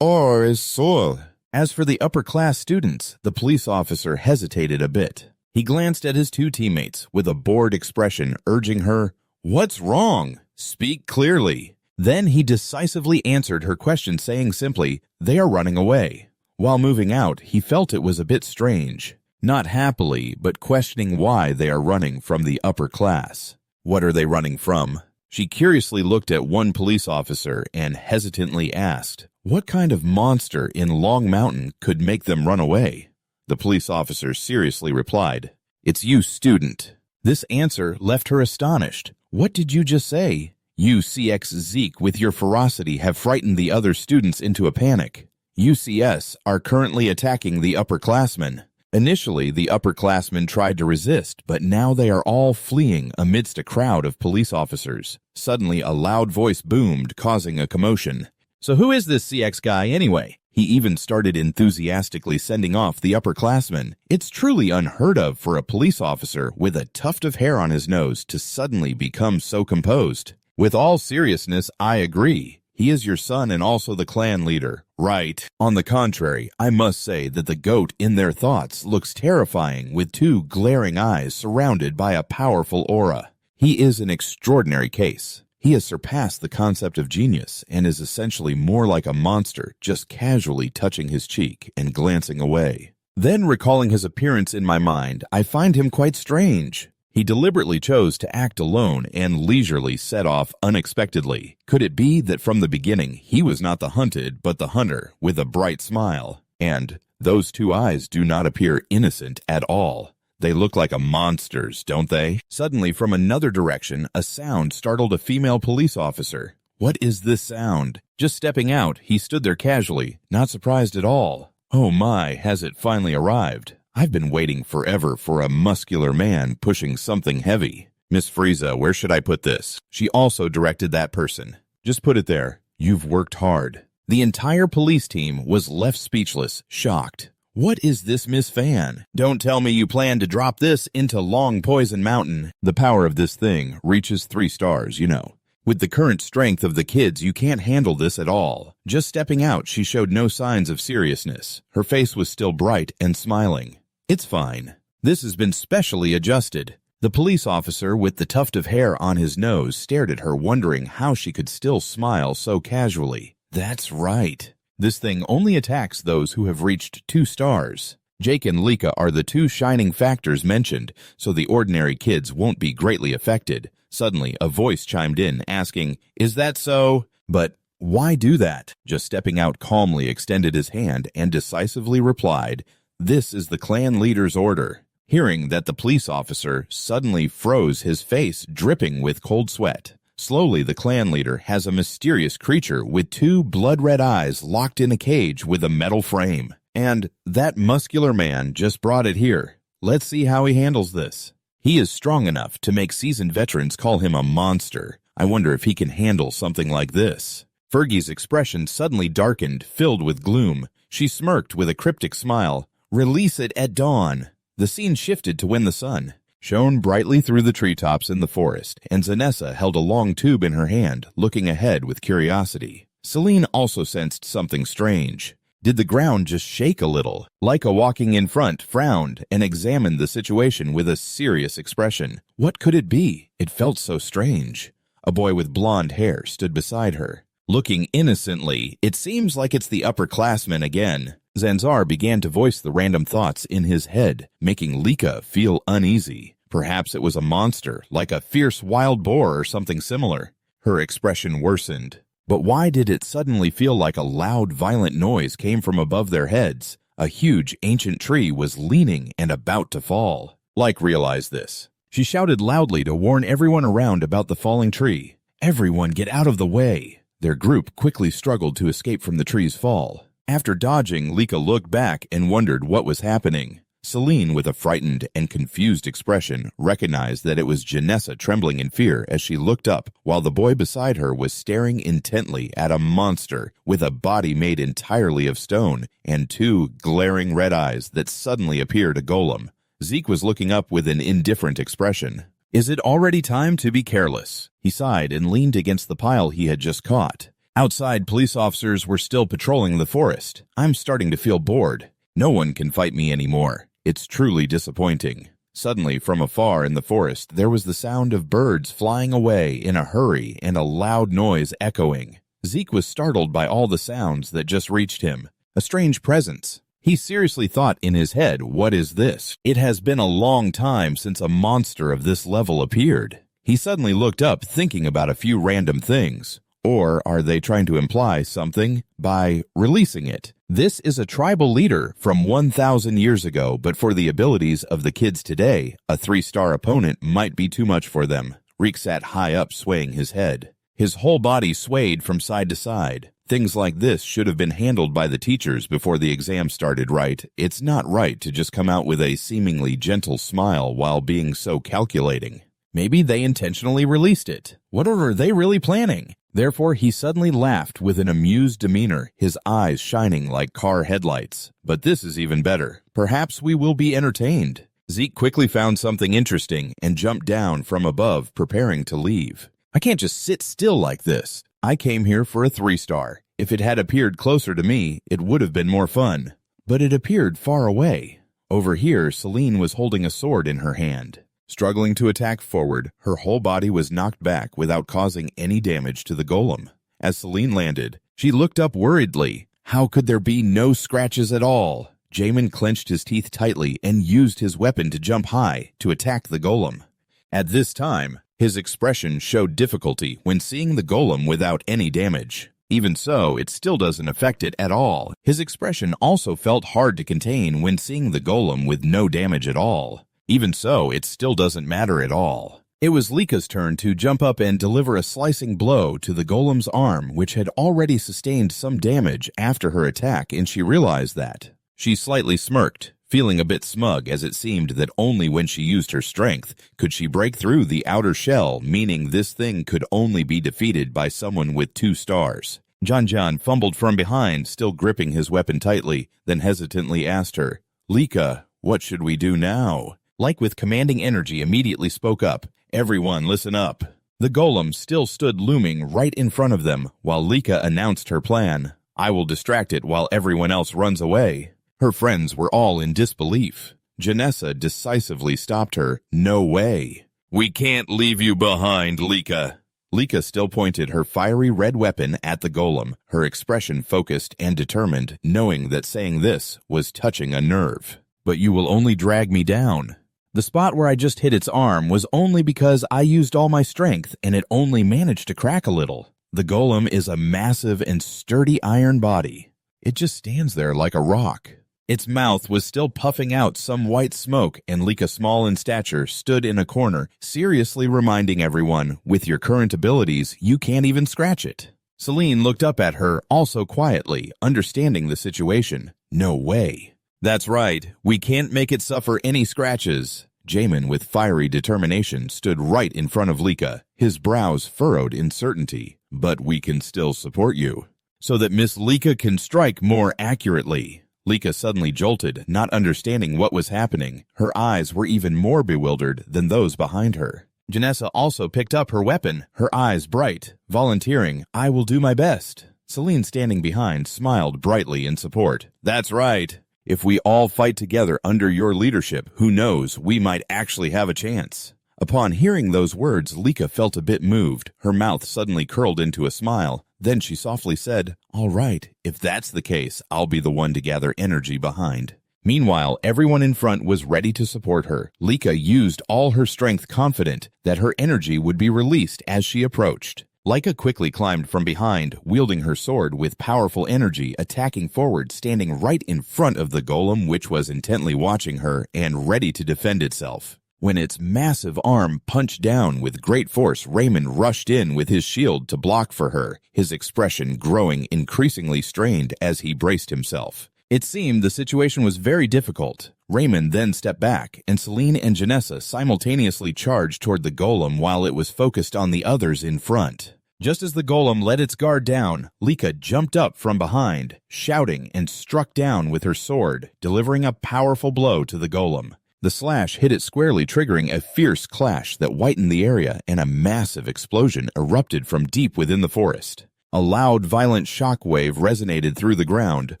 Or is so? As for the upper-class students, the police officer hesitated a bit. He glanced at his two teammates with a bored expression, urging her, What's wrong? Speak clearly. Then he decisively answered her question, saying simply, They are running away. While moving out, he felt it was a bit strange. Not happily, but questioning why they are running from the upper class. What are they running from? She curiously looked at one police officer and hesitantly asked, What kind of monster in Long Mountain could make them run away? The police officer seriously replied, It's you, student. This answer left her astonished. What did you just say? You, CX Zeke, with your ferocity have frightened the other students into a panic. UCS are currently attacking the upperclassmen. Initially, the upperclassmen tried to resist, but now they are all fleeing amidst a crowd of police officers. Suddenly, a loud voice boomed, causing a commotion. So who is this CX guy anyway? He even started enthusiastically sending off the upperclassmen. It's truly unheard of for a police officer with a tuft of hair on his nose to suddenly become so composed. With all seriousness, I agree. He is your son and also the clan leader. Right. On the contrary, I must say that the goat in their thoughts looks terrifying with two glaring eyes surrounded by a powerful aura. He is an extraordinary case. He has surpassed the concept of genius and is essentially more like a monster, just casually touching his cheek and glancing away. Then, recalling his appearance in my mind, I find him quite strange. He deliberately chose to act alone and leisurely set off unexpectedly. Could it be that from the beginning he was not the hunted but the hunter with a bright smile? And those two eyes do not appear innocent at all. They look like a monster's, don't they? Suddenly, from another direction, a sound startled a female police officer. What is this sound? Just stepping out, he stood there casually, not surprised at all. Oh my, has it finally arrived? I've been waiting forever for a muscular man pushing something heavy. Miss Frieza, where should I put this? She also directed that person. Just put it there. You've worked hard. The entire police team was left speechless, shocked. What is this, Miss Fan? Don't tell me you plan to drop this into Long Poison Mountain. The power of this thing reaches 3 stars, you know. With the current strength of the kids, you can't handle this at all. Just stepping out, she showed no signs of seriousness. Her face was still bright and smiling. It's fine. This has been specially adjusted. The police officer with the tuft of hair on his nose stared at her, wondering how she could still smile so casually. That's right. This thing only attacks those who have reached 2 stars. Jake and Lika are the 2 shining factors mentioned, so the ordinary kids won't be greatly affected. Suddenly, a voice chimed in, asking, Is that so? But why do that? Just stepping out calmly extended his hand and decisively replied, This is the clan leader's order. Hearing that, the police officer suddenly froze, his face dripping with cold sweat. Slowly, the clan leader has a mysterious creature with two blood-red eyes locked in a cage with a metal frame. And that muscular man just brought it here. Let's see how he handles this. He is strong enough to make seasoned veterans call him a monster. I wonder if he can handle something like this. Fergie's expression suddenly darkened, filled with gloom. She smirked with a cryptic smile. Release it at dawn. The scene shifted to when the sun shone brightly through the treetops in the forest, and Zanessa held a long tube in her hand, looking ahead with curiosity. Celine also sensed something strange. Did the ground just shake a little? Leica, walking in front, frowned and examined the situation with a serious expression. What could it be? It felt so strange. A boy with blonde hair stood beside her. Looking innocently, it seems like it's the upperclassmen again. Zanzar began to voice the random thoughts in his head, making Leica feel uneasy. Perhaps it was a monster, like a fierce wild boar or something similar. Her expression worsened. But why did it suddenly feel like a loud, violent noise came from above their heads? A huge, ancient tree was leaning and about to fall. Like realized this. She shouted loudly to warn everyone around about the falling tree. Everyone get out of the way. Their group quickly struggled to escape from the tree's fall. After dodging, Leica looked back and wondered what was happening. Celine, with a frightened and confused expression, recognized that it was Janessa trembling in fear as she looked up, while the boy beside her was staring intently at a monster with a body made entirely of stone and two glaring red eyes that suddenly appeared a golem. Zeke was looking up with an indifferent expression. Is it already time to be careless? He sighed and leaned against the pile he had just caught. Outside, police officers were still patrolling the forest. I'm starting to feel bored. No one can fight me anymore. It's truly disappointing. Suddenly, from afar in the forest, there was the sound of birds flying away in a hurry and a loud noise echoing. Zeke was startled by all the sounds that just reached him. A strange presence. He seriously thought in his head, what is this? It has been a long time since a monster of this level appeared. He suddenly looked up, thinking about a few random things. Or are they trying to imply something by releasing it? This is a tribal leader from 1,000 years ago, but for the abilities of the kids today, a 3-star opponent might be too much for them. Reek sat high up, swaying his head. His whole body swayed from side to side. Things like this should have been handled by the teachers before the exam started, right? It's not right to just come out with a seemingly gentle smile while being so calculating. Maybe they intentionally released it. What are they really planning? Therefore, he suddenly laughed with an amused demeanor, his eyes shining like car headlights. But this is even better. Perhaps we will be entertained. Zeke quickly found something interesting and jumped down from above, preparing to leave. I can't just sit still like this. I came here for a 3-star. If it had appeared closer to me, it would have been more fun. But it appeared far away. Over here, Celine was holding a sword in her hand. Struggling to attack forward, her whole body was knocked back without causing any damage to the golem. As Celine landed, she looked up worriedly. How could there be no scratches at all? Jamin clenched his teeth tightly and used his weapon to jump high to attack the golem. At this time, his expression showed difficulty when seeing the golem without any damage. Even so, it still doesn't affect it at all. His expression also felt hard to contain when seeing the golem with no damage at all. Even so, it still doesn't matter at all. It was Leica's turn to jump up and deliver a slicing blow to the golem's arm, which had already sustained some damage after her attack, and she realized that. She slightly smirked, feeling a bit smug as it seemed that only when she used her strength could she break through the outer shell, meaning this thing could only be defeated by someone with 2 stars. Janjan fumbled from behind, still gripping his weapon tightly, then hesitantly asked her, Leica, what should we do now? Like with commanding energy immediately spoke up, everyone listen up. The golem still stood looming right in front of them while Leica announced her plan. I will distract it while everyone else runs away. Her friends were all in disbelief. Janessa decisively stopped her. No way. We can't leave you behind, Leica. Leica still pointed her fiery red weapon at the golem, her expression focused and determined, knowing that saying this was touching a nerve. But you will only drag me down. The spot where I just hit its arm was only because I used all my strength and it only managed to crack a little. The golem is a massive and sturdy iron body. It just stands there like a rock. Its mouth was still puffing out some white smoke, and Lika, small in stature, stood in a corner, seriously reminding everyone, with your current abilities, you can't even scratch it. Celine looked up at her, also quietly, understanding the situation. No way. That's right, we can't make it suffer any scratches. Jamin, with fiery determination, stood right in front of Lika, his brows furrowed in certainty. But we can still support you, so that Miss Lika can strike more accurately. Lika suddenly jolted, not understanding what was happening. Her eyes were even more bewildered than those behind her. Janessa also picked up her weapon, her eyes bright, volunteering, I will do my best. Celine, standing behind, smiled brightly in support. That's right. If we all fight together under your leadership, who knows, we might actually have a chance. Upon hearing those words, Lika felt a bit moved. Her mouth suddenly curled into a smile. Then she softly said, all right, if that's the case, I'll be the one to gather energy behind. Meanwhile, everyone in front was ready to support her. Lika used all her strength, confident that her energy would be released as she approached. Lika quickly climbed from behind, wielding her sword with powerful energy, attacking forward, standing right in front of the golem, which was intently watching her and ready to defend itself. When its massive arm punched down with great force, Raymond rushed in with his shield to block for her, his expression growing increasingly strained as he braced himself. It seemed the situation was very difficult. Raymond then stepped back, and Celine and Janessa simultaneously charged toward the golem while it was focused on the others in front. Just as the golem let its guard down, Lika jumped up from behind, shouting, and struck down with her sword, delivering a powerful blow to the golem. The slash hit it squarely, triggering a fierce clash that whitened the area, and a massive explosion erupted from deep within the forest. A loud, violent shock wave resonated through the ground,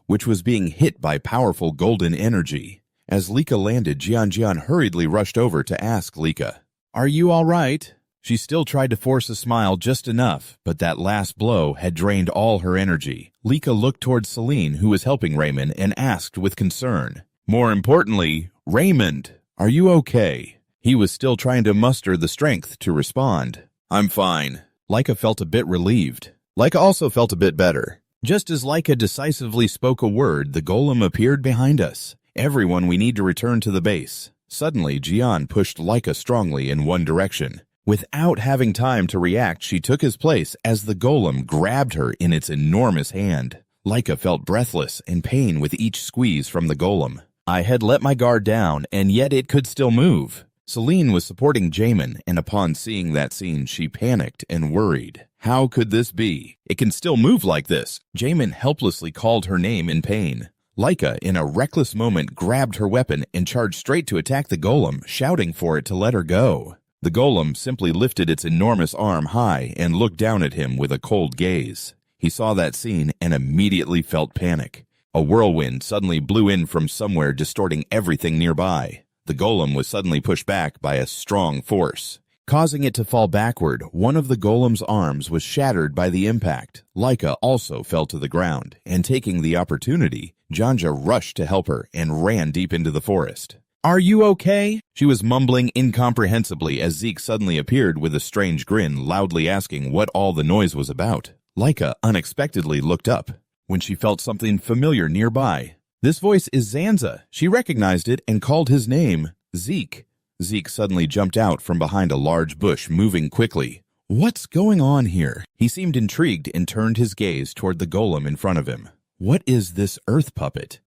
which was being hit by powerful golden energy. As Lika landed, Jian hurriedly rushed over to ask Lika, "Are you all right?" She still tried to force a smile just enough, but that last blow had drained all her energy. Lika looked towards Celine, who was helping Raymond, and asked with concern, "More importantly, Raymond, are you okay?" He was still trying to muster the strength to respond. "I'm fine." Lika felt a bit relieved. Lika also felt a bit better. Just as Lika decisively spoke a word, the golem appeared behind us. "Everyone, we need to return to the base." Suddenly, Jian pushed Lika strongly in one direction. Without having time to react, she took his place as the golem grabbed her in its enormous hand. Lika felt breathless and pain with each squeeze from the golem. I had let my guard down, and yet it could still move. Celine was supporting Jamin, and upon seeing that scene, she panicked and worried. How could this be? It can still move like this. Jamin helplessly called her name in pain. Lika, in a reckless moment, grabbed her weapon and charged straight to attack the golem, shouting for it to let her go. The golem simply lifted its enormous arm high and looked down at him with a cold gaze. He saw that scene and immediately felt panic. A whirlwind suddenly blew in from somewhere, distorting everything nearby. The golem was suddenly pushed back by a strong force. Causing it to fall backward, one of the golem's arms was shattered by the impact. Lika also fell to the ground, and taking the opportunity, Janja rushed to help her and ran deep into the forest. "Are you okay?" She was mumbling incomprehensibly as Zeke suddenly appeared with a strange grin, loudly asking what all the noise was about. Lika unexpectedly looked up when she felt something familiar nearby. This voice is Zanza. She recognized it and called his name, Zeke. Zeke suddenly jumped out from behind a large bush, moving quickly. "What's going on here?" He seemed intrigued and turned his gaze toward the golem in front of him. "What is this earth puppet?